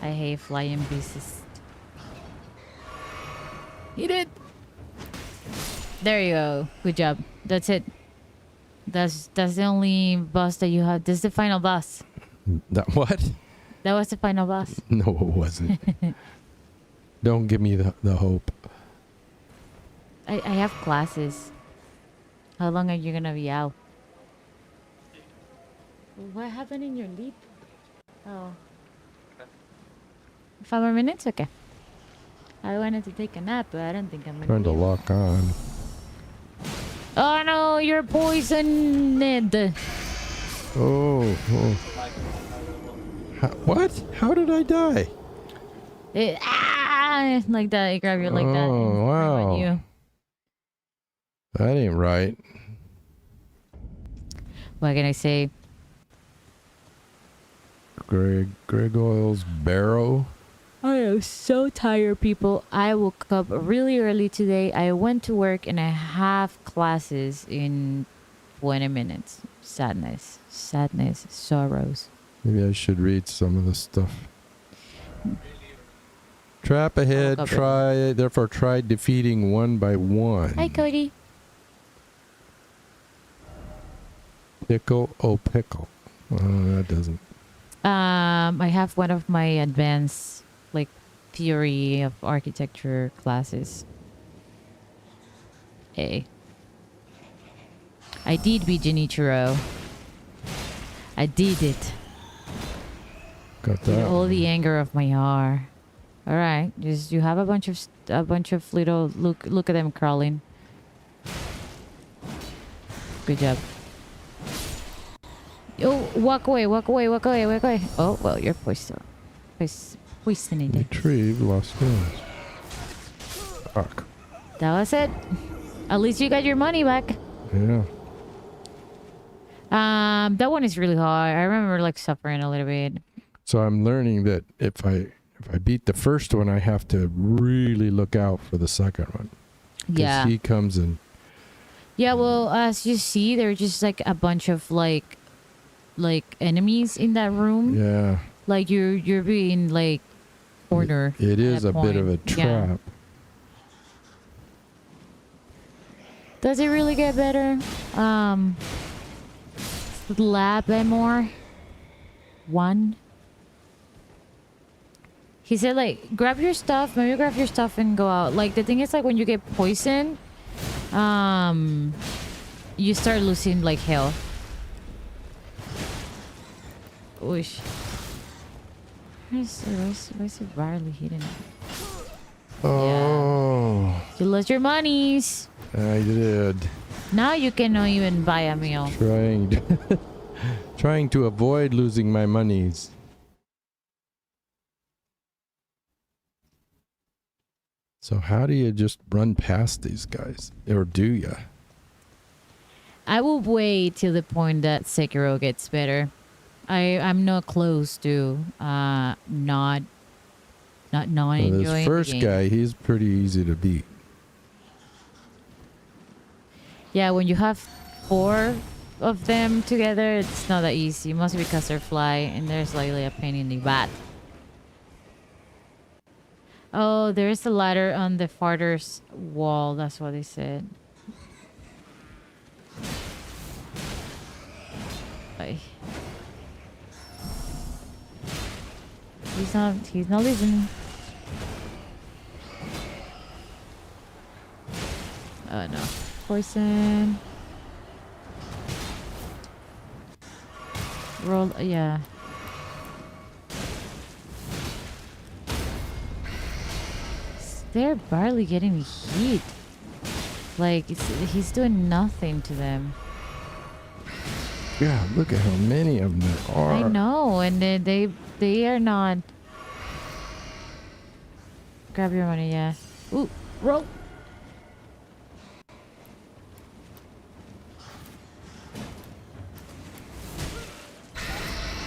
I hate flying beasts. Eat it. There you go. Good job. That's it. That's the only boss that you have. This is the final boss. that what? That was the final boss. No, it wasn't. Don't give me the hope. I have classes. How long are you gonna be out? What happened in your leap? Oh. 5 more minutes? Okay. I wanted to take a nap, but I don't think I'm gonna. Trying to be lock on. Oh no, you're poisoned. Oh. What? How did I die? Like that. It grab you like that. Oh, and wow. on you. That ain't right. What can I say? Gargoyles barrow. I am so tired, people. I woke up really early today. I went to work and I have classes in 20 minutes. Sadness, sorrows. Maybe I should read some of this stuff. Trap ahead. Try defeating one by one. Hi, Cody. Pickle. Oh, pickle. That doesn't. I have one of my advanced, like, theory of architecture classes. Hey. I did beat Genichiro. I did it. Got With that. all the anger of my heart. All right, just you have a bunch of little look at them crawling. Good job. Oh, walk away. Oh, well, you're poisoning it. Retrieve lost runes. Fuck. That was it. At least you got your money back. Yeah. That one is really hard. I remember like suffering a little bit. So I'm learning that if I beat the first one, I have to really look out for the second one. 'Cause Yeah. he comes in. Yeah, well, as you see, there are just like a bunch of like enemies in that room. Yeah. Like you're being like cornered. It at is a bit of a point. Yeah. trap. Does it really get better? Lab more. One. He said like grab your stuff, maybe grab your stuff and go out. Like the thing is like when you get poisoned, you start losing like health. Oosh. Why is it rarely hitting? Oh, You lost your monies. I did. Now you cannot even buy a meal. Trying to avoid losing my monies. So how do you just run past these guys? Or do you? I will wait till the point that Sekiro gets better. I'm not close to not Well, enjoying this the first game. guy, he's pretty easy to beat. Yeah, when you have 4 of them together, it's not that easy. Mostly because they're fly and they're slightly a pain in the butt. Oh, there's a ladder on the farthest wall. That's what they said. Bye. He's not listening. Oh no. Poison. Roll, yeah. They're barely getting heat. Like, he's doing nothing to them. Yeah, look at how many of them there are. I know, and they are not. Grab your money, yeah. Ooh, roll.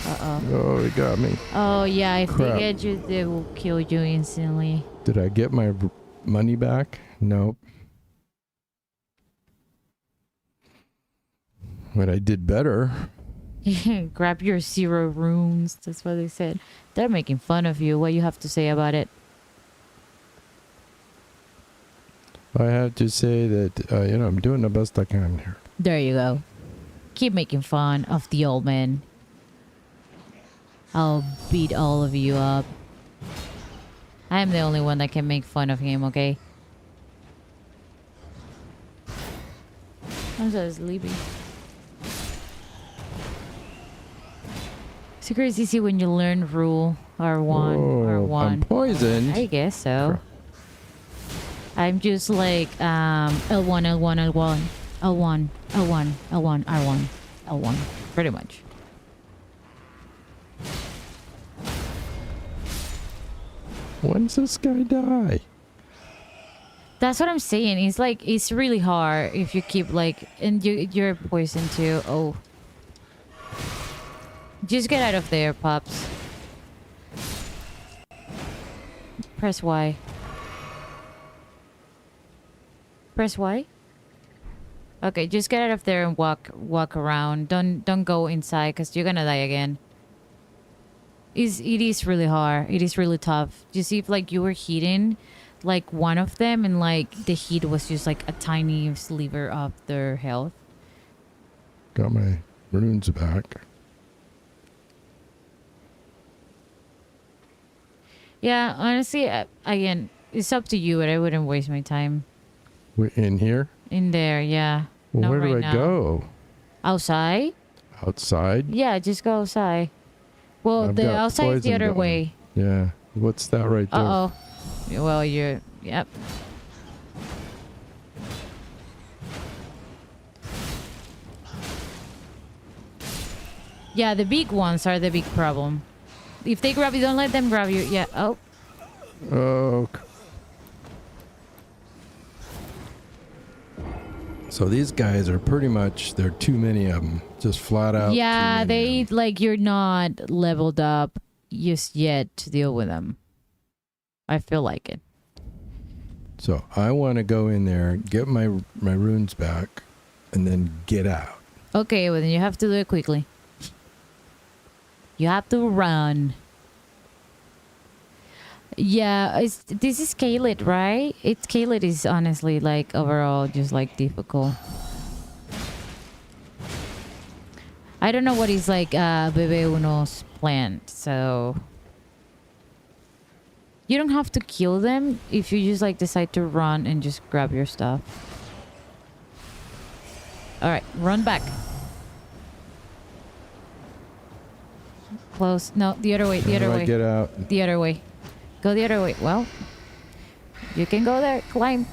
Uh-oh. Oh, he got me. Oh, yeah, if Crap. they get you, they will kill you instantly. Did I get my money back? Nope. But I did better. Grab your 0 runes. That's what they said. They're making fun of you. What you have to say about it? I have to say that, I'm doing the best I can here. There you go. Keep making fun of the old man. I'll beat all of you up. I am the only one that can make fun of him, okay? I'm so sleepy. Secret is easy when you learn rule R1 Oh, I'm R1. poisoned. I guess so. I'm just like L1 L1 L1 L1 L1 L1 R1 L1 pretty much. When's this guy die? That's what I'm saying. It's like it's really hard if you keep like and you're poisoned too. Oh. Just get out of there, Pops. Press Y. Press Y? Okay, just get out of there and walk around. Don't go inside because you're gonna die again. It is really hard. It is really tough. You see if like you were hitting like one of them and like the heat was just like a tiny sliver of their health. Got my runes back. Yeah, honestly, again, it's up to you, but I wouldn't waste my time. We're in here? In there, yeah. Well, Not where do right I now. go? Outside? Outside? Yeah, just go outside. Well, I've the got outside is the poison other going. way. Yeah. What's that right there? Uh-oh. Well, you're... Yep. Yeah, the big ones are the big problem. If they grab you, don't let them grab you. Yeah. Oh. Oh. So these guys are pretty much, there are too many of them. Just flat out. Yeah, too many of 'em. like, you're not leveled up just yet to deal with them. I feel like it. So I want to go in there, get my runes back, and then get out. Okay, well then you have to do it quickly. You have to run. Yeah, this is Caelid, right? Caelid is honestly like overall just like difficult. I don't know what is like Bebe Uno's plan, so you don't have to kill them if you just like decide to run and just grab your stuff. All right, run back. Close. No, the other way. The How other do I way. get out? The other way. Go the other way. Well, you can go there. Climb.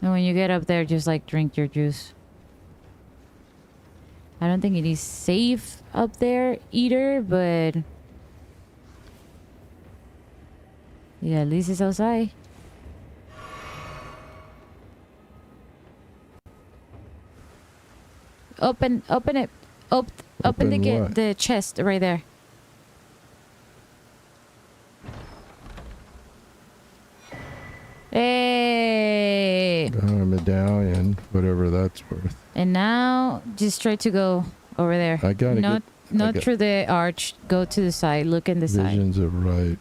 And when you get up there, just like drink your juice. I don't think it is safe up there either, but yeah, at least it's outside. Open it. Open Open what? the chest right there. Hey! A medallion, whatever that's worth. And now just try to go over there. I gotta not through the arch. Go to the side. Look in the side. Visions of right.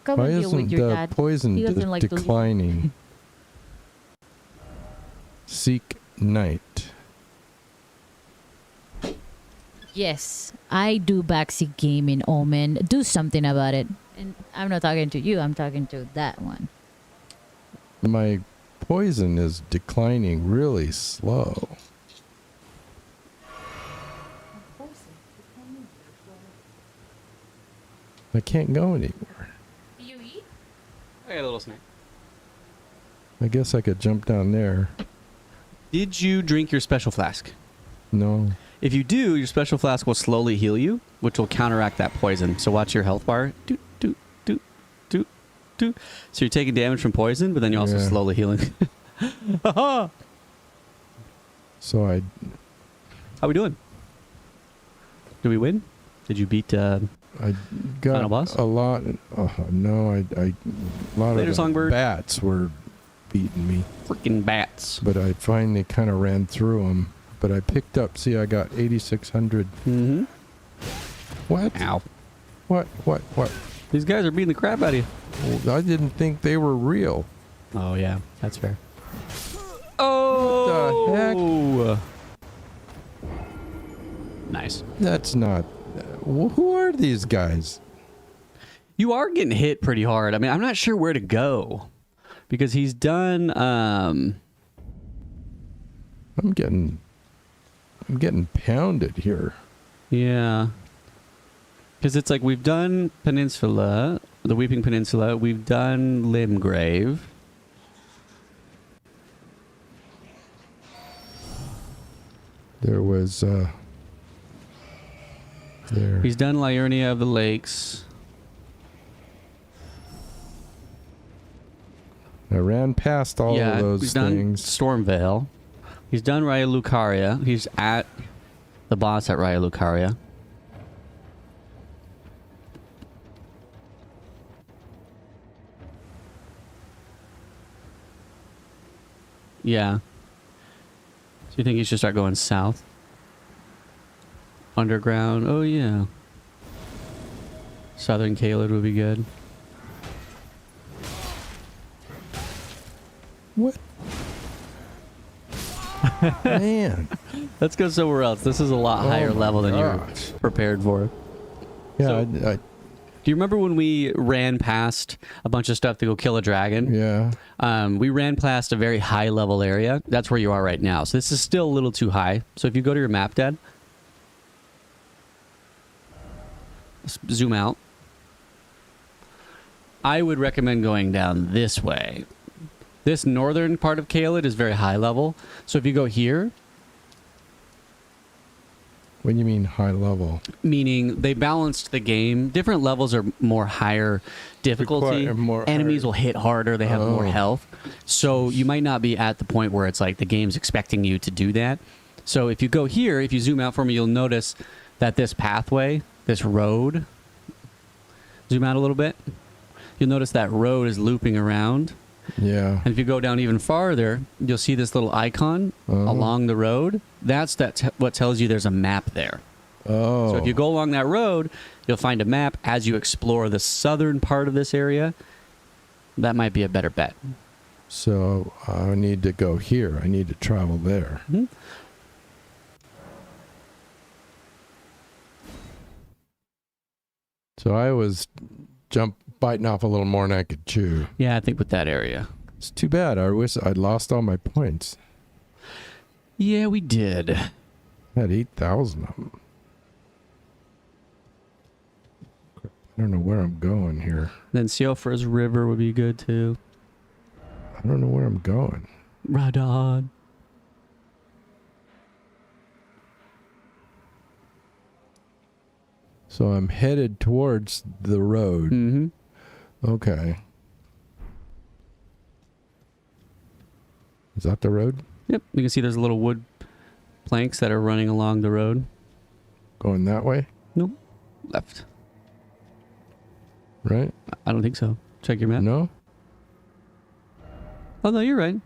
Come Why and deal isn't with your the dad. poison He doesn't like those. declining? Seek night. Yes, I do backseat gaming, Omen. Do something about it. And I'm not talking to you. I'm talking to that one. My poison is declining really slow. I can't go anywhere. You eat? I got a little snack. I guess I could jump down there. Did you drink your special flask? No. If you do, your special flask will slowly heal you, which will counteract that poison. So watch your health bar. Doot, doot, doot, doot, doot. So you're taking damage from poison, but then you're also Yeah. slowly healing. So I How we doing? Did we win? Did you beat got Final boss? a lot. No, a lot Later, of the Songbird. bats were beating me, freaking bats? but I finally kind of ran through them. But I picked up. See, I got 8,600. Mm-hmm. What? Ow. What? These guys are beating the crap out of you. Well, I didn't think they were real. Oh, yeah. That's fair. Oh! What the heck? Nice. That's not. Who are these guys? You are getting hit pretty hard. I mean, I'm not sure where to go. Because he's done, I'm getting pounded here. yeah. Because it's like we've done Peninsula, the Weeping Peninsula. We've done Limgrave. There was there. He's done Liurnia of the Lakes. I ran past all of those he's things. done Stormvale. He's done Raya Lucaria. He's at the boss at Raya Lucaria. Yeah. So you think he should start going south? Underground? Oh, yeah. Southern Caelid would be good. What? Man. Let's go somewhere else. This is a lot higher Oh my level than you were gosh. prepared for. Yeah, So- I Do you remember when we ran past a bunch of stuff to go kill a dragon? yeah. We ran past a very high level area. That's where you are right now. So this is still a little too high. So if you go to your map, Dad, zoom out. I would recommend going down this way. This northern part of Caelid is very high level. So if you go here, What do you mean high level? meaning they balanced the game. Different levels are more higher difficulty. Require more Enemies higher- will hit harder. They have more Oh. health. So you might not be at the point where it's like the game's expecting you to do that. So if you go here, if you zoom out for me, you'll notice that this pathway, this road, zoom out a little bit. You'll notice that road is looping around. Yeah. And if you go down even farther, you'll see this little icon along the road. That's what tells you there's a map there. Oh. So if you go along that road, you'll find a map as you explore the southern part of this area. That might be a better bet. So I need to go here. I need to travel there. Mhm. So I was biting off a little more than I could chew. Yeah, I think with that area. It's too bad. I wish I'd lost all my points. Yeah, we did. I had 8,000 of them. I don't know where I'm going here. Then Siofra's River would be good too. I don't know where I'm going. Radon. So I'm headed towards the road. Mm-hmm. Okay. Is that the road? Yep. You can see there's little wood planks that are running along the road. Going that way? Nope. Left. Right? I don't think so. Check your map. No? Oh, no, you're right.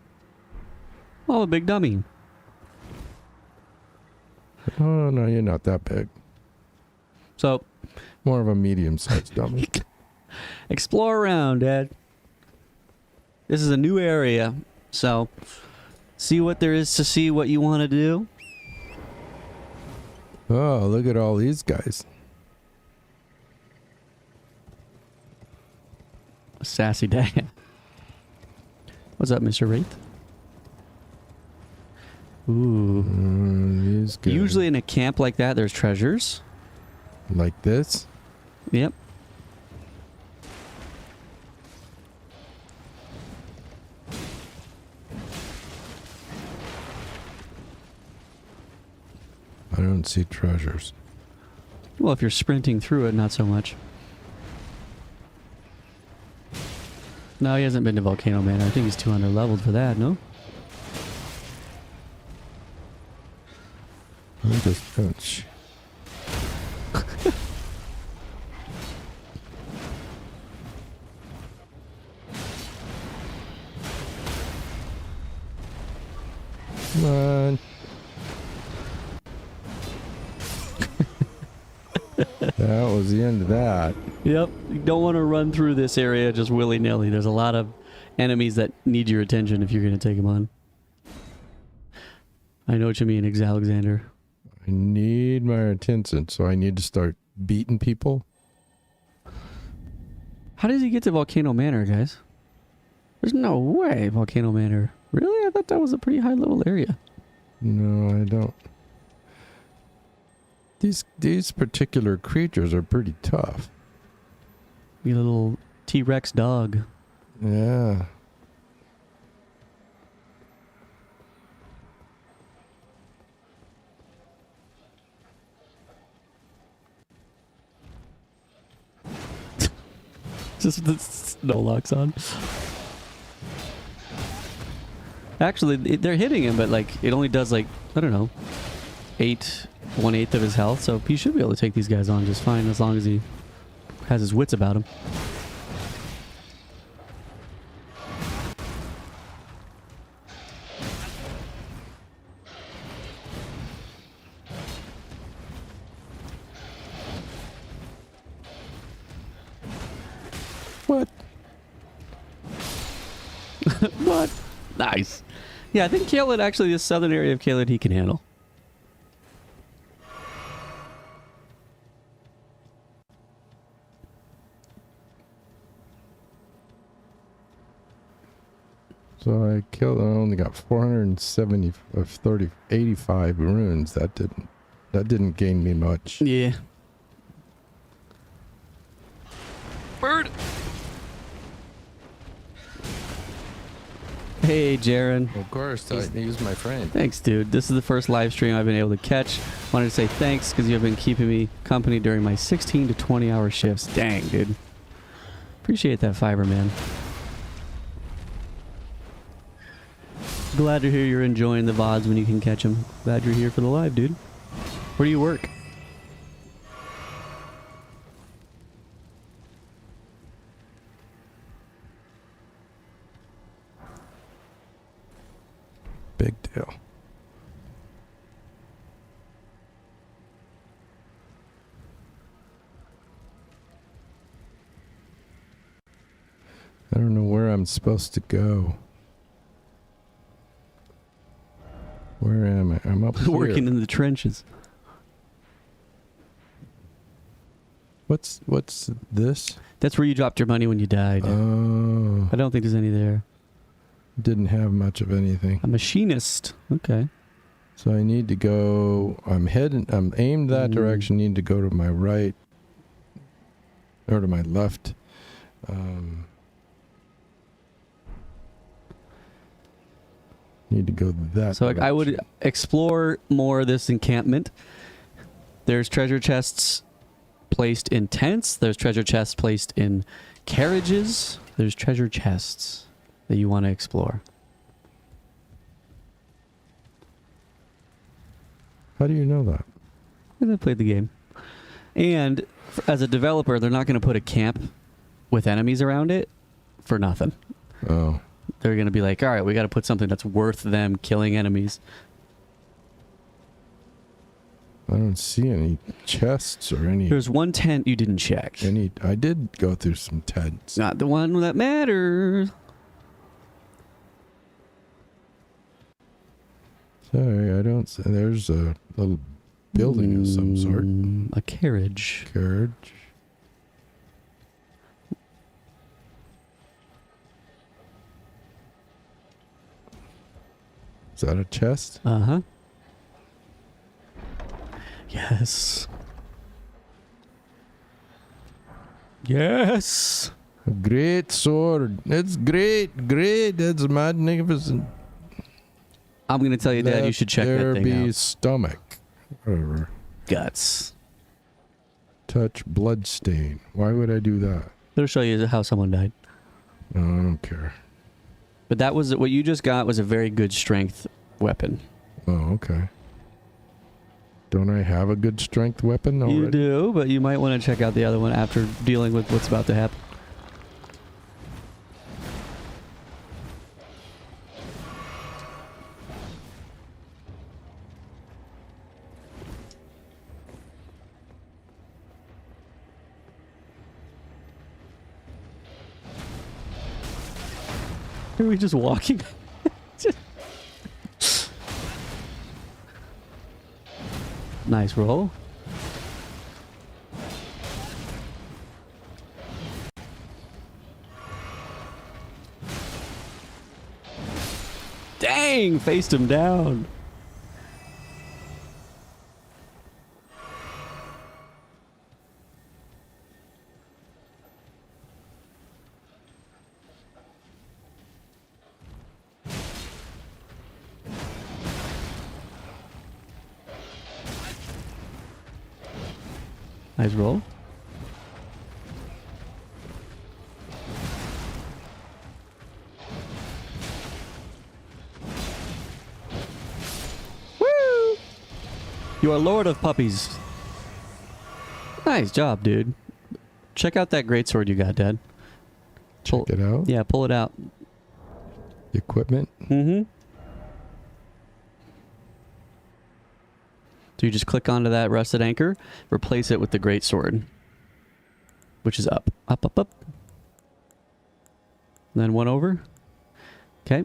Oh, a big dummy. Oh, no, you're not that big. So, More of a medium-sized dummy. explore around, Dad. This is a new area, so see what there is to see what you want to do. Oh, look at all these guys. Sassy Dad. What's up, Mr. Wraith? Ooh. These guys. Usually in a camp like that, there's treasures. Like this? Yep. I don't see treasures. Well, if you're sprinting through it, not so much. No, he hasn't been to Volcano Manor. I think he's 200 leveled for that, no? I'm just... Oh, Come on. That was the end of that. Yep. You don't want to run through this area just willy-nilly. There's a lot of enemies that need your attention if you're going to take them on. I know what you mean, Alexander. I need my attention, so I need to start beating people. How does he get to Volcano Manor, guys? There's no way Volcano Manor. Really? I thought that was a pretty high level area. No, I don't. These particular creatures are pretty tough. You little T-Rex dog. Yeah. Just the snow locks on. Actually, they're hitting him, but like it only does like, I don't know, 1/8 of his health. So he should be able to take these guys on just fine as long as he has his wits about him. What? What? Nice. Yeah, I think Caelid, actually, this southern area of Caelid, he can handle. So I killed. I only got 470 of 85 runes. That didn't gain me much. Yeah. Bird. Hey, Jaren. Of course, he's my friend. Thanks, dude. This is the first live stream I've been able to catch. Wanted to say thanks because you have been keeping me company during my 16 to 20 hour shifts. Dang, dude. Appreciate that fiber, man. Glad to hear you're enjoying the VODs when you can catch them. Glad you're here for the live, dude. Where do you work? Big deal. I don't know where I'm supposed to go. Where am I? I'm up here. Working in the trenches. What's this? That's where you dropped your money when you died. Oh, I don't think there's any there. didn't have much of anything. A machinist. Okay. So I need to go. I'm aimed that direction. Need to go to my right or to my left. Need to go that. So I would direction. explore more of this encampment. There's treasure chests placed in tents. There's treasure chests placed in carriages. There's treasure chests that you want to explore. How do you know that? Because I played the game. And as a developer, they're not going to put a camp with enemies around it for nothing. Oh. They're going to be like, all right, we got to put something that's worth them killing enemies. I don't see any chests or any. There's one tent you didn't check. I did go through some tents. Not the one that matters. Sorry, I don't. There's a little building of some sort. A carriage. Carriage. Is that a chest? Uh-huh. Yes. Yes. A great sword. It's great. That's magnificent. I'm going to tell you, Dad, you should check that there thing be out. stomach. Whatever. Guts. Touch blood stain. Why would I do that? It'll show you how someone died. No, I don't care. But that was what you just got was a very good strength weapon. Oh, okay. Don't I have a good strength weapon already? You do, but you might want to check out the other one after dealing with what's about to happen. Are we just walking? Nice roll. Dang, faced him down. Nice roll. Woo! You are Lord of Puppies. Nice job, dude. Check out that greatsword you got, Dad. Check it out. Yeah, pull it out. Equipment. Mm-hmm. So you just click onto that rusted anchor, replace it with the greatsword, which is up, up, up, up. And then one over. Okay.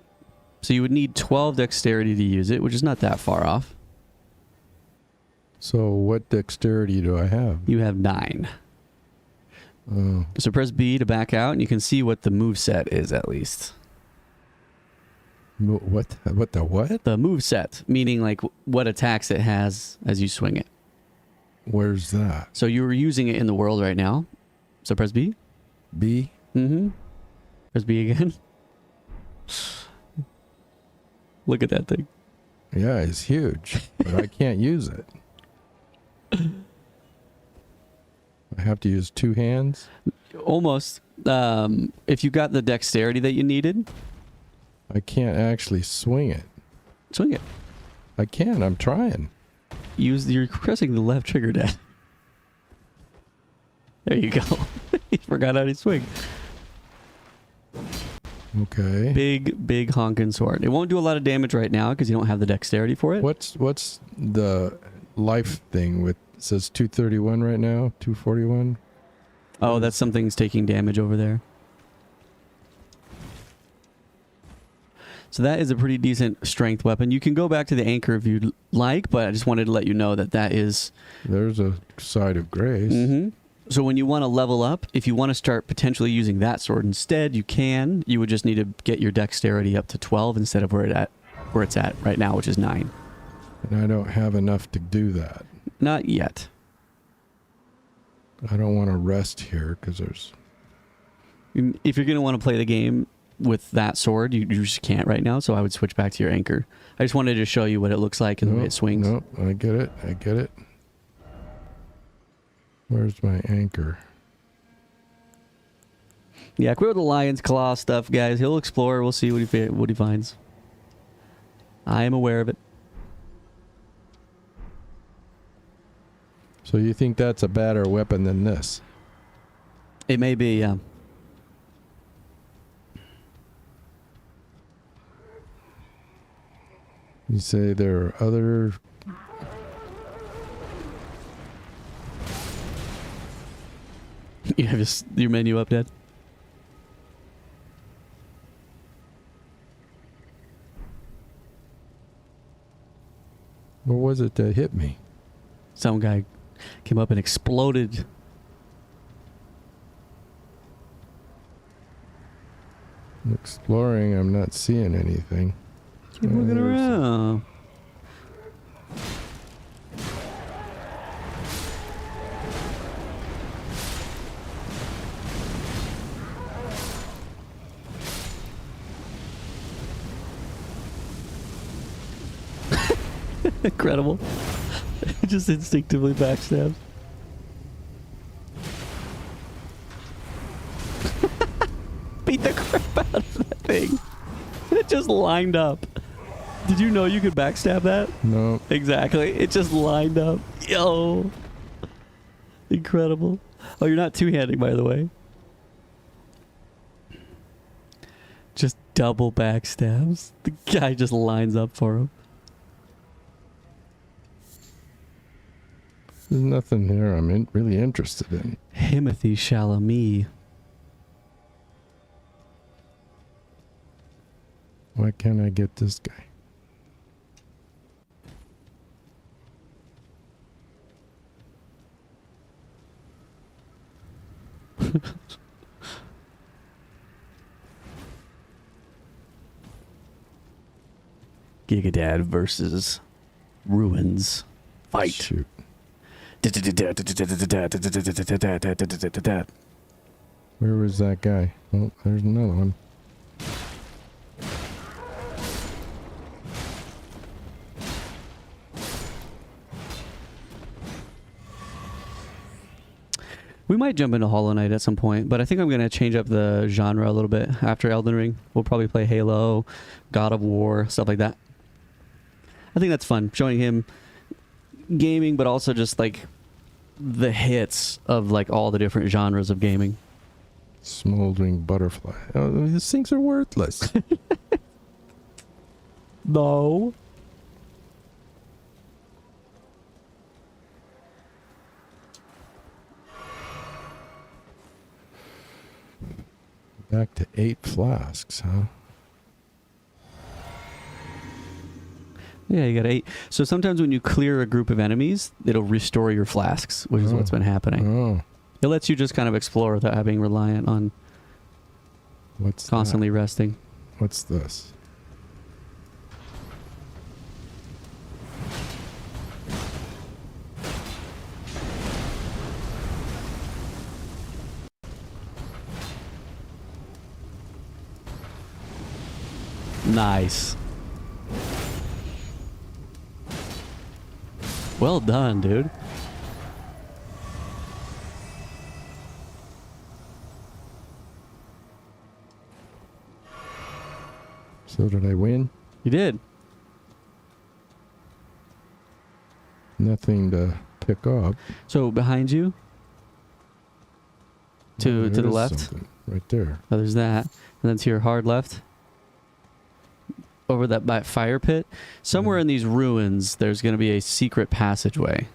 So you would need 12 dexterity to use it, which is not that far off. So what dexterity do I have? You have 9. Oh, So press B to back out, and you can see what the move set is at least. what? What the what? The move set, meaning like what attacks it has as you swing it. Where's that? So you're using it in the world right now. So press B. B? Mm-hmm. Press B again. Look at that thing. Yeah, it's huge, but I can't use it. I have to use 2 hands? Almost. If you got the dexterity that you needed, I can't actually swing it. swing it. I can. I'm trying. You're pressing the left trigger, Dad. There you go. He forgot how to swing. Okay. Big honkin' sword. It won't do a lot of damage right now because you don't have the dexterity for it. What's the life thing with, it says 231 right now? 241? Oh, that's something's taking damage over there. So that is a pretty decent strength weapon. You can go back to the anchor if you'd like, but I just wanted to let you know that that is... There's a side of grace. Mm-hmm. So when you want to level up, if you want to start potentially using that sword instead, you can. You would just need to get your dexterity up to 12 instead of where it's at right now, which is 9. And I don't have enough to do that. Not yet. I don't want to rest here because there's... If you're going to want to play the game with that sword, you just can't right now, so I would switch back to your anchor. I just wanted to show you what it looks like and the way it swings. No, I get it. Where's my anchor? Yeah, quit with the lion's claw stuff, guys. He'll explore. We'll see what he finds. I am aware of it. So you think that's a better weapon than this? It may be, yeah. You say there are other... You have your menu up, Dad? What was it that hit me? Some guy came up and exploded. Exploring, I'm not seeing anything. Keep looking there's around. Incredible. Just instinctively backstabs. Beat the crap out of that thing. It just lined up. Did you know you could backstab that? No. Exactly. It just lined up. Yo. Incredible. Oh, you're not two-handing, by the way. Just double backstabs. The guy just lines up for him. There's nothing here I'm really interested in. Timothy Chalamet. Why can't I get this guy? GigaDad versus Ruins. Fight. Shoot. Where was that guy? Oh, there's another one. We might jump into Hollow Knight at some point, but I think I'm going to change up the genre a little bit after Elden Ring. We'll probably play Halo, God of War, stuff like that. I think that's fun, showing him gaming, but also just like the hits of like all the different genres of gaming. Smoldering butterfly. Oh, these things are worthless. No. Back to 8 flasks, huh? Yeah, you got 8. So sometimes when you clear a group of enemies, it'll restore your flasks, which is what's been happening. Oh, It lets you just kind of explore without having reliant on what's constantly resting. that? What's this? Nice. Well done, dude. So did I win? You did. Nothing to pick up. So behind you, Oh, to there the is left, something right there. oh, there's that. And then to your hard left, over that by fire pit, somewhere in these ruins, there's going to be a secret passageway.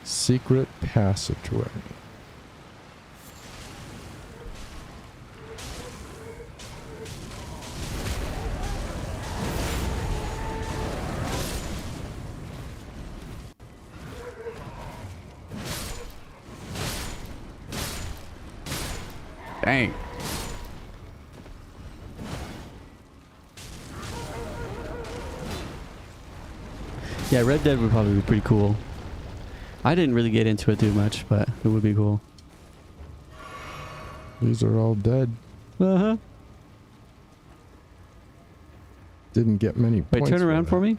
Secret passageway. Dang. Yeah, Red Dead would probably be pretty cool. I didn't really get into it too much, but it would be cool. These are all dead. Uh-huh. Didn't get many Wait, points. turn around for that. me.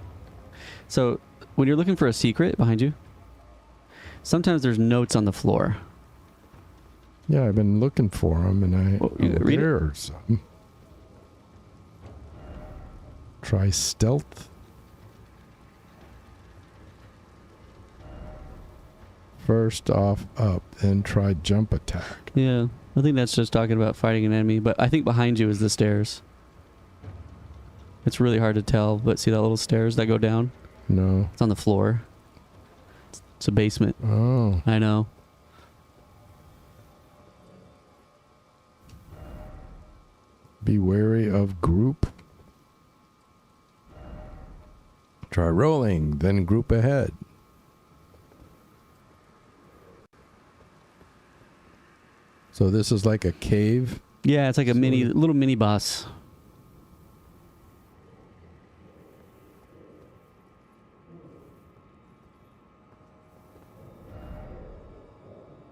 So, when you're looking for a secret behind you, sometimes there's notes on the floor. Yeah, I've been looking for them, and read it. there are some. Try stealth. First off up, then try jump attack. Yeah, I think that's just talking about fighting an enemy, but I think behind you is the stairs. It's really hard to tell, but see that little stairs that go down? No. It's on the floor. It's a basement. Oh. I know. Be wary of group. Try rolling, then group ahead. So this is like a cave. Yeah, it's like a little mini boss.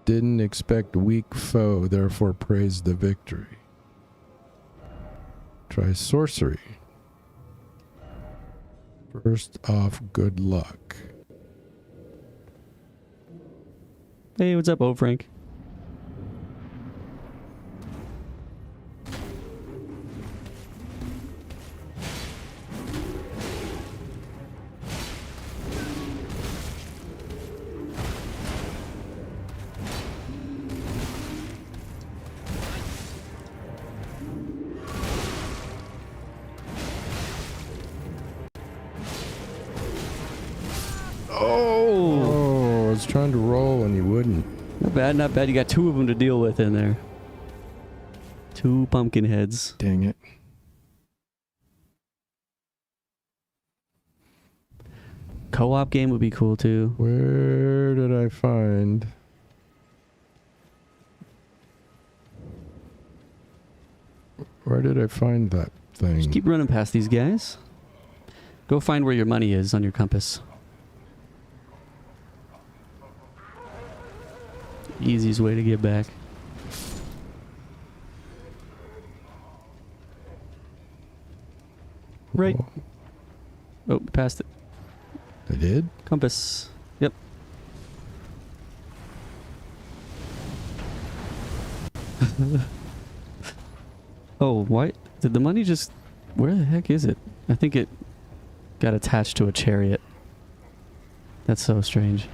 Didn't expect weak foe, therefore praise the victory. Try sorcery. First off, good luck. Hey, what's up, old Frank? Oh, I was trying to roll and you wouldn't. Not bad, not bad. You got two of them to deal with in there. Two pumpkin heads. Dang it. Co-op game would be cool too. Where did I find? Where did I find that thing? Just keep running past these guys. Go find where your money is on your compass. Easiest way to get back. Right. Oh, passed it. I did? Compass. Yep. Oh, why? Did the money just... Where the heck is it? I think it got attached to a chariot. That's so strange.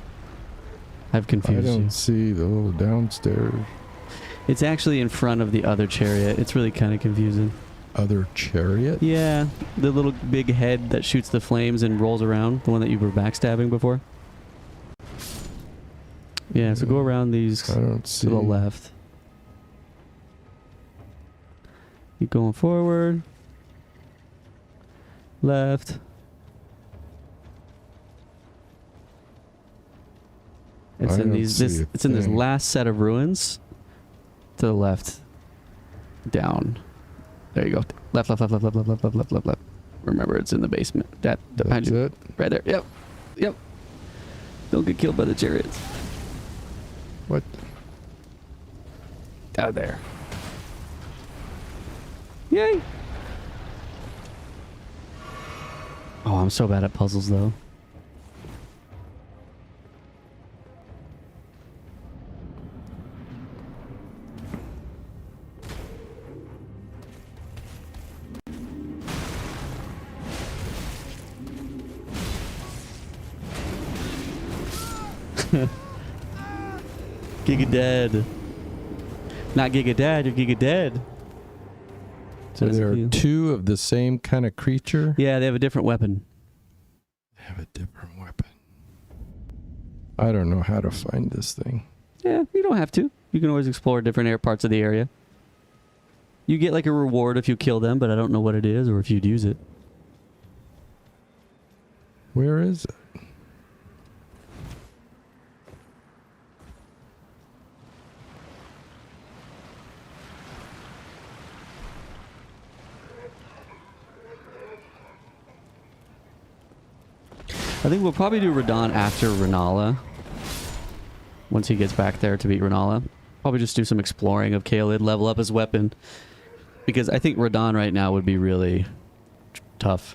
I've confused I don't you. see the little downstairs. It's actually in front of the other chariot. It's really kind of confusing. Other chariot? Yeah, the little big head that shoots the flames and rolls around. The one that you were backstabbing before. Yeah, so go around these I don't see. to the left. Keep going forward. Left. It's I in don't these. see This. a It's in this thing. last set of ruins. To the left. Down. There you go. Left. Left. Left. Left. Left. Left. Left. Left. Left. Left. Left. Remember, it's in the basement. Behind That's you. it? Right there. Yep. Yep. Don't get killed by the chariots. What? Out there. Yay! Oh, I'm so bad at puzzles, though. GigaDad. Not GigaDad, you're GigaDad. So That's there are cute. two of the same kind of creature? Yeah, they have a different weapon. They have a different weapon. I don't know how to find this thing. Yeah, you don't have to. You can always explore different parts of the area. You get like a reward if you kill them, but I don't know what it is or if you'd use it. Where is it? I think we'll probably do Radon after Renala. Once he gets back there to beat Renala. Probably just do some exploring of Caelid, level up his weapon. Because I think Radon right now would be really tough.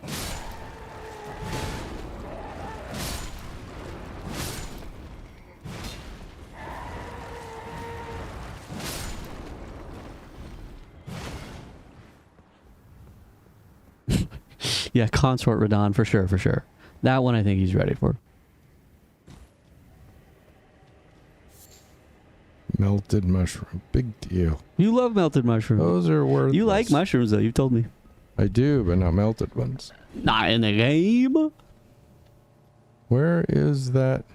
Yeah, Consort Radon for sure, for sure. That one I think he's ready for. Melted mushroom. Big deal. You love melted mushrooms. Those are worth. You like mushrooms though, you've told me. I do, but not melted ones. Not in the game. Where is that?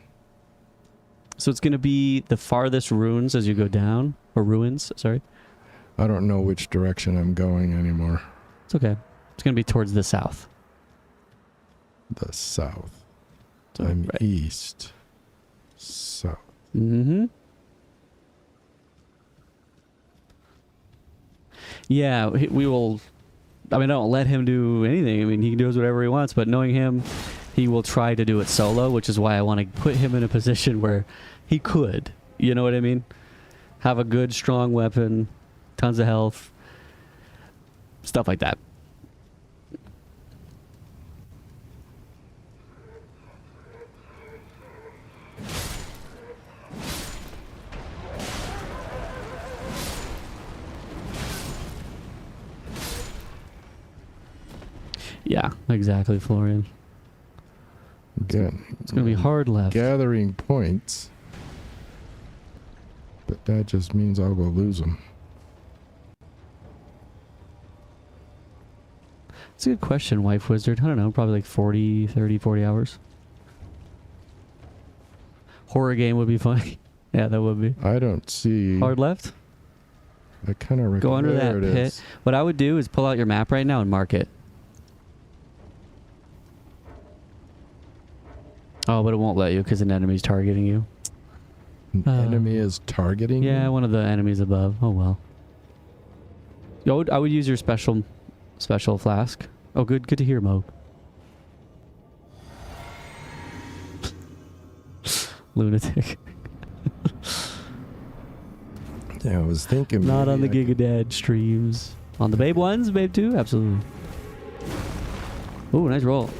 So it's going to be the farthest ruins as you go down. Or ruins, sorry. I don't know which direction I'm going anymore. It's okay. It's going to be towards the south. The south. So, I'm right. east. South. Mm-hmm. Yeah, we will... I mean, I don't let him do anything. I mean, he does whatever he wants, but knowing him, he will try to do it solo, which is why I want to put him in a position where he could. You know what I mean? Have a good, strong weapon, tons of health, stuff like that. Yeah, exactly, Florian. Again, It's going to be hard left. gathering points. But that just means I will lose them. It's a good question, Wife Wizard. I don't know, probably like 40, 30, 40 hours. Horror game would be fun. Yeah, that would be. I don't see. Hard left? I kind of Go under that pit. What I would do is pull out your map right now and mark it. Oh, but it won't let you because an enemy's targeting you. An enemy is targeting Yeah, you? one of the enemies above. Oh, well. I would use your special flask. Oh, good to hear, Mo. Lunatic. Yeah, I was thinking. Not on the maybe I could- GigaDad streams. On the Babe ones, Babe 2? Absolutely. Ooh, nice roll.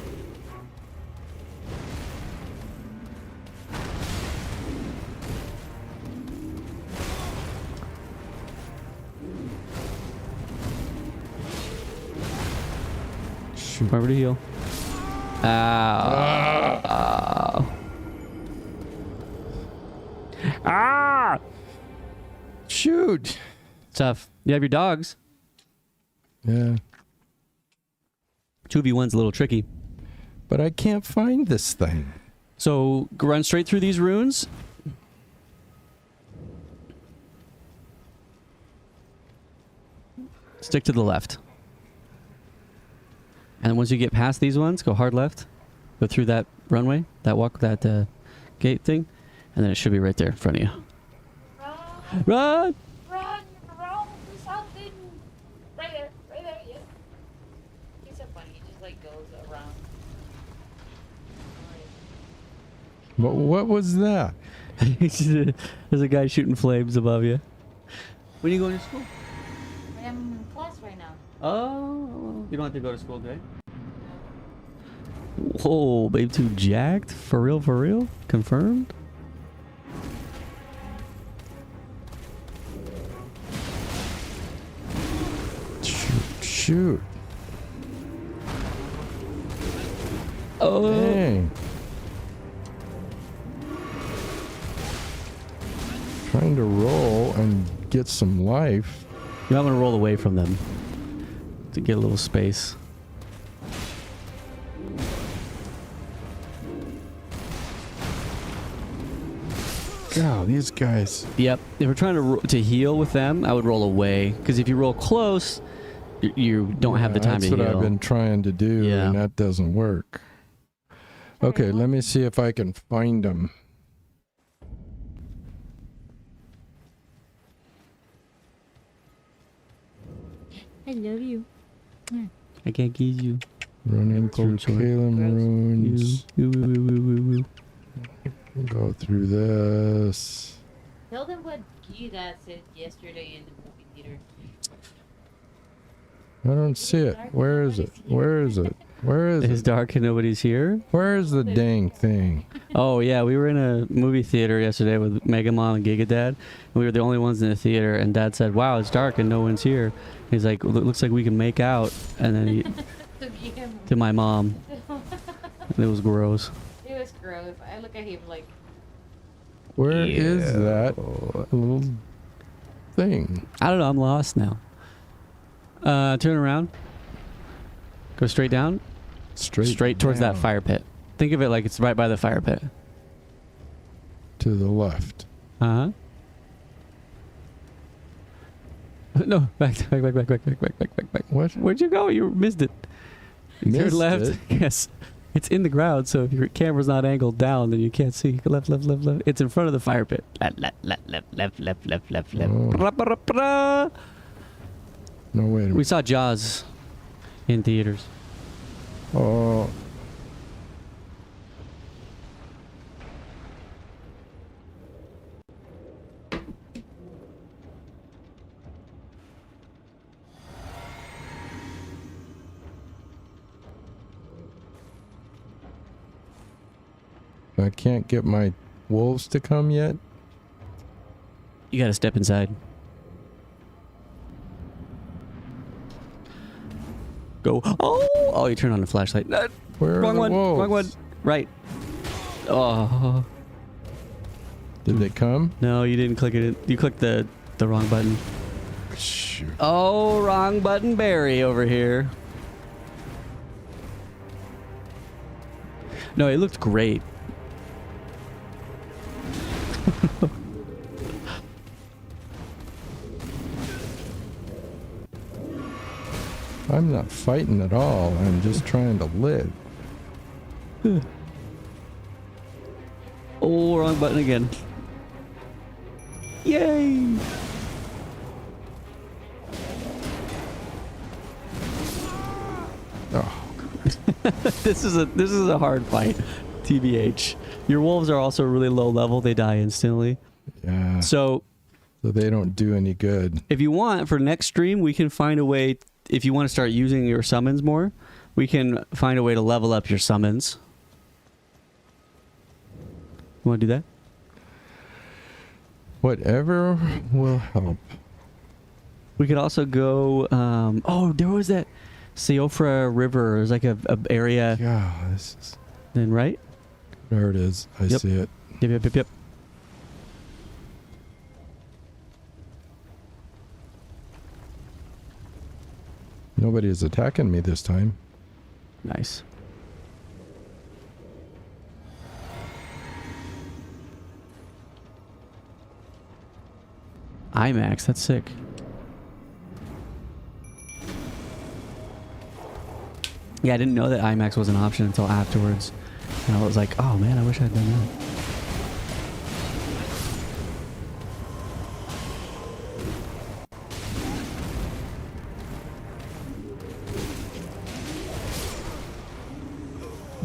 Shoot. Remember to heal. Ow. Ah! Shoot. Tough. You have your dogs. Yeah. 2v1's a little tricky. But I can't find this thing. So run straight through these runes. Stick to the left. And once you get past these ones, go hard left. Go through that runway, that gate thing, and then it should be right there in front of you. Run! Run, run for something. Right there, yeah. He's so funny, he just like goes around. But what was that? There's a guy shooting flames above you. When are you going to school? I am in class right now. Oh, you don't have to go to school today? Whoa, Babe 2 jacked? For real, for real? Confirmed? Shoot. Oh. Dang. Trying to roll and get some life. You might want to roll away from them to get a little space. God, these guys. Yep. If we're trying to heal with them, I would roll away. Because if you roll close, you don't have the time to heal. That's what I've been trying to do, Yeah. and that doesn't work. Okay, let me see if I can find them. I love you. I can't give you. Running through Cold sword. Calum runes. You. Go through this. Tell them what GigaDad said yesterday in the movie theater. I don't see it. Where is it? Where is it? Where is It's it? dark and nobody's here. Where is the dang thing? Oh, yeah. We were in a movie theater yesterday with Mega Mom and GigaDad. And we were the only ones in the theater. And Dad said, wow, it's dark and no one's here. He's like, looks like we can make out. And then he, to my mom. It was gross. It was gross. I look at him like, Where is that little thing? I don't know. I'm lost now. Turn around. Go straight down. Straight towards that down. fire pit. Think of it like it's right by the fire pit. To the left. Uh-huh. No, back. What? Where'd you go? You missed it. Your Missed left. it? Yes. It's in the ground, so if your camera's not angled down, then you can't see. Left. It's in front of the fire pit. Left. Oh. Pra-pra-pra-pra. No, wait a minute. We saw Jaws in theaters. Oh. I can't get my wolves to come yet. You gotta step inside. Go. Oh, you turn on the flashlight. Where are Wrong the one. wolves? Wrong one. Right. Oh. Did they come? No, you didn't click it. You clicked the wrong button. Shoot. Oh, wrong button, Barry over here. No, it looked great. I'm not fighting at all. I'm just trying to live. Oh, wrong button again. Yay! Oh, This is a hard fight. TBH. Your wolves are also really low level. They die instantly. yeah. So So they don't do any good. if you want, for next stream, we can find a way. If you want to start using your summons more, we can find a way to level up your summons. You want to do that? Whatever will help. We could also go. Oh, there was that Seofra River. There's like a area. Yeah, this is. Then right. There it is. I Yep. see it. Yep. Nobody is attacking me this time. Nice. IMAX. That's sick. Yeah, I didn't know that IMAX was an option until afterwards. And I was like, oh man, I wish I'd done that.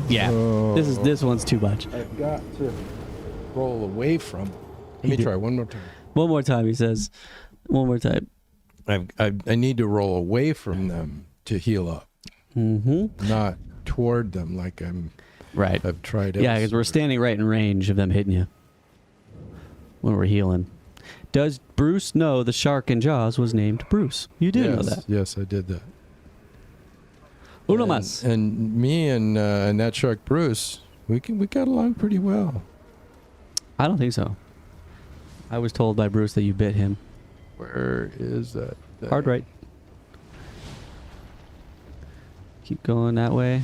Yeah, this one's too much. I've got to roll away from. Let me try one more time. One more time, he says. One more time. I need to roll away from them to heal up, Mm-hmm. not toward them like Right. I've tried. Yeah, because we're elsewhere. standing right in range of them hitting you when we're healing. Does Bruce know the shark in Jaws was named Bruce? You did know that. Yes, I did that. Uno más. And me and that shark Bruce, we got along pretty well. I don't think so. I was told by Bruce that you bit him. Where is that? Hard right. Keep going that way.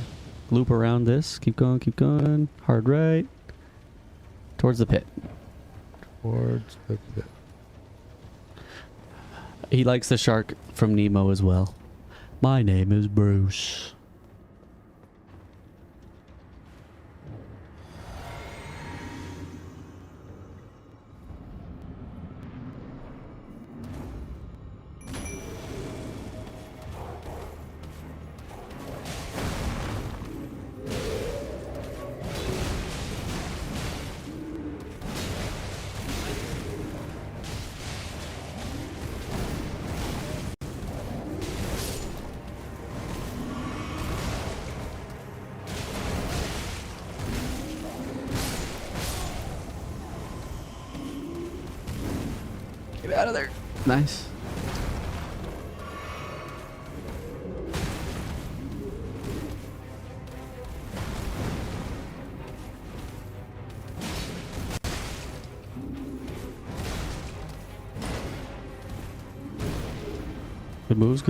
Loop around this. Keep going. Hard right. Towards the pit. Towards the pit. He likes the shark from Nemo as well. My name is Bruce. Get out of there. Nice. Good moves.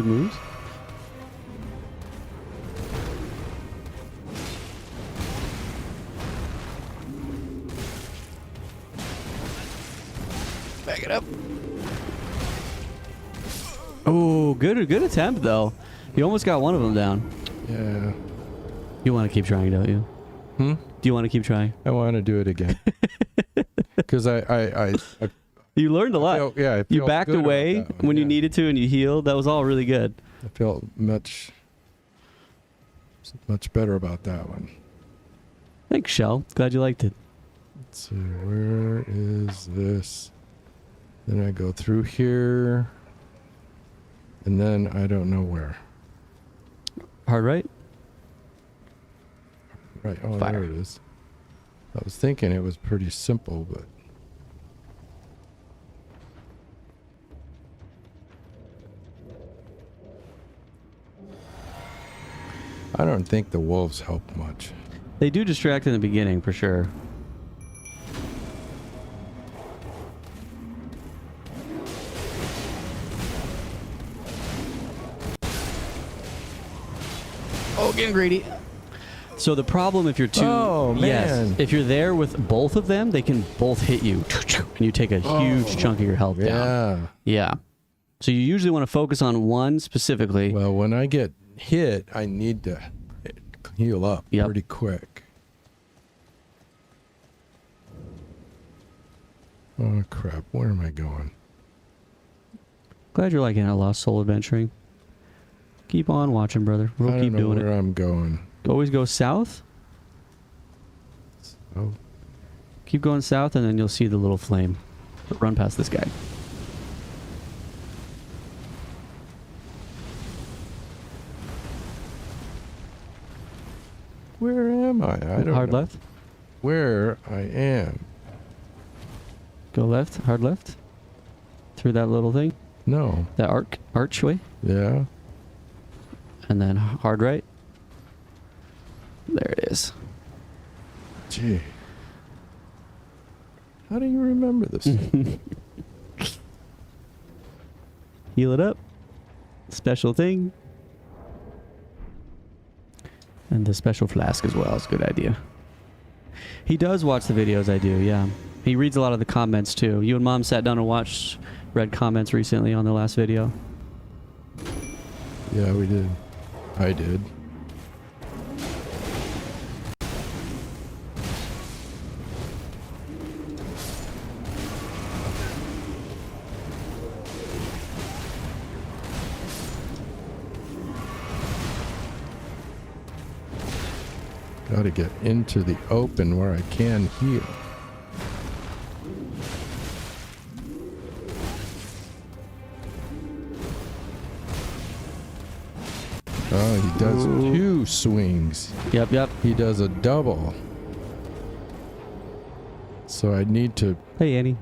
Oh, good attempt though. You almost got one of them down. Yeah. You want to keep trying, don't you? Hmm? Do you want to keep trying? I want to do it again. Because I You learned a lot. felt, yeah, I You felt backed good about away that one, when you yeah. needed to and you healed. That was all really good. I felt much better about that one. Thanks, Shell. Glad you liked it. Let's see, where is this? Then I go through here, and then I don't know where. Hard right? Right, oh, Fire. there it is. I was thinking it was pretty simple, but... I don't think the wolves help much. They do distract in the beginning, for sure. Oh, getting greedy. So the problem if you're too... Oh, Yes, man. if you're there with both of them, they can both hit you. And you take a huge chunk of your health down. Yeah. Yeah. So you usually want to focus on one specifically. Well, when I get hit, I need to heal up Yep. pretty quick. Oh, crap. Where am I going? Glad you're liking that Lost Soul adventuring. Keep on watching, brother. We'll I keep don't know doing where it. I'm going. Always go south. Oh, Keep going south, and then you'll see the little flame. Run past this guy. where am I? I don't Hard know left. where I am. Go left. Hard left. Through that little thing. No. That archway. Yeah. And then hard right. There it is. Gee. How do you remember this? Heal it up. Special thing. And the special flask as well is a good idea. He does watch the videos I do, yeah. He reads a lot of the comments too. You and Mom sat down and read comments recently on the last video. Yeah, we did. I did. Got to get into the open where I can heal. Oh, he does Ooh. 2 swings. Yep. He does a double. So I'd need to Hey, Annie.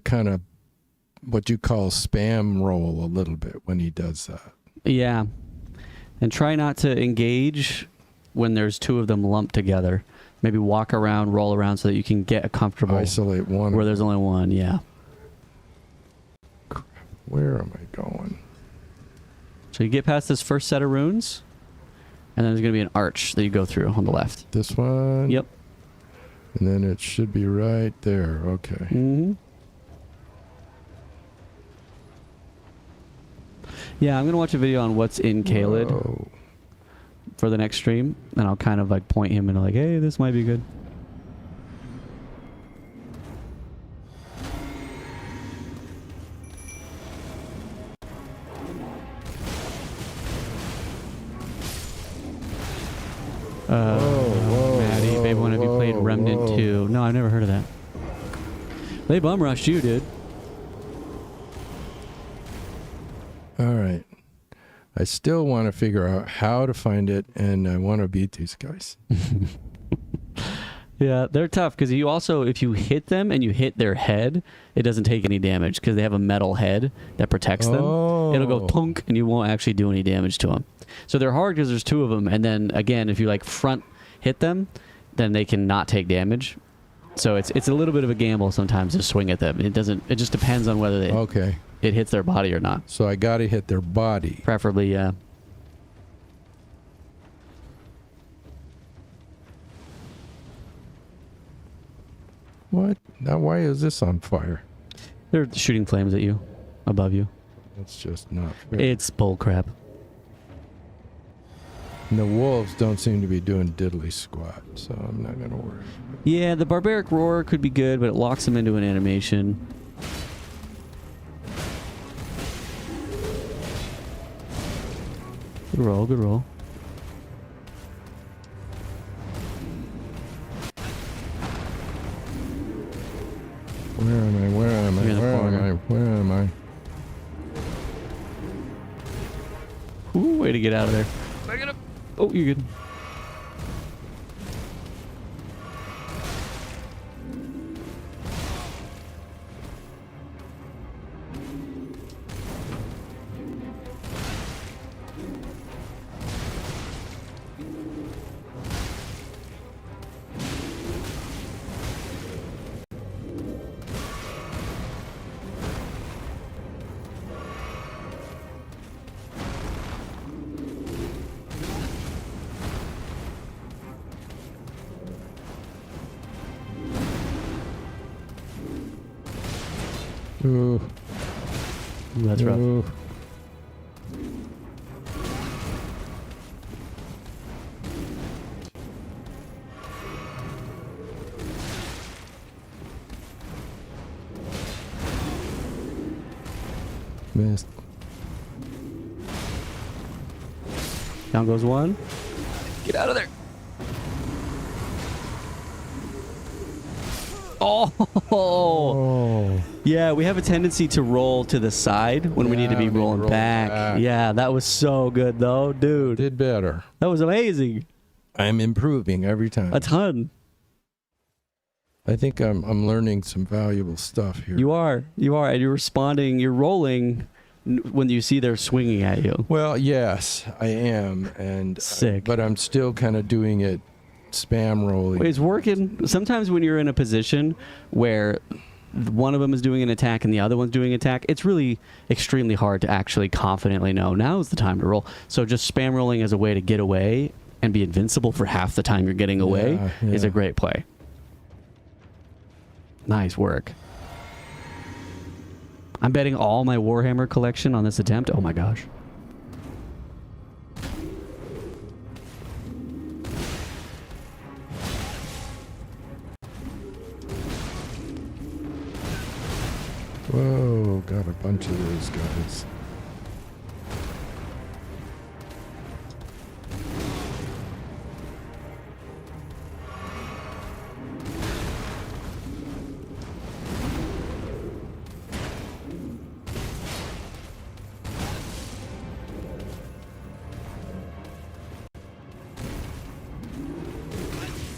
kind of what you call spam roll a little bit when he does that. Yeah. And try not to engage when there's 2 of them lumped together. Maybe walk around, roll around so that you can get a comfortable Isolate one. where there's only one, yeah. Where am I going? So you get past this first set of runes, and then there's going to be an arch that you go through on the left. This one? Yep. And then it should be right there. Okay. Mm-hmm. Yeah, I'm going to watch a video on what's in Caelid Whoa. for the next stream, and I'll kind of like point him into like, hey, this might be good. Whoa, Maddie, baby, when have you played whoa, Remnant whoa. 2? No, I've never heard of that. They bum rushed you, dude. All right. I still want to figure out how to find it, and I want to beat these guys. Yeah, they're tough because you also, if you hit them and you hit their head, it doesn't take any damage because they have a metal head that protects them. It'll go thunk and you won't actually do any damage to them. So they're hard because there's 2 of them. And then again, if you like front hit them, then they can not take damage. So it's a little bit of a gamble sometimes to swing at them. It just depends on whether Okay. it hits their body or not. So I got to hit their body. Preferably, yeah. What? Now, why is this on fire? They're shooting flames at you, above you. It's just not fair. It's bullcrap. And the wolves don't seem to be doing diddly squat, so I'm not gonna worry. Yeah, the barbaric roar could be good, but it locks them into an animation. Good roll, good roll. Where am I? Where am I? You're in the Where am corner. I? Where am I? Ooh, way to get out of there. Back it up. Oh, you're good. Ooh, Ooh, that's rough. ooh. Missed. Down goes one. Get out of there. Oh, Oh. yeah, we have a tendency to roll to the side when we need to Yeah, be we need to rolling roll back. back. Yeah, that was so good though, dude. Did better. That was amazing. I'm improving every time. A ton. I think I'm learning some valuable stuff here. You are, and you're responding. You're rolling when you see they're swinging at you. Well, yes, I am, and Sick. but I'm still kind of doing it spam rolling. It's working. Sometimes when you're in a position where one of them is doing an attack and the other one's doing an attack, it's really extremely hard to actually confidently know now's the time to roll. So just spam rolling as a way to get away and be invincible for half the time you're getting away is a great play. Nice work. I'm betting all my Warhammer collection on this attempt. Oh my gosh. Whoa, got a bunch of those guys.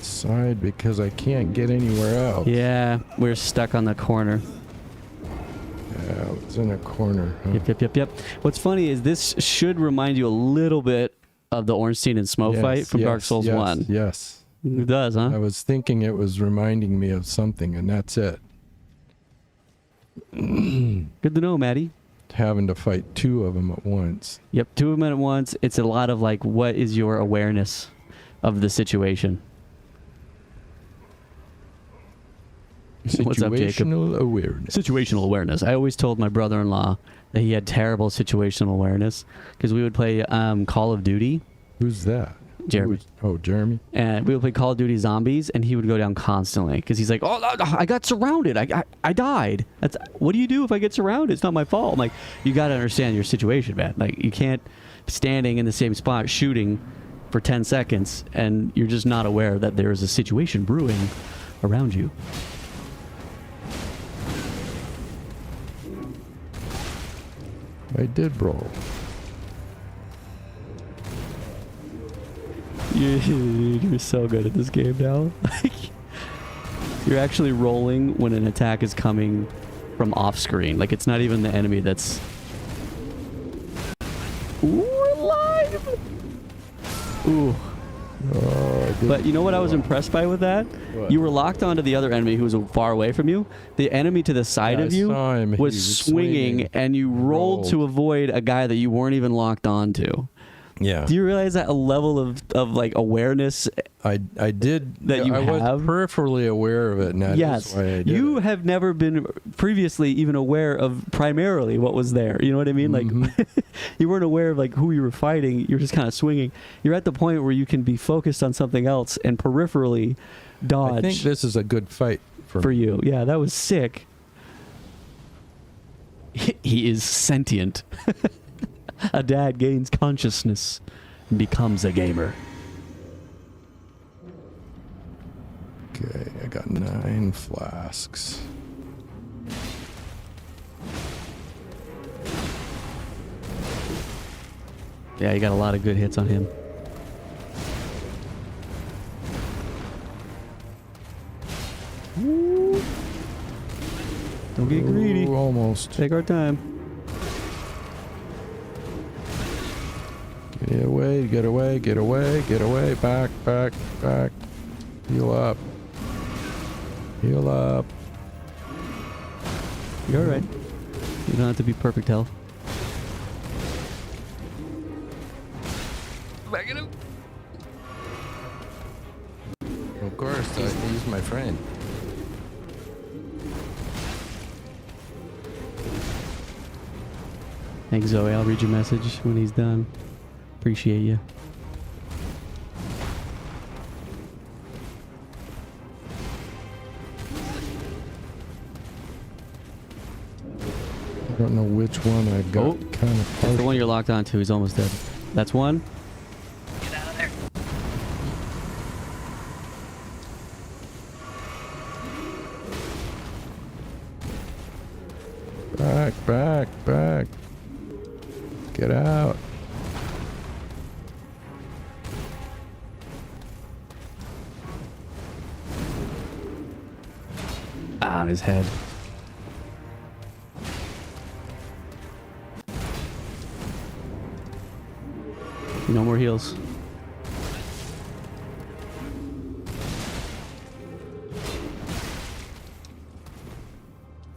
Side because I can't get anywhere else. Yeah, we're stuck on the corner. Yeah, it's in a corner. Huh? Yep. What's funny is this should remind you a little bit of the Ornstein and Smough fight from Dark Souls 1. Yes. It does, huh? I was thinking it was reminding me of something, and that's it. Good to know, Maddie. Having to fight two of them at once. Yep, two of them at once. It's a lot of like, what is your awareness of the situation? What's up, Jacob? Situational awareness. Situational awareness. I always told my brother-in-law that he had terrible situational awareness because we would play Call of Duty. Who's that? Jeremy. Jeremy. And we would play Call of Duty Zombies, and he would go down constantly because he's like, "Oh, I got surrounded. I died. What do you do if I get surrounded? It's not my fault." I'm like, "You got to understand your situation, man. Like, you can't be standing in the same spot shooting for 10 seconds, and you're just not aware that there is a situation brewing around you." I did roll. You're so good at this game now. You're actually rolling when an attack is coming from off screen. Like, it's not even the enemy that's... Ooh, we're alive! Ooh. Oh, But you know what I was impressed by with that? What? You were locked onto the other enemy who was far away from you. The enemy to the side Yeah, of I you saw him. He was was swinging, swinging. and you rolled to avoid a guy that you weren't even locked onto. Yeah. Do you realize that a level of like awareness? I did. That you I have? was peripherally aware of it, and that Yes, is why I did you it. have never been previously even aware of primarily what was there. You know what I mean? Mhm. Like you weren't aware of like who you were fighting. You're just kind of swinging. You're at the point where you can be focused on something else and peripherally dodge. I think this is a good fight for you. Yeah, that was sick. He is sentient. A dad gains consciousness and becomes a gamer. Okay, I got 9 flasks. Yeah, you got a lot of good hits on him. Ooh. Don't get greedy. Ooh, almost. Take our time. Get away, get away, get away, get away. Back, back, back. Heal up. Heal up. You're alright. You don't have to be perfect health. Back it up. Of course, he's my friend. Thanks, Zoe. I'll read your message when he's done. Appreciate you. I don't know which one I got. Oh, Kind of that's the one you're locked onto. He's almost dead. That's one. Get out of there. Back, back, back. Get out. Ah, on his head. No more heals.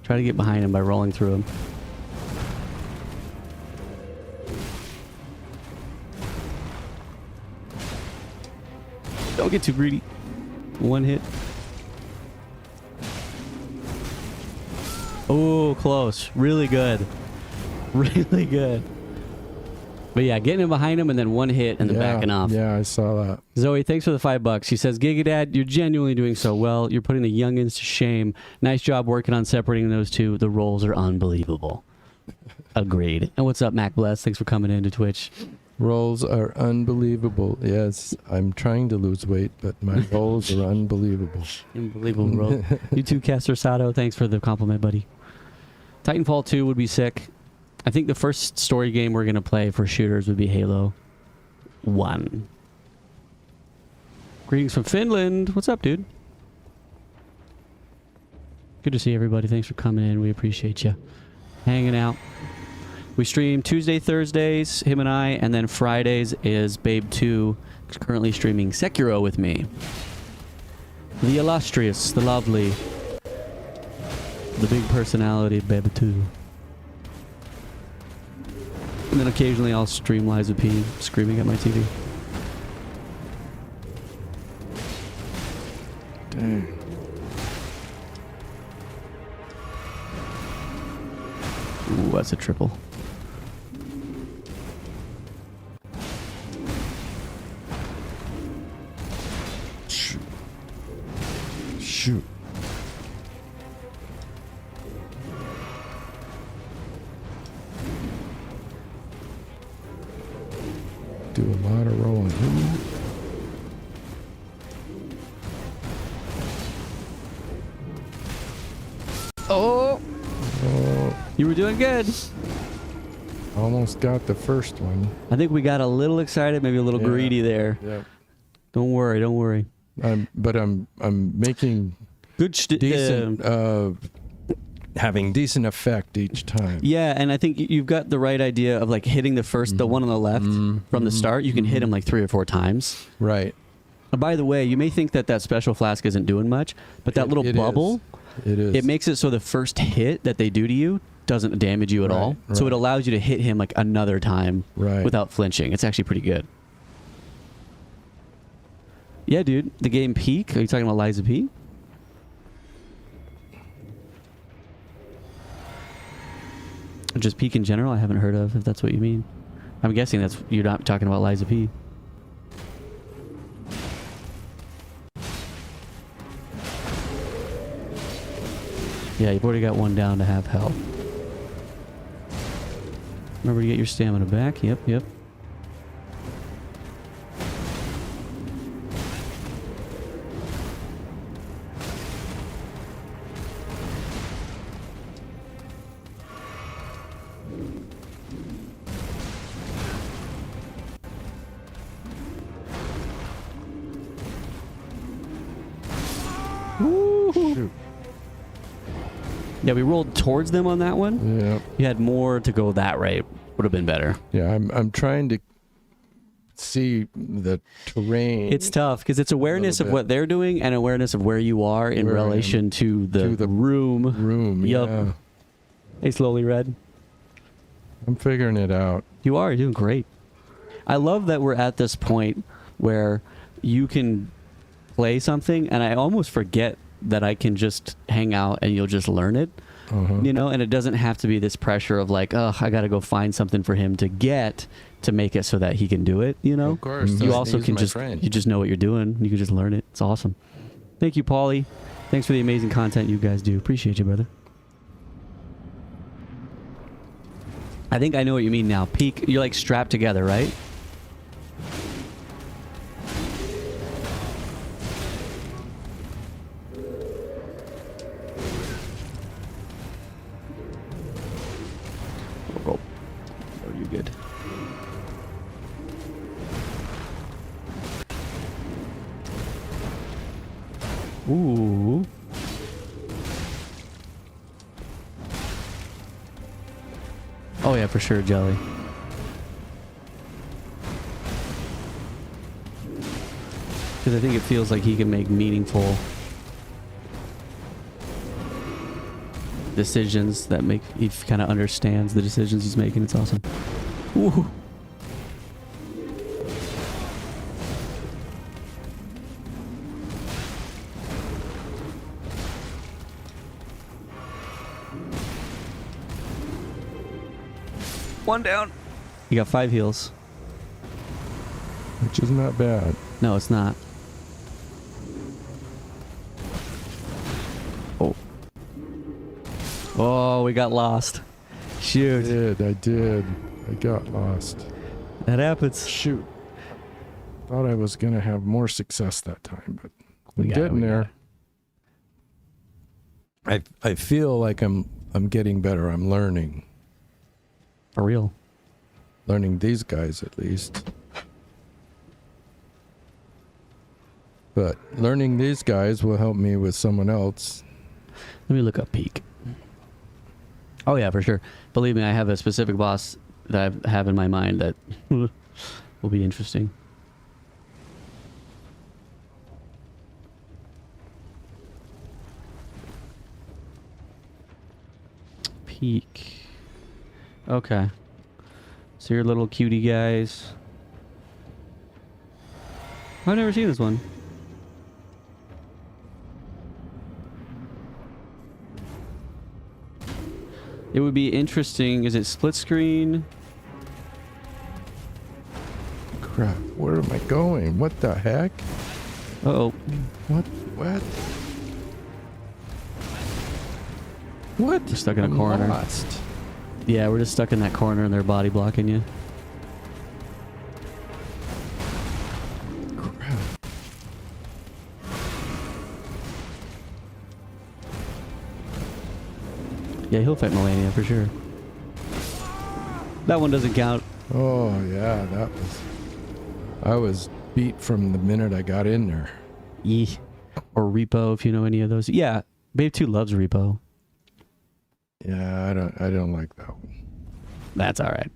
Try to get behind him by rolling through him. Don't get too greedy. One hit. Oh, close. Really good. Really good. But yeah, getting him behind him and then one hit and then backing off. Yeah, I saw that. Zoe, thanks for the $5. She says, GigaDad, you're genuinely doing so well. You're putting the youngins to shame. Nice job working on separating those two. The roles are unbelievable. Agreed. And what's up, Mac Bless? Thanks for coming into Twitch. Rolls are unbelievable. Yes, I'm trying to lose weight, but my rolls are unbelievable. Unbelievable role. You too, Caster Sato. Thanks for the compliment, buddy. Titanfall 2 would be sick. I think the first story game we're going to play for shooters would be Halo 1. Greetings from Finland. What's up, dude? Good to see everybody. Thanks for coming in. We appreciate you hanging out. We stream Tuesday, Thursdays, him and I, and then Fridays is Babe2 currently streaming Sekiro with me. The illustrious, the lovely, the big personality Babe2. And then occasionally I'll stream Liza P screaming at my TV. Dang. Ooh, that's a triple. Shoot. Shoot. Do a lot of rolling. Oh! You were doing good. Almost got the first one. I think we got a little excited, maybe a little Yeah. greedy there. Yeah. Don't worry, don't worry. But I'm making Good decent having decent effect each time. yeah, and I think you've got the right idea of like hitting the first, the one on the left from the start. You can hit him like 3 or 4 times. Right. By the way, you may think that that special flask isn't doing much, but that little It bubble, is. It is. it makes it so the first hit that they do to you doesn't damage you at Right, all. So it right. allows you to hit him like another time Right. without flinching. It's actually pretty good. Yeah, dude. The game Peak. Are you talking about Liza P? Or just Peak in general? I haven't heard of, if that's what you mean. I'm guessing that's you're not talking about Liza P. Yeah, you've already got one down to have health. Remember to get your stamina back. Yep, yep. Shoot. Yeah, we rolled towards them on that one. Yeah. You had more to go that way. Would have been better. Yeah, I'm trying to see the terrain. It's tough because it's awareness of bit. what they're doing and awareness of where you are in Where I am. relation to the room. room. Yup. Yeah. Hey, slowly red. I'm figuring it out. You are. You're doing great. I love that we're at this point where you can play something and I almost forget that I can just hang out and you'll just learn it. Uh-huh. You know, and it doesn't have to be this pressure of like, oh, I got to go find something for him to get to make it so that he can do it. You know, Of course. you that's- also he's can my just friend. you just know what you're doing. You can just learn it. It's awesome. Thank you, Paulie. Thanks for the amazing content you guys do. Appreciate you, brother. I think I know what you mean now. Peak, you're like strapped together, right? Oh, are you good? Ooh. Oh yeah, for sure, Jelly. Because I think it feels like he can make meaningful decisions that make he kind of understands the decisions he's making. It's awesome. Ooh. One down. You got 5 heals. Which is not bad. No, it's not. Oh. Oh, we got lost. Shoot. I did. I got lost. That happens. Shoot. Thought I was going to have more success that time, but We I'm got it, getting we there. I feel like I'm getting better. I'm learning. For real. Learning these guys at least. But learning these guys will help me with someone else. Let me look up Peak. Oh yeah, for sure. Believe me, I have a specific boss that I have in my mind that will be interesting. Peak. Okay. So your little cutie guys. I've never seen this one. It would be interesting. Is it split screen? Crap, where am I going? What the heck? Uh-oh. What? What? You're stuck in a I'm corner. lost. Yeah, we're just stuck in that corner and they're body blocking you. Crap. Yeah, he'll fight Melania for sure. That one doesn't count. Oh, yeah, that was... I was beat from the minute I got in there. Yee. Or Repo, if you know any of those. Yeah, Babe 2 loves Repo. Yeah, I don't like that one. That's all right.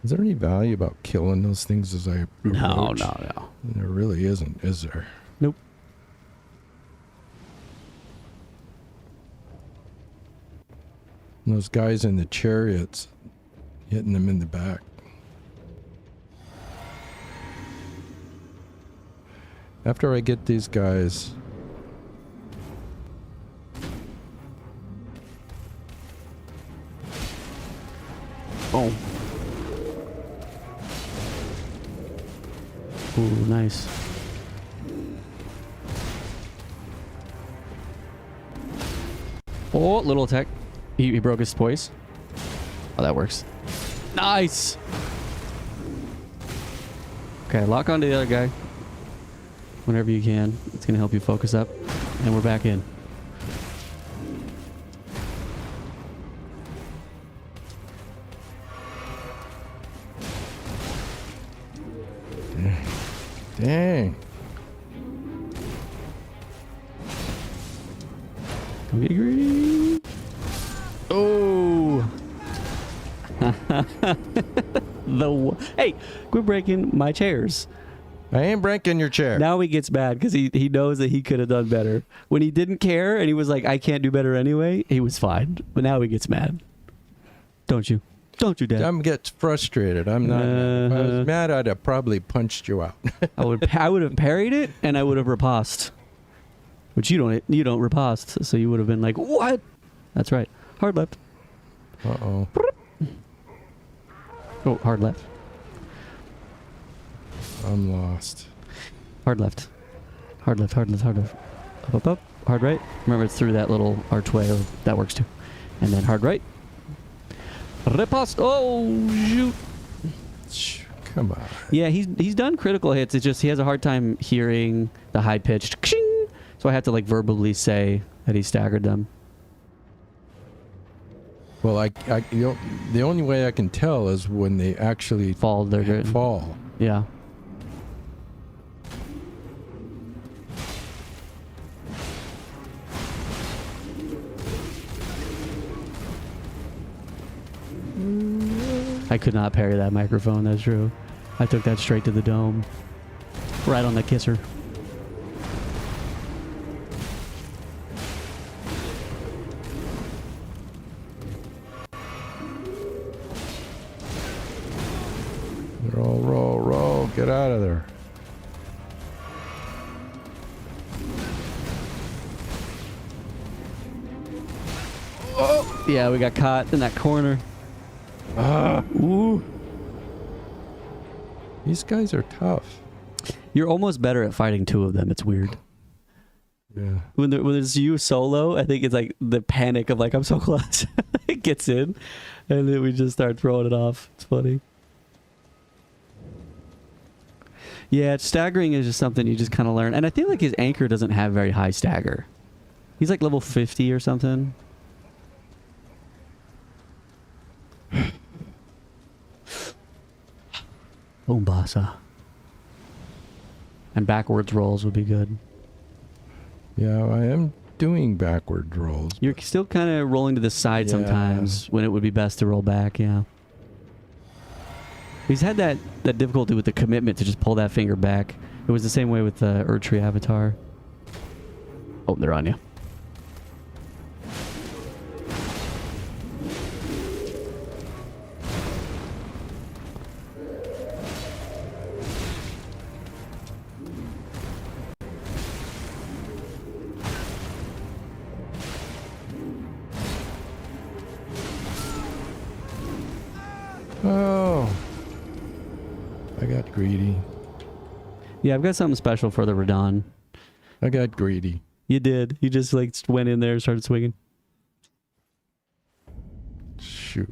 Is there any value about killing those things as I approach? No. There really isn't, is there? Nope. And those guys in the chariots, hitting them in the back. After I get these guys... Oh. Ooh, nice. Oh, little attack. He broke his poise. Oh, that works. Nice. Okay, lock onto the other guy whenever you can. It's going to help you focus up. And we're back in. Dang. Don't get greedy. Oh. Hey, quit breaking my chairs. I ain't breaking your chair. Now he gets mad because he knows that he could have done better. When he didn't care and he was like, I can't do better anyway, he was fine. But now he gets mad. Don't you? Don't you, Dad? I'm get frustrated. I'm not. If I was mad, I'd have probably punched you out. I would have parried it and I would have riposte. Which you don't riposte, so you would have been like, what? That's right. Hard left. Uh-oh. Oh, hard left. I'm lost. Hard left. Hard left, hard left, hard left. Up, up, up. Hard right. Remember, it's through that little archway. That works too. And then hard right. Riposte. Oh, shoot. Come on. Yeah, he's done critical hits. It's just he has a hard time hearing the high-pitched kshing. So I have to like verbally say that he staggered them. Well, the only way I can tell is when they actually Fall. They're good. fall. Yeah. I could not parry that microphone, that's true. I took that straight to the dome. Right on the kisser. Roll. Get out of there. Oh! Yeah, we got caught in that corner. Ooh. These guys are tough. You're almost better at fighting two of them. It's weird. Yeah. When it's you solo, I think it's like the panic of like, I'm so close. It gets in. And then we just start throwing it off. It's funny. Yeah, staggering is just something you just kind of learn. And I feel like his anchor doesn't have very high stagger. He's like level 50 or something. Bombasa. And backwards rolls would be good. Yeah, I am doing backward rolls. You're still kind of rolling to the side Yeah. sometimes when it would be best to roll back, yeah. He's had that difficulty with the commitment to just pull that finger back. It was the same way with the Erdtree avatar. Oh, they're on you. Oh. I got greedy. Yeah, I've got something special for the Radon. I got greedy. You did. You just like went in there and started swinging. Shoot.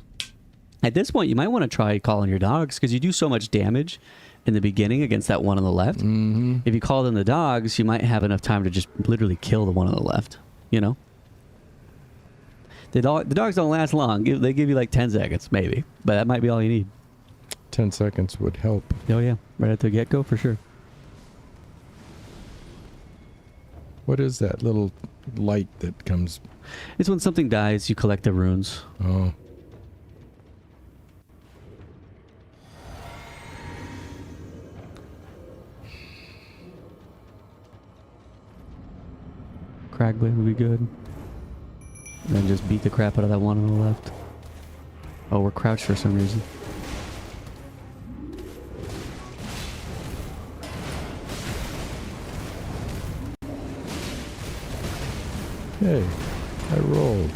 At this point, you might want to try calling your dogs because you do so much damage in the beginning against that one on the left. Mm-hmm. If you call in the dogs, you might have enough time to just literally kill the one on the left. You know? The dogs don't last long. They give you like 10 seconds, maybe. But that might be all you need. 10 seconds would help. Oh, yeah. Right at the get-go, for sure. What is that little light that comes? It's when something dies, you collect the runes. Oh. Cragblade would be good. And then just beat the crap out of that one on the left. Oh, we're crouched for some reason. Hey, I rolled.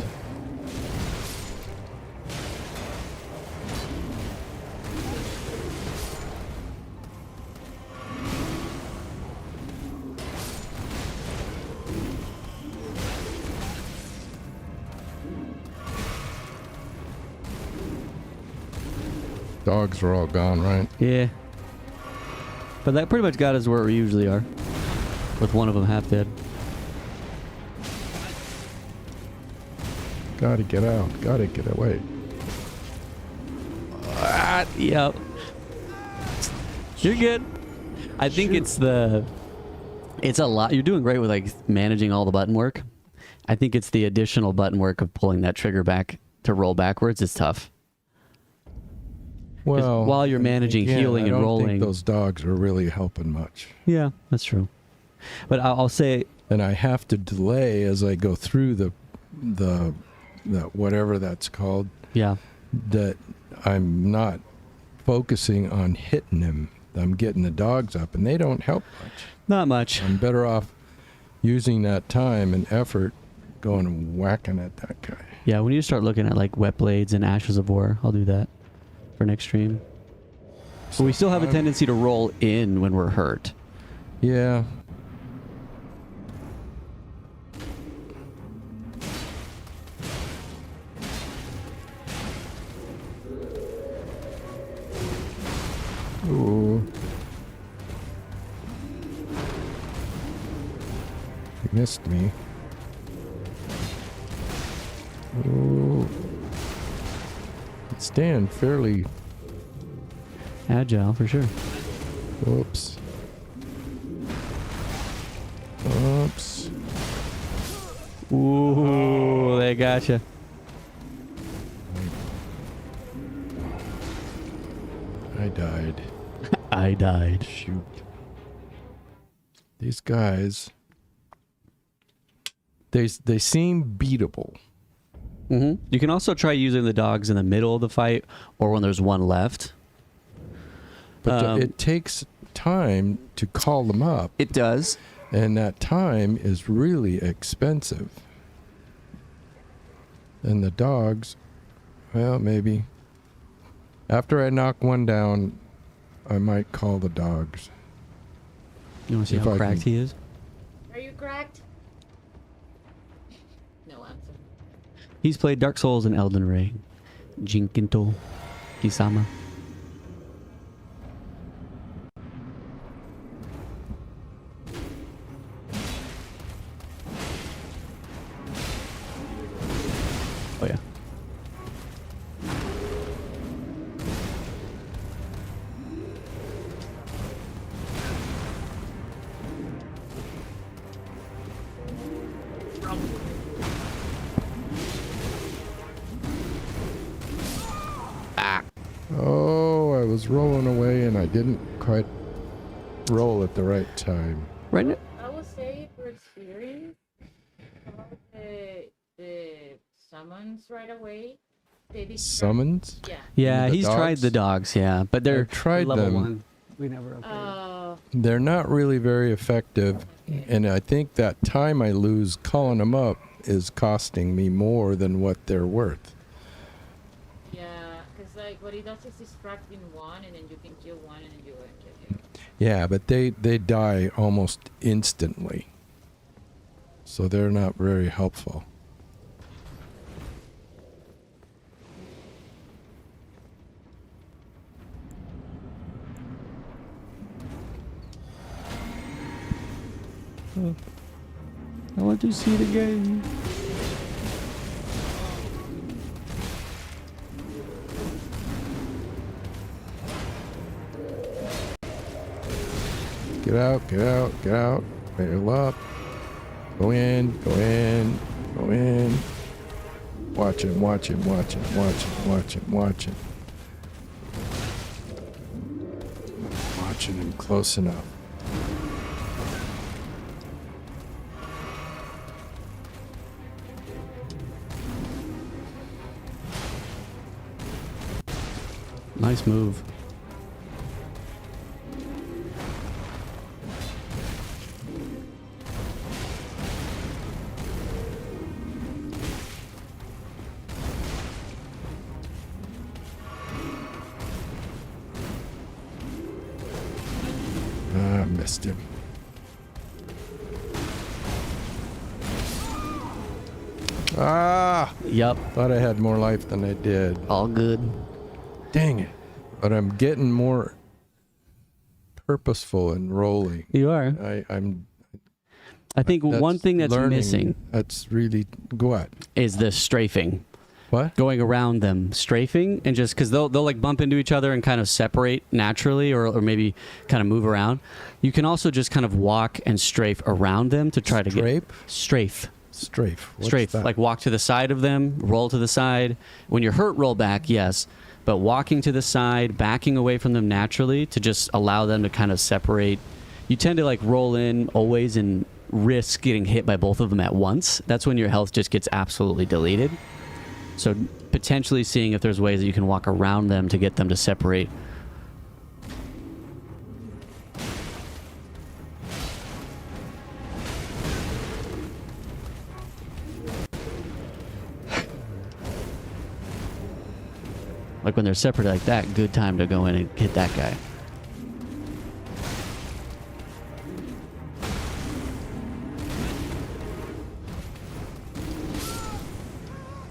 Dogs are all gone, right? Yeah. But that pretty much got us where we usually are. With one of them half dead. Gotta get out. Gotta get away. Yep. You're good. I think it's a lot. You're doing great with like managing all the button work. I think it's the additional button work of pulling that trigger back to roll backwards is tough. 'Cause Well, while you're managing again, healing and I don't rolling, think those dogs are really helping much. yeah, that's true. But I'll say, And I have to delay as I go through the whatever that's called, yeah, that I'm not focusing on hitting him. I'm getting the dogs up, and they don't help much. not much. I'm better off using that time and effort going and whacking at that guy. Yeah, we need to start looking at like wet blades and ashes of war. I'll do that for next stream. But we still have a tendency to roll in when we're hurt. Yeah. Ooh. He missed me. Ooh. It's staying fairly. Agile for sure. Whoops. Oops. Ooh, they gotcha. I died. I died. Shoot. These guys, they seem beatable. You can also try using the dogs in the middle of the fight or when there's one left. But it takes time to call them up. It does. And that time is really expensive. And the dogs, well, maybe. After I knock one down, I might call the dogs. You want to see If how I cracked can- he is? Are you cracked? No answer. He's played Dark Souls and Elden Ring. Jinkinto Kisama. Oh yeah. Oh, I was rolling away and I didn't quite roll at the right time. Right now. I would say for experience, call the summons right away. They distract- Summons? Yeah. Yeah, The he's tried dogs? the dogs, yeah. But they're I've tried level them. 1. We never upgraded. They're not really very effective. And I think that time I lose calling them up is costing me more than what they're worth. Yeah, because like what he does is distract in one, and then you can kill one, and then you can kill him. Yeah, but they die almost instantly. So they're not very helpful. I want to see it again. Get out, get out, get out. Bail up. Go in, go in, go in. Watch him, watch him, watch him, watch him, watch him, watch him. Watching him close enough. Nice move. I missed him. Ah! Yup. Thought I had more life than I did. All good. Dang it. But I'm getting more purposeful in rolling. You are. I think one thing that's learning, missing That's really... Go on. is the strafing. What? Going around them, strafing, and just because they'll like bump into each other and kind of separate naturally, or maybe kind of move around. You can also just kind of walk and strafe around them to try to get strafe. What's Strafe, that? like walk to the side of them, roll to the side. When you're hurt, roll back, yes, but walking to the side, backing away from them naturally to just allow them to kind of separate. You tend to like roll in always and risk getting hit by both of them at once. That's when your health just gets absolutely deleted. So potentially seeing if there's ways that you can walk around them to get them to separate. Like when they're separate like that, good time to go in and hit that guy.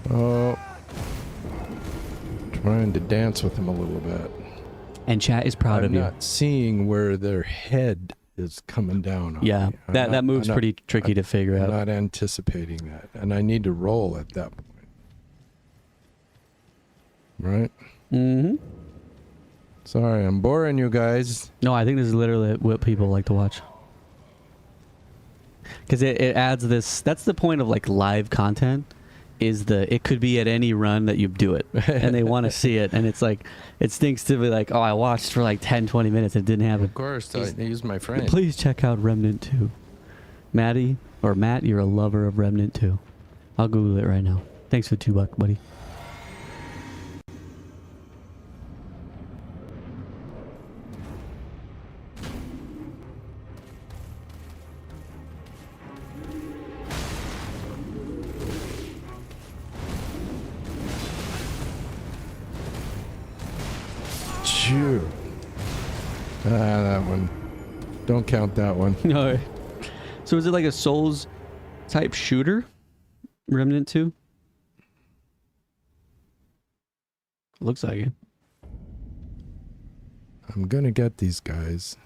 Oh. Trying to dance with him a little bit. And chat is proud of I'm you. not seeing where their head is coming down on Yeah, me. that move's pretty tricky to figure I'm out. not anticipating that. And I need to roll at that point. Right? Mm-hmm. Sorry, I'm boring you guys. No, I think this is literally what people like to watch. Because it adds this... That's the point of like live content. Is it could be at any run that you do it. And they want to see it. And it's like... It stinks to be like, oh, I watched for like 10, 20 minutes. It didn't happen. Of course, I use my friend. Please check out Remnant 2. Maddie, or Matt, you're a lover of Remnant 2. I'll Google it right now. Thanks for $2, buddy. Phew. That one. Don't count that one. No. So is it like a Souls type shooter? Remnant 2? Looks like it. I'm gonna get these guys.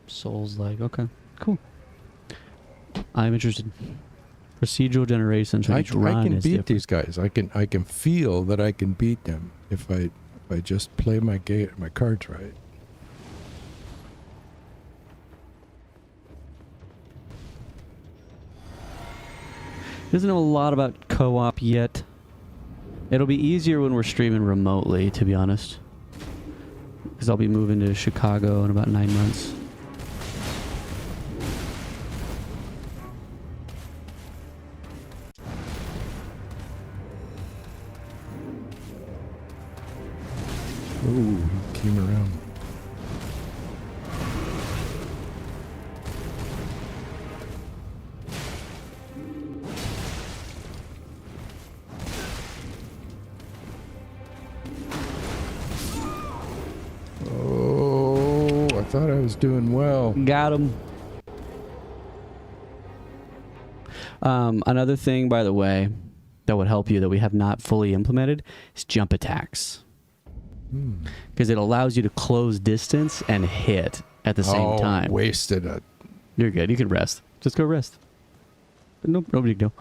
Souls like. Okay. Cool. I'm interested. Procedural generation. So I each run can is beat different. these guys. I can feel that I can beat them if I just play my cards right. Doesn't know a lot about co-op yet. It'll be easier when we're streaming remotely, to be honest. Because I'll be moving to Chicago in about 9 months. Ooh, he came around. Oh, I thought I was doing well. Got him. Another thing, by the way, that would help you that we have not fully implemented is jump attacks. Because it allows you to close distance and hit at the same time. Wasted it. You're good. You can rest. Just go rest. But no big deal.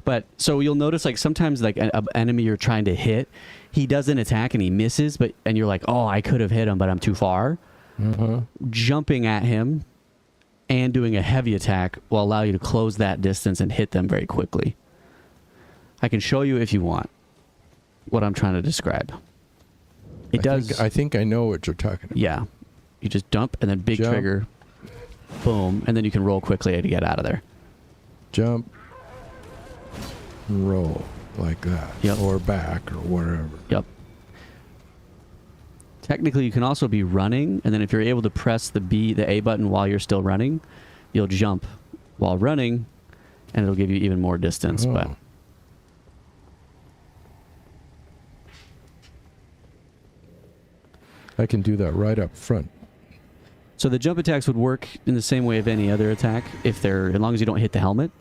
But so you'll notice like sometimes like an enemy you're trying to hit, he does an attack and he misses, and you're like, oh, I could have hit him, but I'm too far. Jumping at him and doing a heavy attack will allow you to close that distance and hit them very quickly. I can show you if you want what I'm trying to describe. I think I know what you're talking about. Yeah. You just dump and then big Jump. trigger. Boom. And then you can roll quickly to get out of there. jump, and roll like that. Yep. Or back or wherever. Yep. Technically, you can also be running, and then if you're able to press the A button while you're still running, you'll jump while running, and it'll give you even more distance. Oh. But I can do that right up front. so the jump attacks would work in the same way of any other attack, if they're, as long as you don't hit the helmet.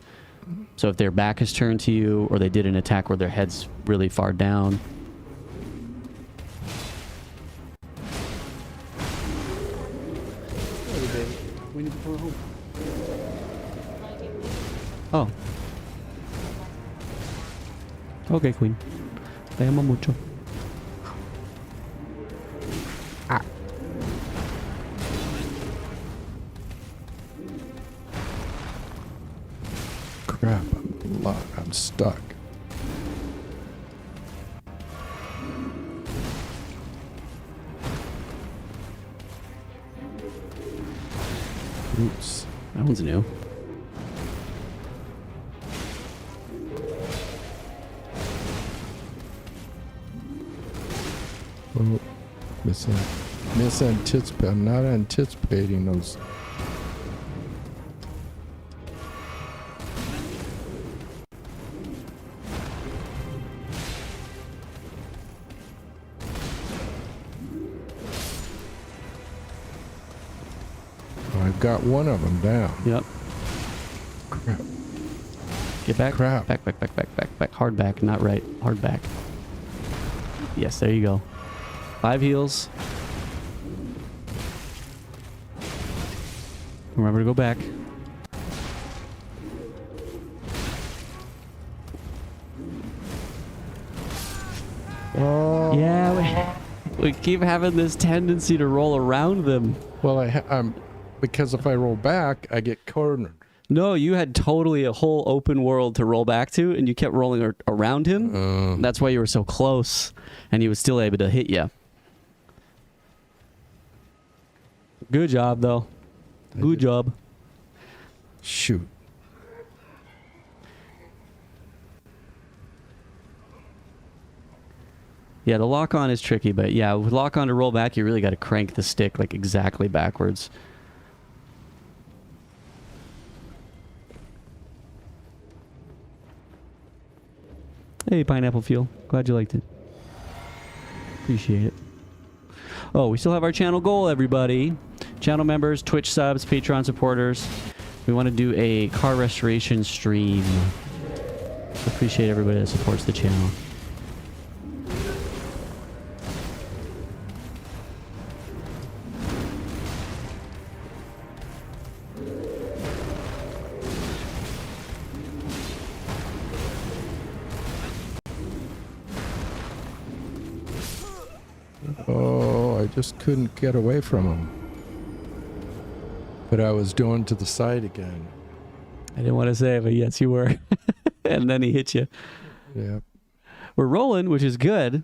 So if their back is turned to you, or they did an attack where their head's really far down. We need to pull home. Oh. Okay, Queen. Te amo mucho. Ah. Crap, I'm stuck. Oops. That one's new. Oh, I'm not anticipating those. I've got one of them down. Yep. Crap. Get back. Crap. Back. Hard back, not right. Hard back. Yes, there you go. 5 heals. Remember to go back. Oh. Yeah, we keep having this tendency to roll around them. Well, I'm because if I roll back, I get cornered. No, you had totally a whole open world to roll back to, and you kept rolling around him. That's why you were so close, and he was still able to hit you. Good job, though. Good job. Shoot. Yeah, the lock-on is tricky, but yeah, with lock-on to roll back, you really got to crank the stick like exactly backwards. Hey, Pineapple Fuel. Glad you liked it. Appreciate it. Oh, we still have our channel goal, everybody. Channel members, Twitch subs, Patreon supporters. We want to do a car restoration stream. Appreciate everybody that supports the channel. Oh, I just couldn't get away from him. But I was doing to the side again. I didn't want to say it, but yes, you were. And then he hit you. Yeah. We're rolling, which is good.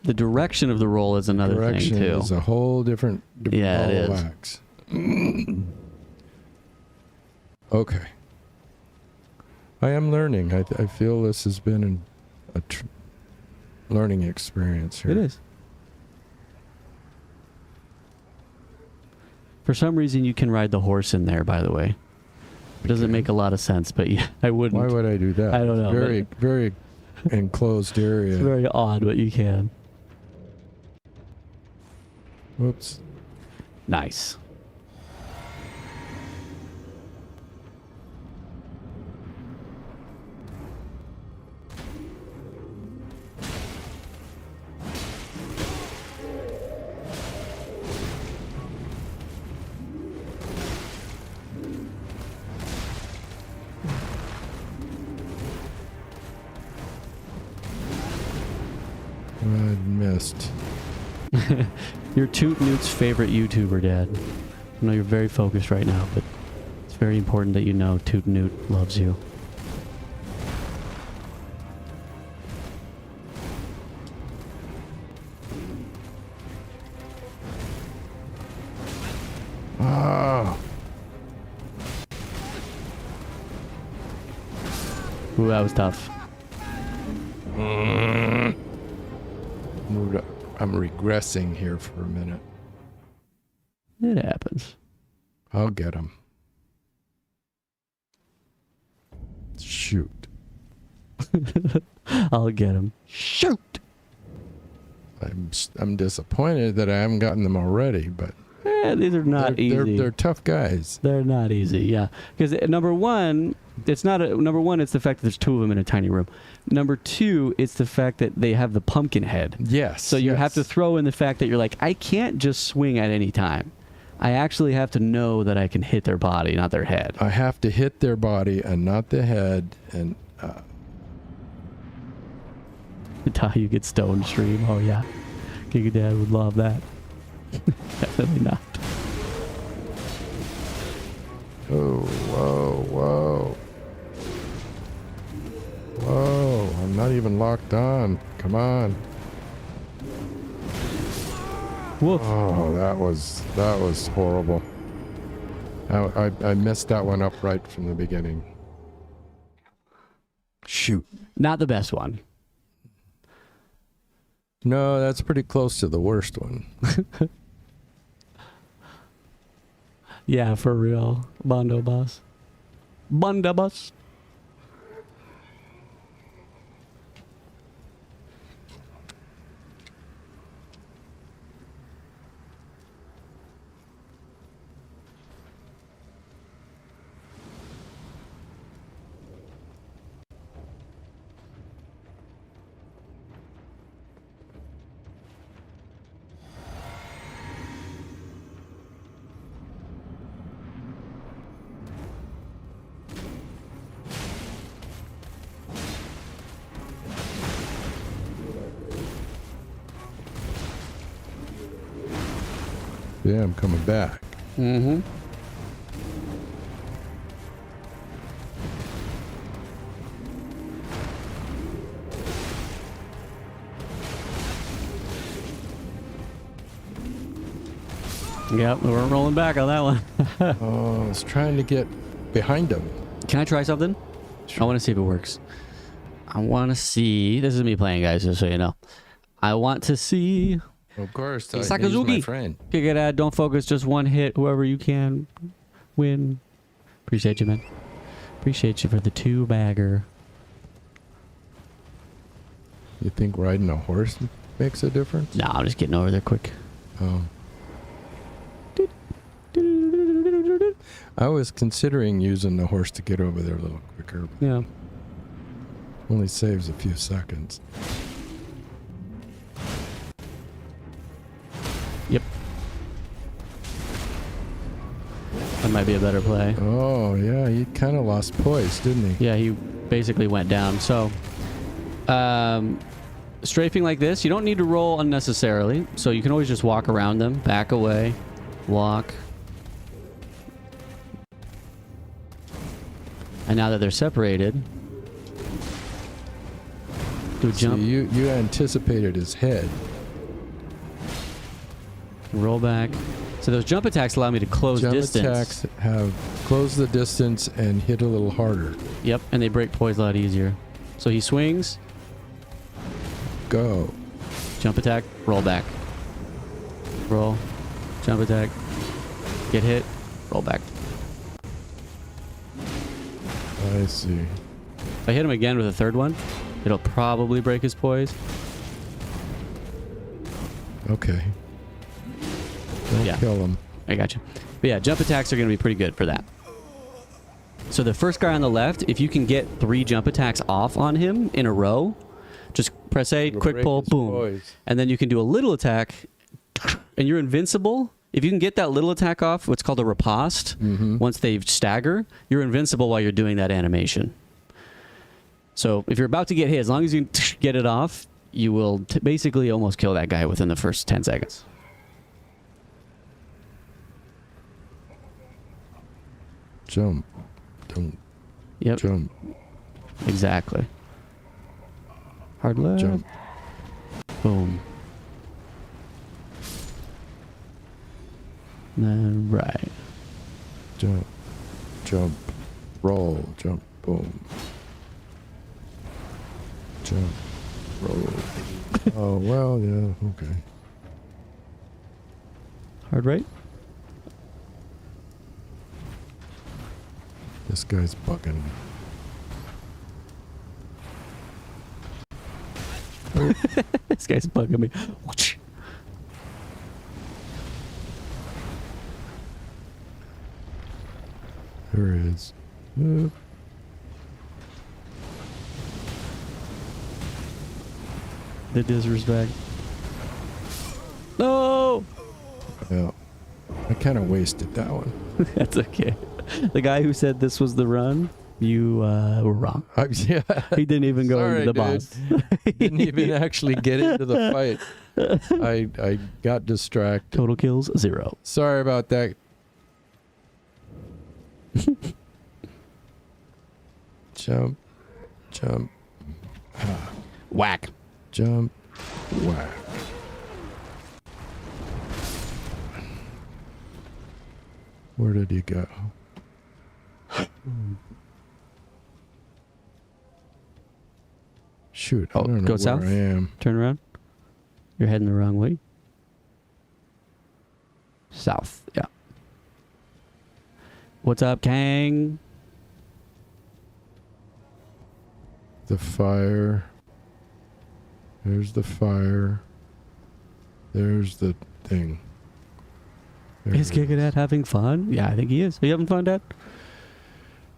The direction of the roll is another Direction thing, too. is a whole different Yeah, it ball of is. wax. Okay. I am learning. I feel this has been a learning experience here. It is. For some reason, you can ride the horse in there, by the way. It doesn't make a lot of sense, but yeah, I wouldn't. Why would I do that? I don't know, Very, very enclosed area. It's very odd, but you can. Whoops. Nice. I missed. You're Toot Newt's favorite YouTuber, Dad. I know you're very focused right now, but it's very important that you know Toot Newt loves you. Ah. Ooh, that was tough. I'm regressing here for a minute. It happens. I'll get him. Shoot. I'll get him. Shoot! I'm disappointed that I haven't gotten them already, but These are not easy. They're tough guys. They're not easy, yeah. Because number one, it's the fact that there's two of them in a tiny room. Number two, it's the fact that they have the pumpkin head. Yes. So you have to throw in the fact that you're like, I can't just swing at any time. I actually have to know that I can hit their body, not their head. I have to hit their body and not the head, and That's how you get stone stream. Oh yeah, GigaDad would love that. Definitely not. oh, whoa. Whoa, I'm not even locked on. Come on. Woof. Oh, that was horrible. I messed that one up right from the beginning. Shoot. Not the best one. No, that's pretty close to the worst one. Yeah, for real. Bondo boss. Bondo boss. Yeah, I'm coming back. Mm-hmm. Yep, we weren't rolling back on that one. Oh, I was trying to get behind him. Can I try something? I want to see if it works. I want to see. This is me playing, guys, just so you know. I want to see. Of course, he's Sakazuki. my friend. GigaDad, don't focus, just one hit. Whoever you can win. Appreciate you, man. Appreciate you for the 2-bagger. You think riding a horse makes a difference? No, I'm just getting over there quick. Oh. I was considering using the horse to get over there a little quicker, but Yeah. only saves a few seconds. Yep. That might be a better play. Oh, yeah, he kind of lost poise, didn't he? Yeah, he basically went down. So, strafing like this, you don't need to roll unnecessarily. So you can always just walk around them, back away, walk. And now that they're separated, do a jump, See, you anticipated his head. roll back. So those jump attacks allow me to close Jump distance. attacks have closed the distance and hit a little harder. Yep, and they break poise a lot easier. So he swings, Go. jump attack, roll back. Roll, jump attack, get hit, roll back. I see. If I hit him again with a third one, it'll probably break his poise. Okay. Don't Yeah. kill him. I got you. But yeah, jump attacks are going to be pretty good for that. So the first guy on the left, if you can get 3 jump attacks off on him in a row, just press A, It'll quick break pull, his boom. poise. And then you can do a little attack, and you're invincible. If you can get that little attack off, what's called a riposte, once they stagger, you're invincible while you're doing that animation. So if you're about to get hit, as long as you get it off, you will basically almost kill that guy within the first 10 seconds. Jump. Don't Yep, jump. exactly. Hard left. Jump. Boom. Then right. Jump. Jump. Roll. Jump. Boom. Jump. Roll. Oh, well, yeah, okay. Hard right? This guy's bugging. This guy's bugging me. There it is. The disrespect. No! Yeah. I kind of wasted that one. That's okay. The guy who said this was the run, you were wrong. Yeah. He didn't even go Sorry, into the dude. boss. Didn't even actually get into the fight. I got distracted. Total kills, 0. Sorry about that. Jump. Jump. Ah. Whack. Jump. Whack. Where did he go? Shoot, I Oh, don't know go where south? I am. Turn around. You're heading the wrong way. South, yeah. What's up, Kang? The fire. There's the fire. There's the thing. There Is it is. GigaDad having fun? Yeah, I think he is. Are you having fun, Dad?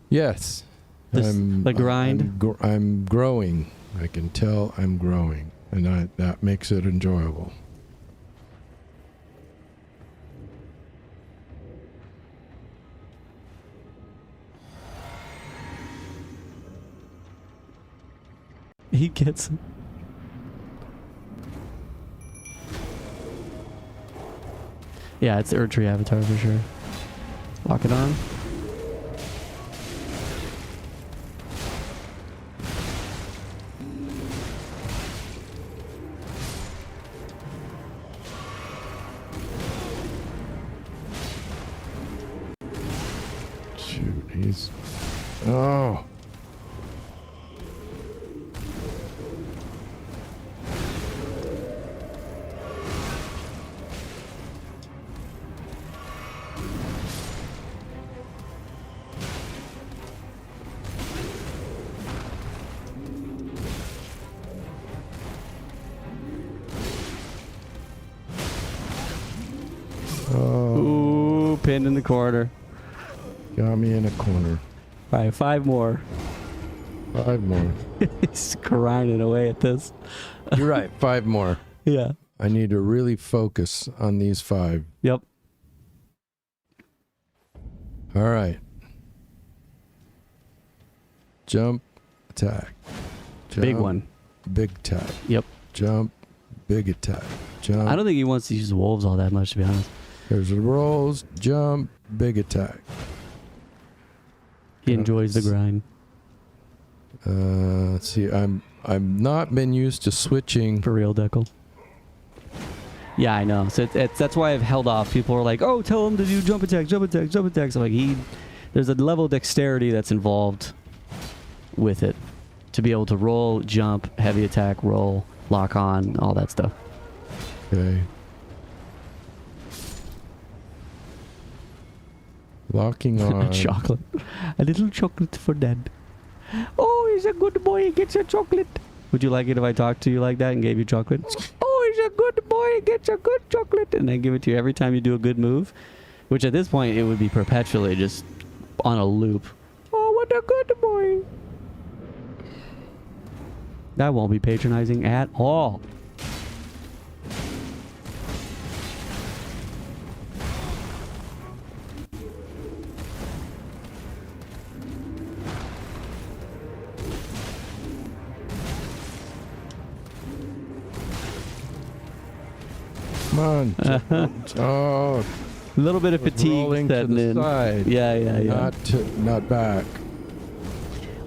Yes. The grind? I'm growing. I can tell I'm growing. And that makes it enjoyable. He gets it. Yeah, it's the Erdtree avatar for sure. Lock it on. Shoot, he's... Oh! Oh, Ooh, pinned in the corner. got me in a corner. All right, 5 more. 5 more. He's grinding away at this. You're right, 5 more. Yeah. I need to really focus on these 5. Yep. All right. Jump, attack. Big Jump, one. Big attack. Yep. Jump, big attack. Jump. I don't think he wants to use wolves all that much, to be honest. There's the rolls. Jump, big attack. He enjoys the grind. Let's see. I'm not been used to switching. For real, Deckle. Yeah, I know. So that's why I've held off. People are like, "Oh, tell him to do jump attack, jump attack, jump attack." So like there's a level of dexterity that's involved with it to be able to roll, jump, heavy attack, roll, lock on, all that stuff. Okay. Locking on. Chocolate. A little chocolate for Dad. Oh, he's a good boy. He gets a chocolate. Would you like it if I talked to you like that and gave you chocolate? Oh, he's a good boy. He gets a good chocolate. And I give it to you every time you do a good move. Which at this point, it would be perpetually just on a loop. Oh, what a good boy. That won't be patronizing at all. Come on. Oh, A little bit of fatigue rolling to setting the in. side. Yeah. Not back.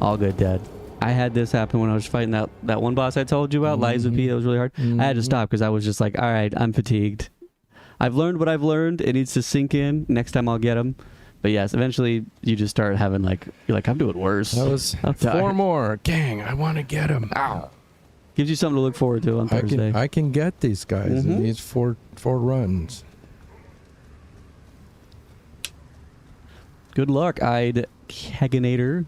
All good, Dad. I had this happen when I was fighting that one boss I told you about, Liza P. That was really hard. I had to stop because I was just like, all right, I'm fatigued. I've learned what I've learned. It needs to sink in. Next time I'll get him. But yes, eventually you just start having you're like, I'm doing worse. That was I'm 4 tired. more. Gang, I want to get him. Ow. Gives you something to look forward to on Thursday. I can get these guys in these four runs. Good luck, I'd Keganator.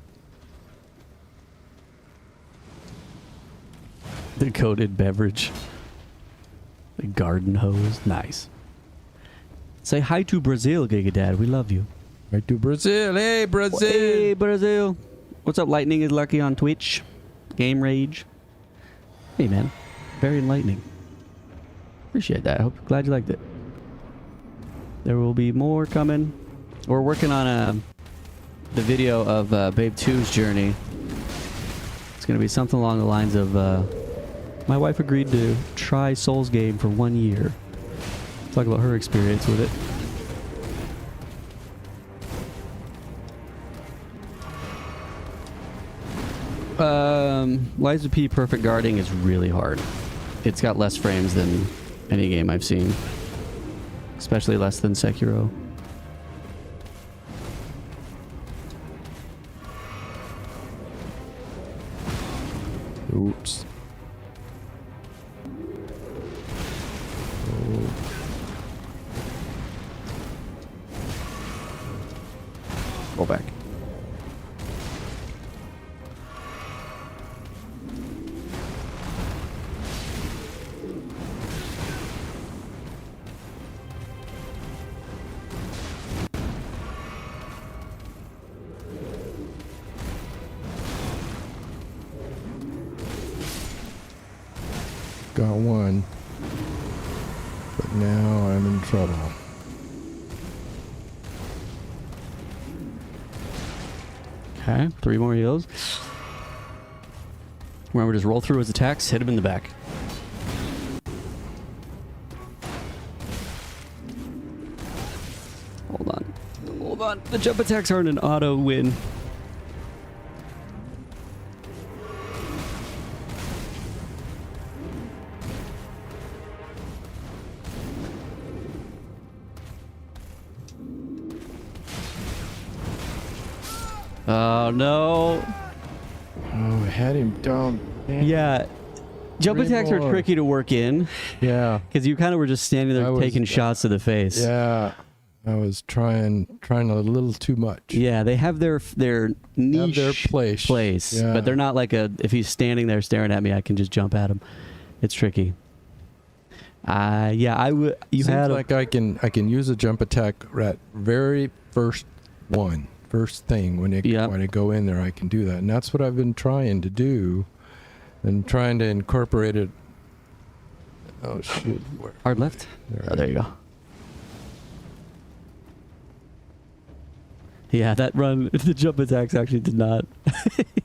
The coated beverage. The garden hose. Nice. Say hi to Brazil, GigaDad. We love you. Right to Brazil. Hey, Brazil. Hey, Brazil. What's up, Lightning is Lucky on Twitch? Game Rage. Hey, man. Very enlightening. Appreciate that. Glad you liked it. There will be more coming. We're working on the video of Babe 2's journey. It's going to be something along the lines of my wife agreed to try Souls game for 1 year. Talk about her experience with it. Liza P Perfect Guarding is really hard. It's got less frames than any game I've seen. Especially less than Sekiro. Oops. Oh. Go back. Got one. But now I'm in trouble. Okay, 3 more heals. Remember, just roll through his attacks, hit him in the back. Hold on. Hold on. The jump attacks aren't an auto win. Oh, no. Oh, I had him down. Damn. Yeah. Jump 3 attacks are more. tricky to work in Yeah. because you kind of were just standing there taking shots to the face. Yeah. I was trying a little too much. Yeah, they have their niche Have their place. Yeah. but they're not like if he's standing there staring at me, I can just jump at him. It's tricky. Yeah, I would. You Seems had like I can use a jump attack at very first thing when I go in there. I can do that, and that's what I've been trying to do, and trying to incorporate it. Oh shoot! hard left. There you go. Yeah, that run, the jump attacks actually did not.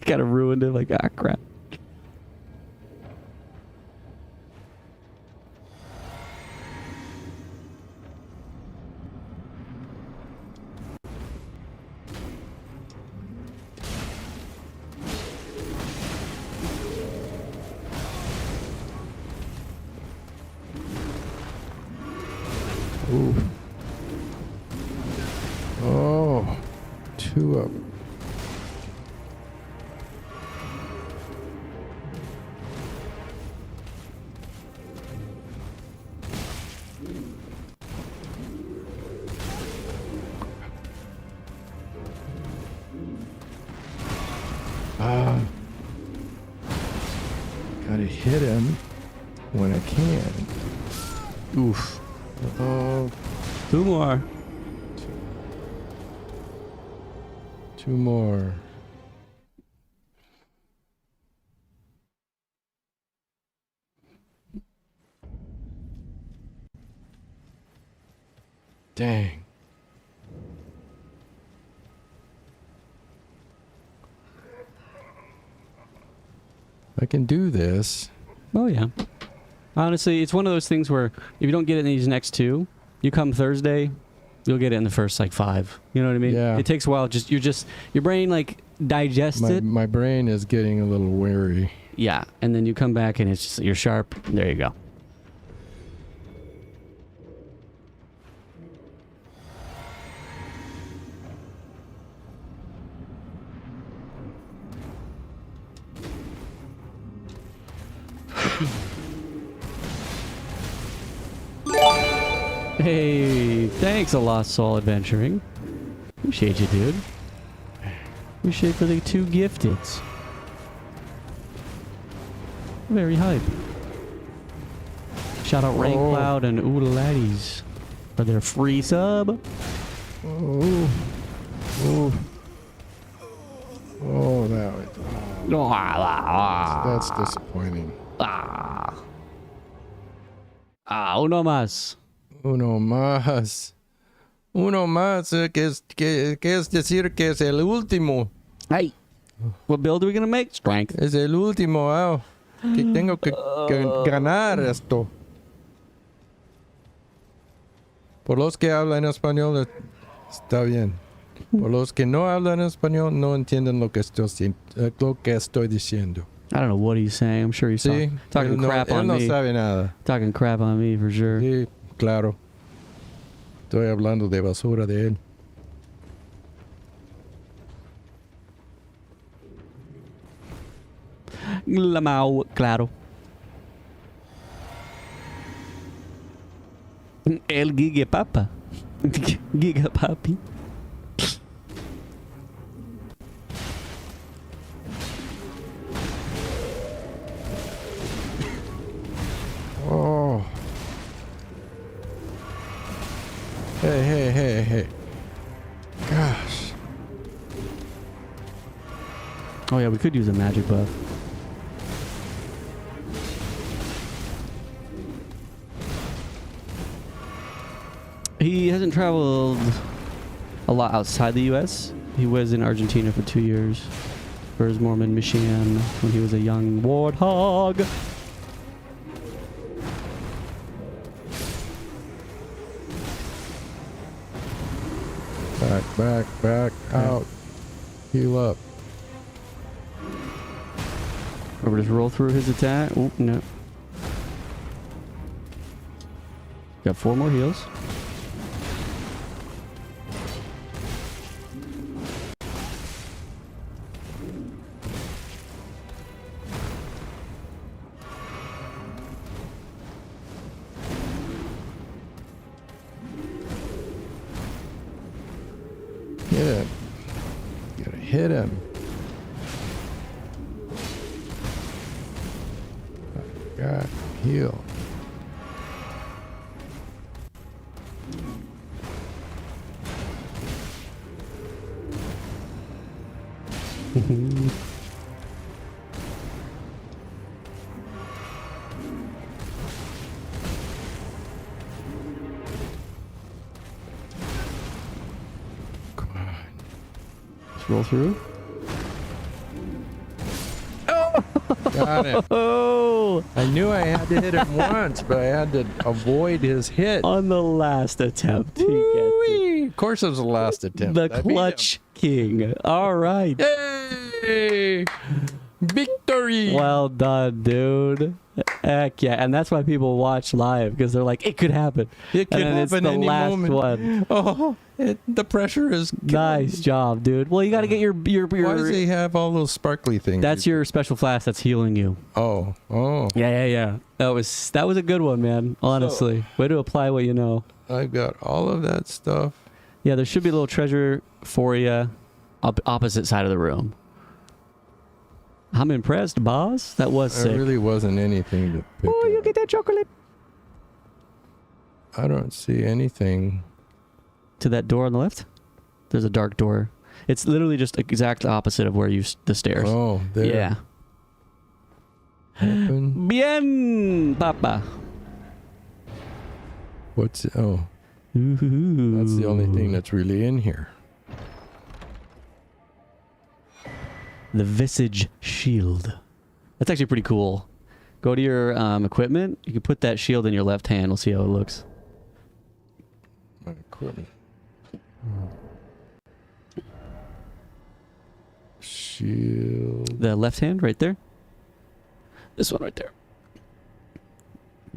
Kind of ruined it. Like, crap. Ooh. Oh, 2 up. Gotta hit him when I can. Oof. Oh, 2 more. 2 more. Dang. I can do this. Oh, yeah. Honestly, it's one of those things where if you don't get it in these next 2, you come Thursday, you'll get it in the first 5. You know what I mean? Yeah. It takes a while. Your brain digests it. My brain is getting a little weary. Yeah, and then you come back and it's just, you're sharp. There you go. Hey, thanks a Lost Soul Adventuring. Appreciate you, dude. Appreciate for the 2 gifteds. Very hype. Shout out Rain Cloud and Oodle Laddies for their free sub. Oh, that was, that's disappointing. Uno más. Uno más. Uno más, que es decir que es el último. Hey, what build are we gonna make? Strength. Es el último, que tengo que ganar esto. Por los que hablan español, está bien. Por los que no hablan español, no entienden lo que estoy diciendo. I don't know what he's saying. I'm sure he's Sí, talking crap on él no me. sabe nada. Talking crap on me for sure. Sí, claro. Estoy hablando de basura de él. Lamau, claro. El Gigapapa. Gigapapi. Oh. Hey. Gosh. Oh yeah, we could use a magic buff. He hasn't traveled a lot outside the U.S. He was in Argentina for 2 years for his Mormon mission when he was a young warthog. Back, out. Heal up. Or just roll through his attack. Oh, no. Got 4 more heals. Hit him. You gotta hit him. God, heal. Come on. Just roll through. Got it. Oh! I knew I had to hit him once, but I had to avoid his hit. On the last attempt, he gets it. Whee! Of course it was the last attempt. The I beat him. clutch king. All right. Hey! Victory! Well done, dude. Heck yeah. And that's why people watch live, because they're like, it could happen. It could and then happen it's the any last moment. one. Oh, the pressure is killing Nice me. job, dude. Well, you got to get your Why does he have all those sparkly things? That's your special flask that's healing you. Oh. Yeah. That was a good one, man. Honestly. Way to apply what you know. I've got all of that stuff. Yeah, there should be a little treasure for you opposite side of the room. I'm impressed, boss. That was sick. There really wasn't anything to pick Oh, you up. get that chocolate. I don't see anything. To that door on the left, there's a dark door. It's literally just exact opposite of where the stairs. Oh, there. Yeah. Open. Bien, papa. What's it? Oh, Ooh. that's the only thing that's really in here. The Visage Shield. That's actually pretty cool. Go to your equipment. You can put that shield in your left hand. We'll see how it looks. My equipment. Shield. The left hand right there. This one right there.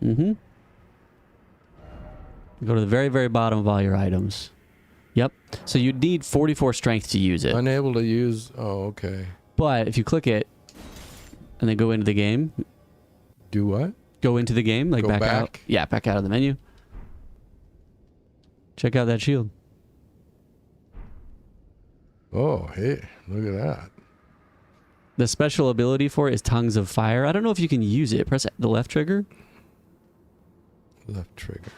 Mm-hmm. Go to the very, very bottom of all your items. Yep. So you need 44 strength to use it. Unable to use. Oh, okay. But if you click it and then go into the game, Do what? Go into the game, like Go back out. back? Yeah, back out of the menu. Check out that shield. Oh, hey, look at that. The special ability for it is Tongues of Fire. I don't know if you can use it. Press the left trigger. Left trigger.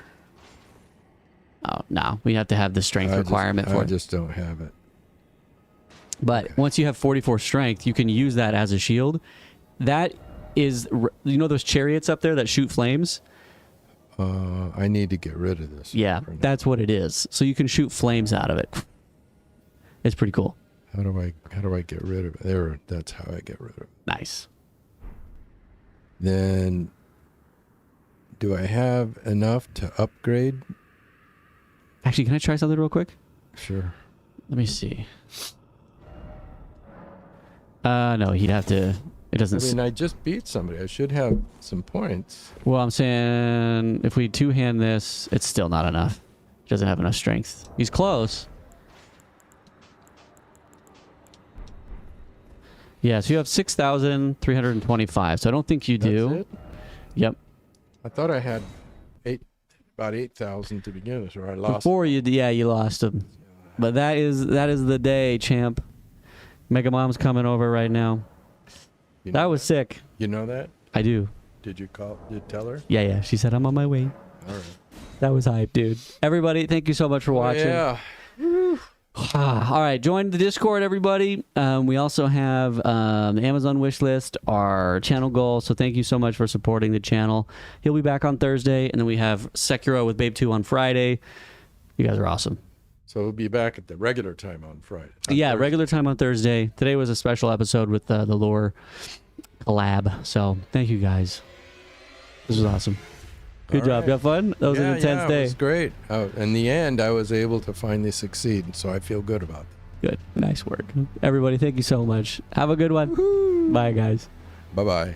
Oh, no. We have to have the strength requirement for I it. just don't have it. But Okay. once you have 44 strength, you can use that as a shield. That is, you know those chariots up there that shoot flames? I need to get rid of this. Yeah, for now. that's what it is. So you can shoot flames out of it. It's pretty cool. How do I get rid of it? There, that's how I get rid of it. Nice. Then, do I have enough to upgrade? Actually, can I try something real quick? Sure. Let me see. No, he'd have to. It I doesn't. mean, I just beat somebody. I should have some points. Well, I'm saying if we two-hand this, it's still not enough. He doesn't have enough strength. He's close. Yeah, so you have 6,325. So I don't think you do. That's it? Yep. I thought I had about 8,000 to begin with, or I lost. Before you lost him. But that is the day, champ. Mega Mom's coming over right now. You That know was sick. You know that? I do. Did you tell her? Yeah. She said I'm on my way. All right. That was hype, dude. Everybody, thank you so much for watching. Yeah. All right, join the Discord, everybody. We also have the Amazon wish list, our channel goal. So thank you so much for supporting the channel. He'll be back on Thursday, and then we have Sekiro with Babe 2 on Friday. You guys are awesome. So we'll be back at the regular time on Friday. Yeah, Thursday. regular time on Thursday. Today was a special episode with the lore collab. So thank you guys. This was awesome. Good All job. right. You have fun? That was an intense It day. was great. In the end, I was able to finally succeed, so I feel good about it. Good. Nice work. Everybody, thank you so much. Have a good one. Bye, guys. Bye-bye.